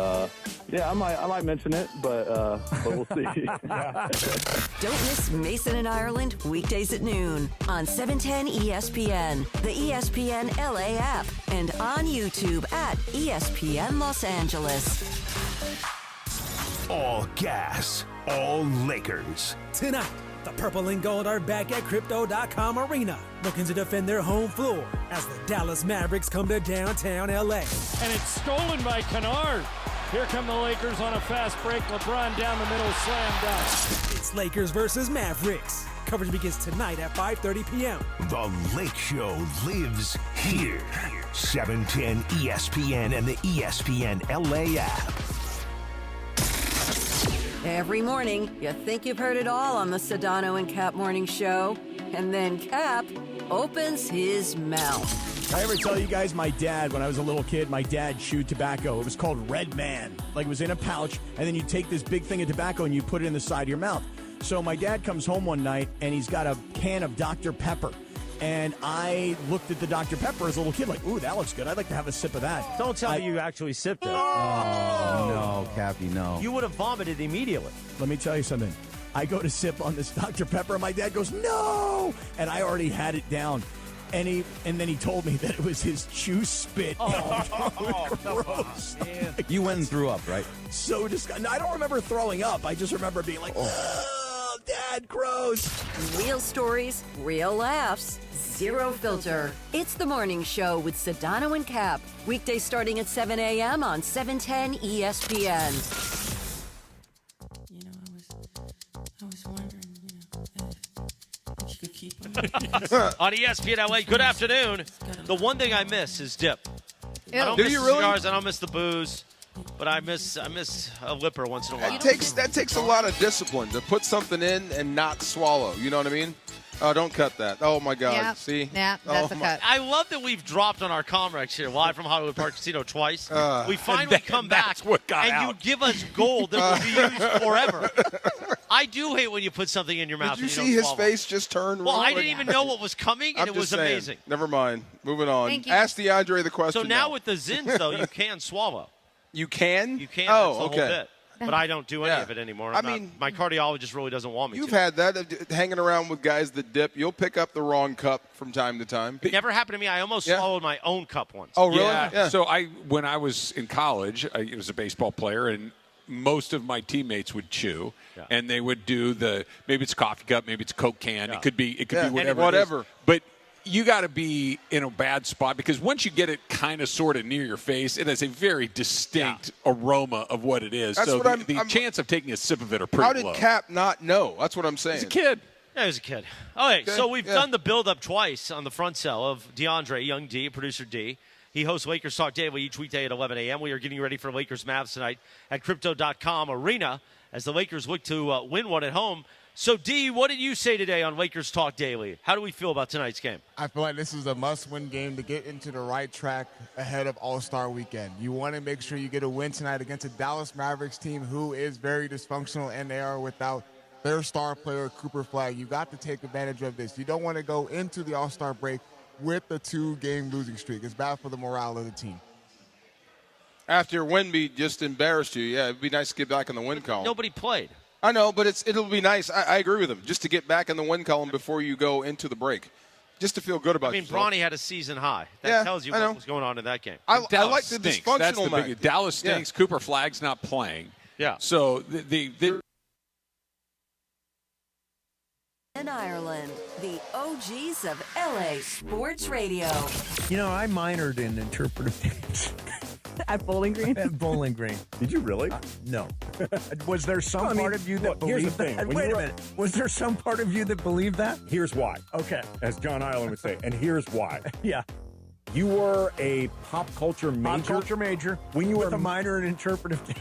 yeah, I might mention it, but we'll see. Don't miss Mason and Ireland weekdays at noon on 710 ESPN, the ESPN LA app, and on YouTube at ESPN Los Angeles. All gas, all Lakers. Tonight, the Purple and Gold are back at Crypto.com Arena, looking to defend their home floor as the Dallas Mavericks come to downtown LA. And it's stolen by Kennard. Here come the Lakers on a fast break. LeBron down the middle, slam dunk. It's Lakers versus Mavericks. Coverage begins tonight at 5:30 p.m. The Lake Show lives here. 710 ESPN and the ESPN LA app. Every morning, you think you've heard it all on the Sedano and Cap Morning Show, and then Cap opens his mouth. I ever tell you guys, my dad, when I was a little kid, my dad chewed tobacco. It was called Red Man. Like, it was in a pouch, and then you take this big thing of tobacco and you put it in the side of your mouth. So my dad comes home one night, and he's got a can of Dr. Pepper. And I looked at the Dr. Pepper as a little kid like, ooh, that looks good. I'd like to have a sip of that. Don't tell me you actually sipped it. No, Cappy, no. You would have vomited immediately. Let me tell you something. I go to sip on this Dr. Pepper, and my dad goes, no! And I already had it down. And then he told me that it was his chew spit. Gross. You went and threw up, right? So disgusting. I don't remember throwing up. I just remember being like, Dad, gross. Real stories, real laughs, zero filter. It's the morning show with Sedano and Cap. Weekdays starting at 7 a.m. on 710 ESPN. I was wondering, if you could keep On ESPN LA, good afternoon. The one thing I miss is dip. Ew. I don't Do miss you the really? cigars. I don't miss the booze. But I miss a lipper once in a while. That takes a lot of discipline to put something in and not swallow. You know what I mean? Oh, don't cut that. Oh, my God. Yeah. See? Yeah, that's a cut. I love that we've dropped on our Comrex here, live from Hollywood Park Casino twice. We finally and come back, that's what got and out. you give us gold that will be used forever. I do hate when you put something in your mouth. Did you and see don't his swallow. face just turn? Well, real I quick? didn't even know what was coming, and I'm it just was saying. amazing. Never mind. Moving on. Thank you. Ask DeAndre the question. So now with the Zins, though, you can swabble. You can? You can. Oh, that's the okay. whole bit. But I don't do any Yeah. of it anymore. I mean, my cardiologist really doesn't want me You've to. had that hanging around with guys that dip. You'll pick up the wrong cup from time to time. It never happened to me. I almost swallowed my own cup once. Oh, really? Yeah. So when I was in college, I was a baseball player, and most of my teammates would chew, and they would do maybe it's a coffee cup, maybe it's a Coke can. It could be whatever. It is. But you got to be in a bad spot because once you get it kind of sort of near your face, it has a very distinct aroma of what it is. That's so what the chance of taking a sip of it are pretty How did low. Cap not know? That's what I'm saying. He's a kid. Yeah, he was a kid. Okay, Okay, so we've yeah. done the build-up twice on the front cell of DeAndre, Young D, producer D. He hosts Lakers Talk Daily each weekday at 11 a.m. We are getting ready for Lakers Mavs tonight at Crypto.com Arena as the Lakers look to win one at home. So, D, what did you say today on Lakers Talk Daily? How do we feel about tonight's game? I feel like this is a must-win game to get into the right track ahead of All-Star Weekend. You want to make sure you get a win tonight against a Dallas Mavericks team who is very dysfunctional, and they are without their star player, Cooper Flag. You got to take advantage of this. You don't want to go into the All-Star break with a 2-game losing streak. It's bad for the morale of the team. After Wemby just embarrassed you, yeah, it'd be nice to get back in the win column. Nobody played. I know, but it'll be nice. I agree with him. Just to get back in the win column before you go into the break. Just to feel good about yourself. Bronny had a season high. That tells you what was going on in that game. I like the stinks. dysfunctional That's the night. Dallas stinks. Yeah. Cooper Flagg's not playing. Yeah. So In Ireland, the OGs of LA Sports Radio. You know, I minored in interpretive dance. At Bowling Green? At Bowling Green. Did you really? No. Was there some part of you that here's the believed thing. that? When Wait you a were- minute. Was there some part of you that believed that? Here's why. Okay. As John Ireland would say. And here's why. Yeah. You were a pop culture major. Pop culture major When you with were a minor in interpretive dance.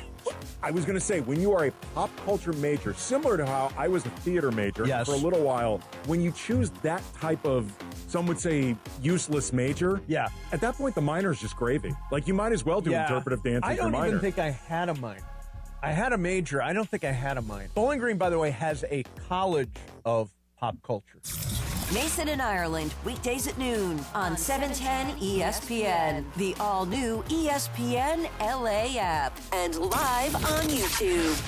I was going to say, when you are a pop culture major, similar to how I was a theater major Yes. for a little while, when you choose that type of, some would say, useless major, yeah, at that point, the minor is just gravy. Like, you might as well do interpretive dance I as your don't minor. even think I had a minor. I had a major. I don't think I had a minor. Bowling Green, by the way, has a college of pop culture. Mason and Ireland, weekdays at noon on 710 ESPN, the all-new ESPN LA app, and live on YouTube.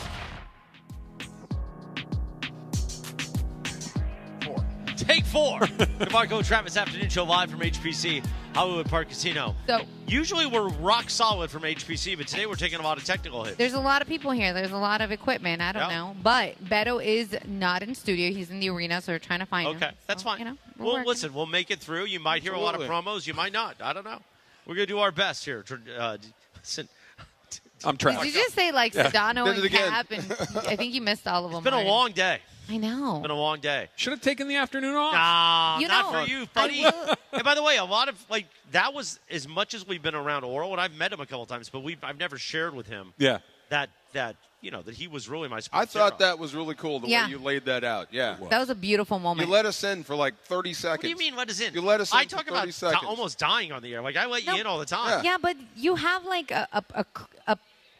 Take 4. DeMarco Travis Afternoon Show live from HPC Hollywood Park Casino. So usually we're rock solid from HPC, but today we're taking a lot of technical hits. there's a lot of people here. There's a lot of equipment. I don't know. But Beto is not in studio. He's in the arena, so we're trying to find him. Okay, that's fine. You know, Well, listen, we'll make it through. You might hear a lot of promos. You might not. I don't know. We're going to do our best here. Listen, I'm trying. Did you just say like Sedano Did it and again. Cap? And I think you missed all of them. It's been a long day. I know. It's been a long day. Should have taken the afternoon off. Nah, You not know, for you, buddy. And by the way, a lot of that was as much as we've been around Orel, and I've met him a couple times, but I've never shared with him. Yeah. That that he was really my. I thought that was really cool the Yeah. way you laid that out. Yeah. That was a beautiful moment. You let us in for like 30 seconds. What do you mean let us in? You let us in I for talk 30 about seconds. almost dying on the air. Like I let you in all the time. Yeah, but you have like a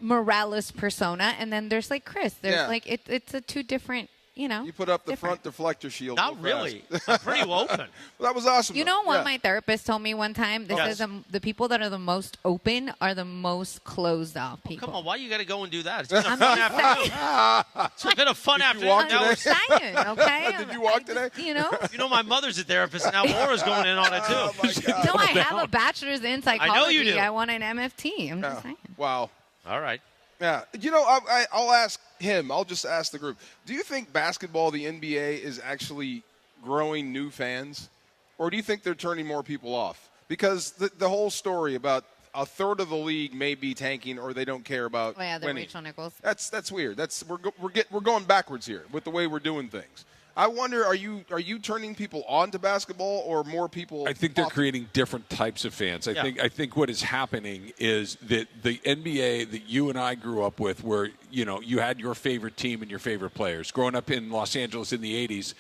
Morales persona, and then there's like Chris. There's Yeah. like it's a two different. You know, You put up the front deflector shield. Not real really. fast. I'm pretty open. Well, that was awesome. You though. know what Yeah. my therapist told me one time? This Yes. is the people that are the most open are the most closed off people. Come on, why you got to go and do that? It's been a I'm fun just afternoon. It's been a fun afternoon. walk Now today? we're- saying, okay? Did you walk today? You know? You know, my mother's a therapist, and now Laura's going in on it too. Oh, my God. No, I have a bachelor's in psychology. you do. I want an MFT. I'm just saying. Wow. All right. Yeah. You know, I'll ask him. I'll just ask the group. Do you think basketball, the NBA, is actually growing new fans? Or do you think they're turning more people off? Because the whole story about a third of the league may be tanking or they don't care about Oh, yeah, the winning. Rachel Nichols. That's weird. We're going backwards here with the way we're doing things. I wonder, are you turning people on to basketball or more people? I think they're off? creating different types of fans. I think what is happening is that the NBA that you and I grew up with, where you had your favorite team and your favorite players. Growing up in Los Angeles in the '80s,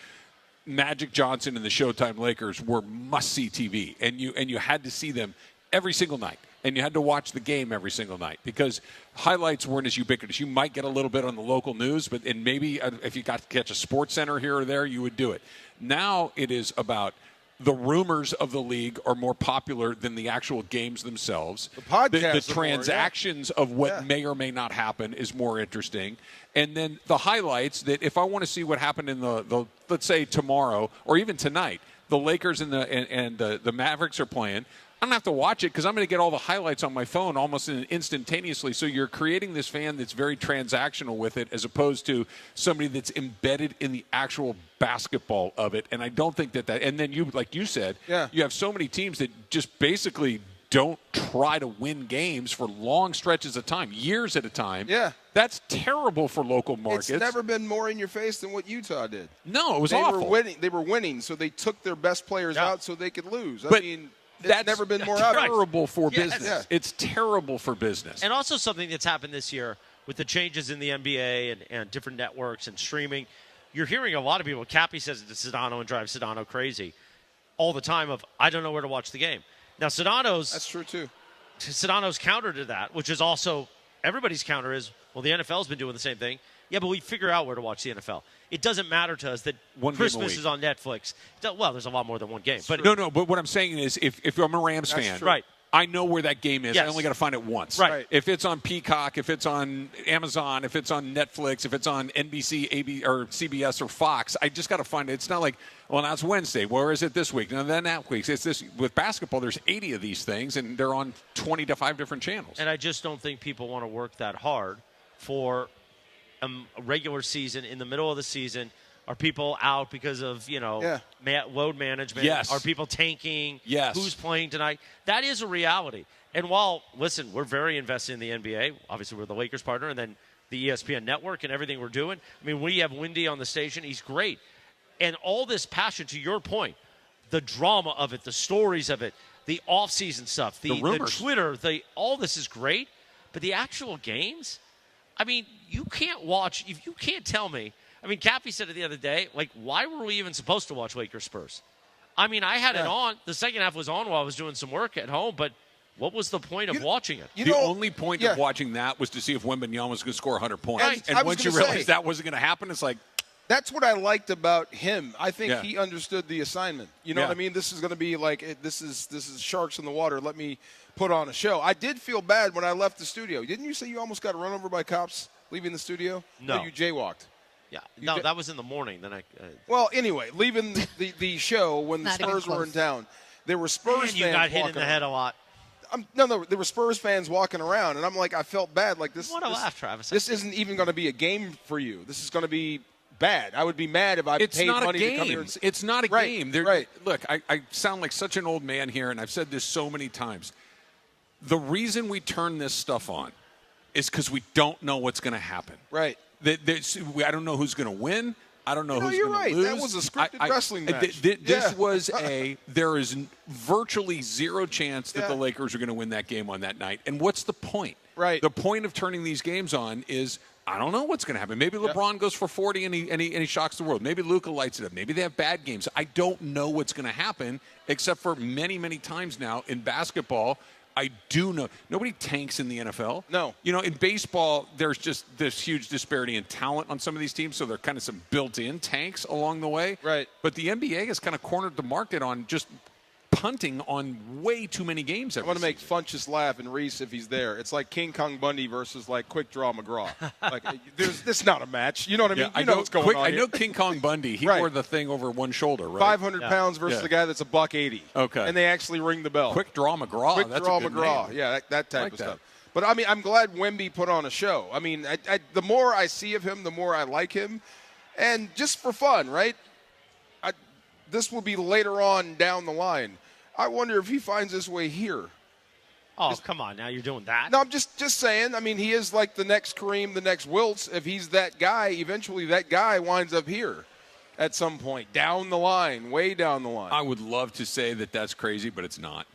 Magic Johnson and the Showtime Lakers were must-see TV, and you had to see them every single night. And you had to watch the game every single night because highlights weren't as ubiquitous. You might get a little bit on the local news, and maybe if you got to catch a Sports Center here or there, you would do it. Now it is about the rumors of the league are more popular than the actual games themselves. The podcasts the are more, yeah. transactions of what may or may not happen is more interesting. And then the highlights that if I want to see what happened in the let's say tomorrow or even tonight, the Lakers and the Mavericks are playing. I don't have to watch it because I'm going to get all the highlights on my phone almost instantaneously. So you're creating this fan that's very transactional with it as opposed to somebody that's embedded in the actual basketball of it. And I don't think that and then you, like you said, you have so many teams that just basically don't try to win games for long stretches of time, years at a time. Yeah. That's terrible for local markets. It's never been more in your face than what Utah did. No, it was they awful. They were winning, so they took their best players out so they could lose. But it's never been more obvious. terrible for Yes. business. Yeah. It's terrible for business. And also something that's happened this year with the changes in the NBA and different networks and streaming. You're hearing a lot of people. Cappy says it to Sedano and drives Sedano crazy all the time of, I don't know where to watch the game. Now, That's true, too. Sedano's counter to that, which is also everybody's counter is, well, the NFL's been doing the same thing. Yeah, but we figure out where to watch the NFL. It doesn't matter to us that One game a Christmas week. is on Netflix. Well, there's a lot more than one game. But But what I'm saying is if I'm a Rams fan, right. I know where that game is. Yes. I only got to find it once. Right. If it's on Peacock, if it's on Amazon, if it's on Netflix, if it's on NBC, AB, or CBS or Fox, I just got to find it. It's not like, well, now it's Wednesday. Where is it this week? And then that week. It's this. With basketball, there's 80 of these things, and they're on 25 different channels. And I just don't think people want to work that hard for a regular season. In the middle of the season, are people out because of, load management? Yes. Are people tanking? Yes. Who's playing tonight? That is a reality. And while, listen, we're very invested in the NBA. Obviously, we're the Lakers partner, and then the ESPN network and everything we're doing. I mean, we have Wendy on the station. He's great. And all this passion, to your point, the drama of it, the stories of it, the off-season stuff, the Twitter, all this is great. But the actual games, I mean, you can't watch, if you can't tell me. I mean, Cappy said it the other day, like, why were we even supposed to watch Lakers Spurs? I mean, I had it on. The second half was on while I was doing some work at home, but what was the point of watching it? The only point of watching that was to see if Wembanyama was going to score 100 points. Right. And once you realize that wasn't going to happen, it's like, that's what I liked about him. I think he understood the assignment. You know what I mean? This is going to be like, this is sharks in the water. Let me put on a show. I did feel bad when I left the studio. Didn't you say you almost got run over by cops leaving the studio? No. You jaywalked. Yeah. No, that was in the morning. Then Well, anyway, leaving the show when the Spurs were in town, there were Spurs fans. You got hit in the walking head around. a lot. No, there were Spurs fans walking around, and I'm like, I felt bad. Like this. What a laugh, Travis. This isn't even going to be a game for you. This is going to be bad. I would be mad if I paid money to come here and see. It's not a game. Right. Look, I sound like such an old man here, and I've said this so many times. The reason we turn this stuff on is because we don't know what's going to happen. Right. I don't know who's going to win. I don't know who's you're going to right. lose. That was a scripted wrestling match. This was there is virtually zero chance that the Lakers are going to win that game on that night. And what's the point? Right. The point of turning these games on is I don't know what's going to happen. Maybe LeBron goes for 40 and he shocks the world. Maybe Luka lights it up. Maybe they have bad games. I don't know what's going to happen, except for many, many times now in basketball. I do know nobody tanks in the NFL. No. In baseball, there's just this huge disparity in talent on some of these teams, so there are kind of some built-in tanks along the way. Right. But the NBA has kind of cornered the market on just punting on way too many games every I want to make Funchess laugh and Reese if he's there. It's like King Kong Bundy versus like Quick Draw McGraw. Like this is not a match. You know what I mean? I know what's going on. I know King Kong Bundy. He wore the thing over one shoulder, right? 500 pounds versus the guy that's $180. Okay. And they actually ring the bell. Quick Draw McGraw. Quick That's Draw a good McGraw. name. Yeah, that type like of that. stuff. But I mean, I'm glad Wemby put on a show. I mean, the more I see of him, the more I like him, and just for fun, right? This will be later on down the line. I wonder if he finds his way here. Oh, come on. Now you're doing that? No, I'm just saying. I mean, he is like the next Kareem, the next Wiltz. If he's that guy, eventually that guy winds up here at some point, down the line, way down the line. I would love to say that that's crazy, but it's not.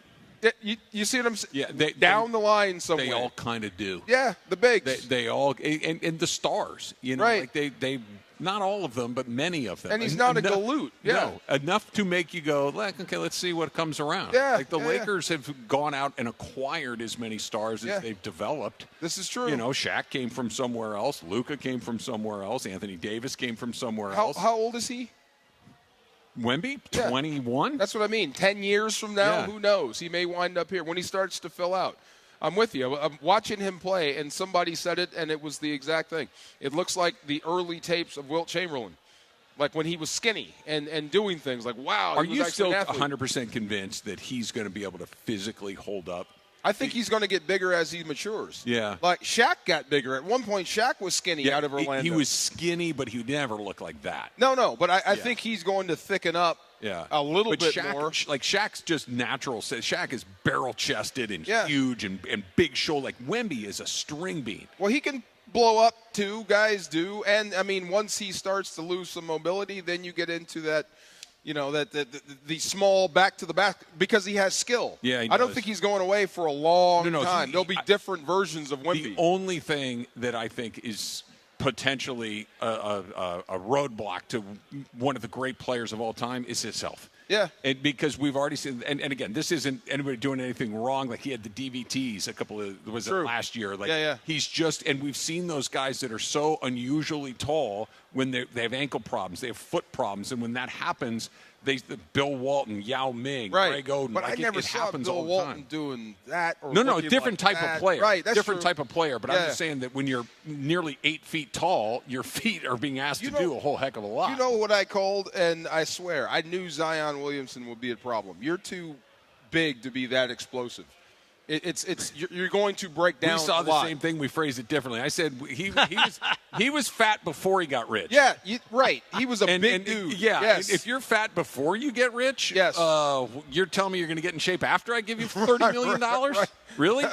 You see what I'm saying? Yeah, down the line somewhere. They all kind of do. Yeah, the bigs. They all and the stars. Right. Like they not all of them, but many of them. And he's not a galoot. Yeah. No, enough to make you go, like, okay, let's see what comes around. Yeah. Like the Lakers have gone out and acquired as many stars as they've developed. This is true. Shaq came from somewhere else. Luka came from somewhere else. Anthony Davis came from somewhere else. How old is he? Wemby, 21. That's what I mean. 10 years from now, who knows? He may wind up here when he starts to fill out. I'm with you. I'm watching him play, and somebody said it, and it was the exact thing. It looks like the early tapes of Wilt Chamberlain, like when he was skinny and doing things like, wow. Are you still 100% convinced that he's going to be able to physically hold up? I think he's going to get bigger as he matures. Yeah. Like Shaq got bigger. At one point, Shaq was skinny out of Orlando. He was skinny, but he never looked like that. No. But I think he's going to thicken up a little bit more. Like Shaq's just natural. Shaq is barrel-chested and huge and big shoulder. Like Wemby is a string bean. Well, he can blow up too. Guys do. And, I mean, once he starts to lose some mobility, then you get into that – the small back to the back because he has skill. Yeah, I don't think he's going away for a long No, time. There'll be different versions of Wemby. The only thing that I think is potentially a roadblock to one of the great players of all time is his health. Yeah. And because we've already seen, and again, this isn't anybody doing anything wrong. Like he had the DVTs last year. Like he's just, and we've seen those guys that are so unusually tall when they have ankle problems, they have foot problems, and when that happens, Bill Walton, Yao Ming, Greg Oden. But I never saw Bill Walton doing that. Or no, different type of player. Right, that's different true. type of player. But I'm just saying that when you're nearly 8 feet tall, your feet are being asked to do a whole heck of a lot. You know what I called, and I swear, I knew Zion Williamson would be a problem. You're too big to be that explosive. You're going to break down. We saw a the lot. same thing. We phrased it differently. I said he was fat before he got rich. Yeah, right. He was a big dude. Yeah. Yes. If you're fat before you get rich, you're telling me you're going to get in shape after I give you $30 million? Right. Really?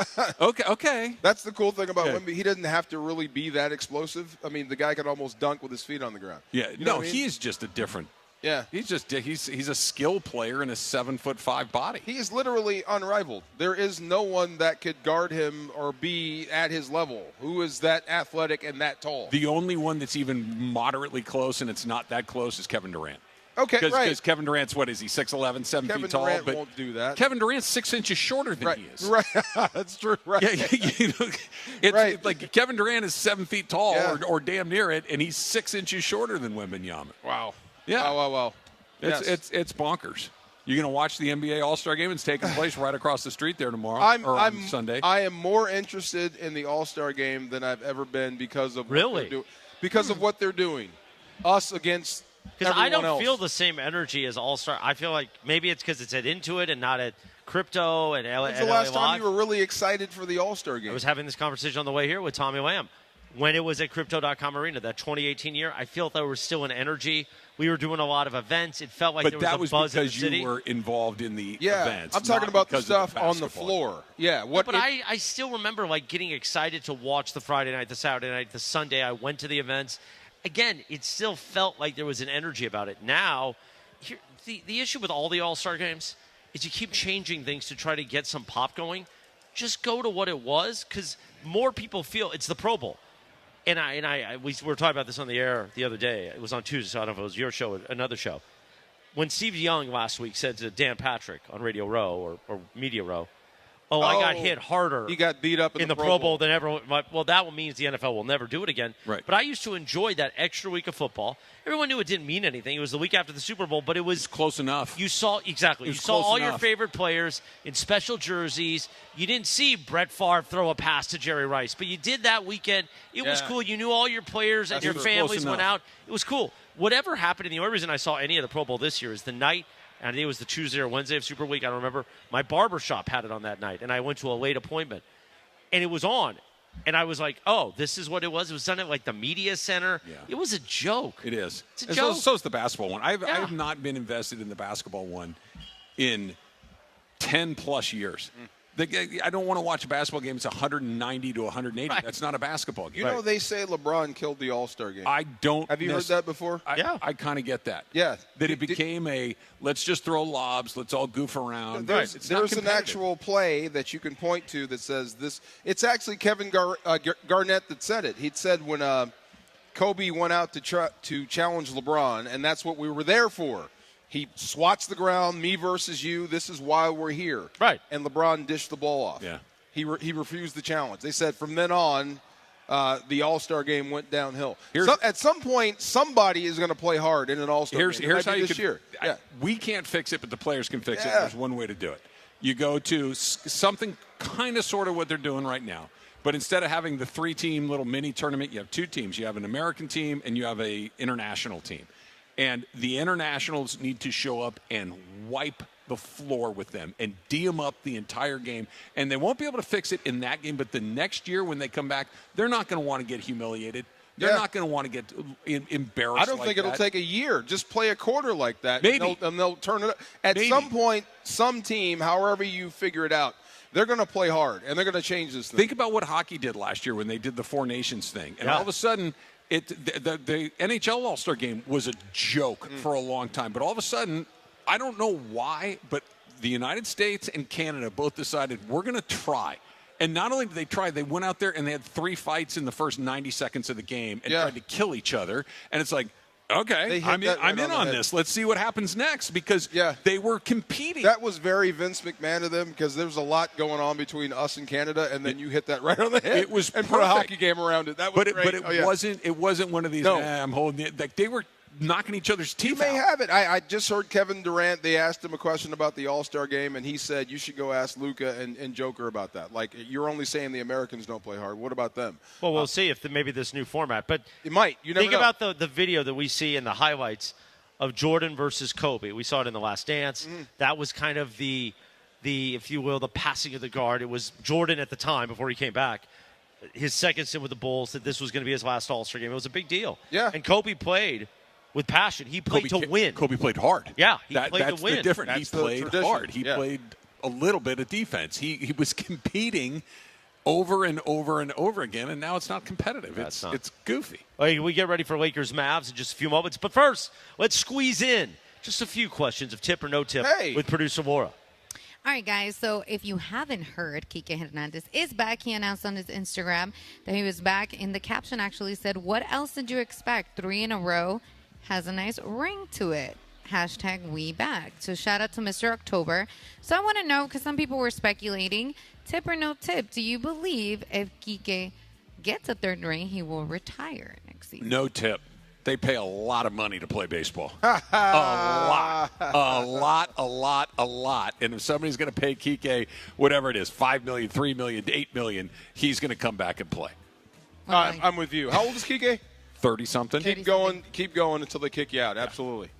Okay. That's the cool thing about Wemby. He doesn't have to really be that explosive. I mean, the guy can almost dunk with his feet on the ground. Yeah. You know what I mean? He's just a different. Yeah, he's a skill player in a 7'5" body. He is literally unrivaled. There is no one that could guard him or be at his level who is that athletic and that tall. The only one that's even moderately close, and it's not that close, is Kevin Durant. Okay, right. Because Kevin Durant's, what is he, 6'11", 7 feet tall? Kevin Durant but won't do that. Kevin Durant's 6 inches shorter than he is. Right, that's true. Right. It's like Kevin Durant is 7 feet tall or damn near it, and he's 6 inches shorter than Wembanyama. Wow. Yeah. Wow. It's bonkers. You're going to watch the NBA All-Star Game. It's taking place right across the street there tomorrow on Sunday. I am more interested in the All-Star Game than I've ever been because of what they're doing. Us against because I don't else. feel the same energy as All-Star. I feel like maybe it's because it's at Intuit and not at Crypto and LA. When's the last time you were really excited for the All-Star Game? I was having this conversation on the way here with Tommy Lamb. When it was at Crypto.com Arena, that 2018 year, I felt there was still an energy. We were doing a lot of events. It felt like there was a buzz in the city. But that was because you were involved in the events. I'm talking about the stuff on the floor. Yeah. I still remember getting excited to watch the Friday night, the Saturday night, the Sunday. I went to the events. Again, it still felt like there was an energy about it. Now, the issue with all the All-Star games is you keep changing things to try to get some pop going. Just go to what it was because more people feel it's the Pro Bowl. And we were talking about this on the air the other day. It was on Tuesday, so I don't know if it was your show or another show. When Steve Young last week said to Dan Patrick on Radio Row or Media Row, I got hit harder. He got beat up in the Pro Bowl than everyone. Well, that one means the NFL will never do it again. Right. But I used to enjoy that extra week of football. Everyone knew it didn't mean anything. It was the week after the Super Bowl, but it was close enough. You saw all your favorite players in special jerseys. You didn't see Brett Favre throw a pass to Jerry Rice, but you did that weekend. It was cool. You knew all your players and your families went out. It was cool. Whatever happened, and the only reason I saw any of the Pro Bowl this year is the night. And I think it was the Tuesday or Wednesday of Super Week. I don't remember. My barber shop had it on that night, and I went to a late appointment. And it was on. And I was like, oh, this is what it was. It was done at the media center. Yeah. It was a joke. It is. It's a joke. So is the basketball one. I have not been invested in the basketball one in 10-plus years. I don't want to watch a basketball game. It's 190 to 180. Right. That's not a basketball game. You know, they say LeBron killed the All-Star game. I don't. Have you heard that before? I kind of get that. Yeah. That it became let's just throw lobs, let's all goof around. There's an actual play that you can point to that says this. It's actually Kevin Garnett that said it. He'd said when Kobe went out to challenge LeBron, and that's what we were there for. He swats the ground, me versus you. This is why we're here. Right. And LeBron dished the ball off. Yeah. He refused the challenge. They said from then on, the All-Star game went downhill. At some point, somebody is going to play hard in an All-Star game. Here's how you this year. We can't fix it, but the players can fix it. There's one way to do it. You go to something kind of sort of what they're doing right now. But instead of having the 3-team little mini tournament, you have 2 teams. You have an American team and you have an international team. And the internationals need to show up and wipe the floor with them and D them up the entire game. And they won't be able to fix it in that game, but the next year when they come back, they're not going to want to get humiliated. They're not going to want to get embarrassed. I don't think it'll take a year. Just play a quarter like that. Maybe. And they'll turn it up. At some point, some team, however you figure it out, they're going to play hard, and they're going to change this thing. Think about what hockey did last year when they did the Four Nations thing. And all of a sudden – the NHL All-Star Game was a joke for a long time. But all of a sudden, I don't know why, but the United States and Canada both decided we're going to try. And not only did they try, they went out there and they had 3 fights in the first 90 seconds of the game and tried to kill each other. And it's like, Okay, I'm in on this. Let's see what happens next because they were competing. That was very Vince McMahon of them because there's a lot going on between us and Canada, and then you hit that right on the head. It was and perfect. put a hockey game around it. That was great. It wasn't one of these. No. I'm holding it. Like they were knocking each other's teeth You may out. have it. I just heard Kevin Durant. They asked him a question about the All-Star game, and he said you should go ask Luka and Joker about that. Like you're only saying the Americans don't play hard. What about them? Well, we'll see if maybe this new format. But it might. You never think know. about the video that we see in the highlights of Jordan versus Kobe. We saw it in The Last Dance. That was kind of the if you will, the passing of the guard. It was Jordan at the time before he came back. His second stint with the Bulls, that this was going to be his last All-Star game. It was a big deal. Yeah. And Kobe played with passion. He played to win. Kobe played hard. Yeah, he played that's to win. The difference. That's He the played tradition. hard. He played a little bit of defense. He was competing over and over and over again, and now it's not competitive. It's goofy. We get ready for Lakers Mavs in just a few moments. But first, let's squeeze in just a few questions of tip or no tip with producer Laura. All right, guys. So if you haven't heard, Kike Hernandez is back. He announced on his Instagram that he was back. In the caption actually said, "What else did you expect? 3 in a row has a nice ring to it. Hashtag we back." So shout out to Mr. October. So I want to know, because some people were speculating, tip or no tip, do you believe if Kike gets a 3rd ring, he will retire next season? No tip. They pay a lot of money to play baseball. A lot. And if somebody's going to pay Kike whatever it is, $5 million, $3 million, $8 million, he's going to come back and play. I'm with you. How old is Kike? 30-something. Keep going until they kick you out. Absolutely.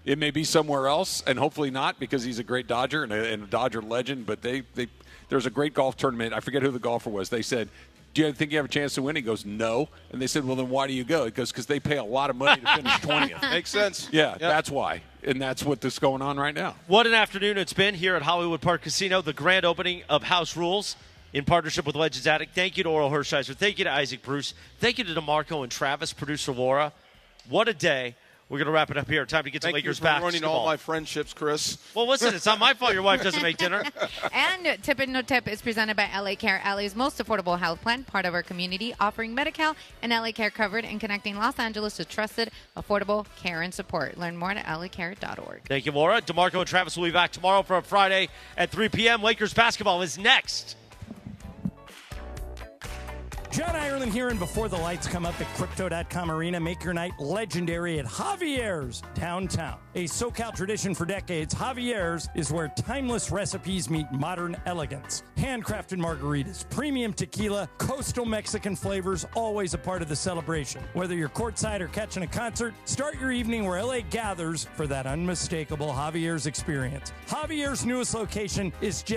It may be somewhere else, and hopefully not, because he's a great Dodger and a Dodger legend. But there's a great golf tournament. I forget who the golfer was. They said, "Do you think you have a chance to win?" He goes, "No." And they said, "Well, then why do you go?" He goes, "Because they pay a lot of money to finish 20th." Makes sense. Yeah, that's why. And that's what's going on right now. What an afternoon it's been here at Hollywood Park Casino, the grand opening of House Rules in partnership with Legends Attic. Thank you to Orel Hershiser. Thank you to Isaac Bruce. Thank you to DeMarco and Travis, producer Laura. What a day. We're going to wrap it up here. Time to get to Lakers basketball. Thank you for ruining all my friendships, Chris. Well, listen, it's not my fault your wife doesn't make dinner. And Tip and No Tip is presented by LA Care, LA's most affordable health plan, part of our community, offering Medi-Cal and LA Care covered and connecting Los Angeles to trusted, affordable care and support. Learn more at lacare.org. Thank you, Laura. DeMarco and Travis will be back tomorrow for a Friday at 3 p.m. Lakers basketball is next. John Ireland here, and before the lights come up at Crypto.com Arena, make your night legendary at Javier's downtown. A SoCal tradition for decades, Javier's is where timeless recipes meet modern elegance. Handcrafted margaritas, premium tequila, coastal Mexican flavors, always a part of the celebration. Whether you're courtside or catching a concert, start your evening where LA gathers for that unmistakable Javier's experience. Javier's newest location is just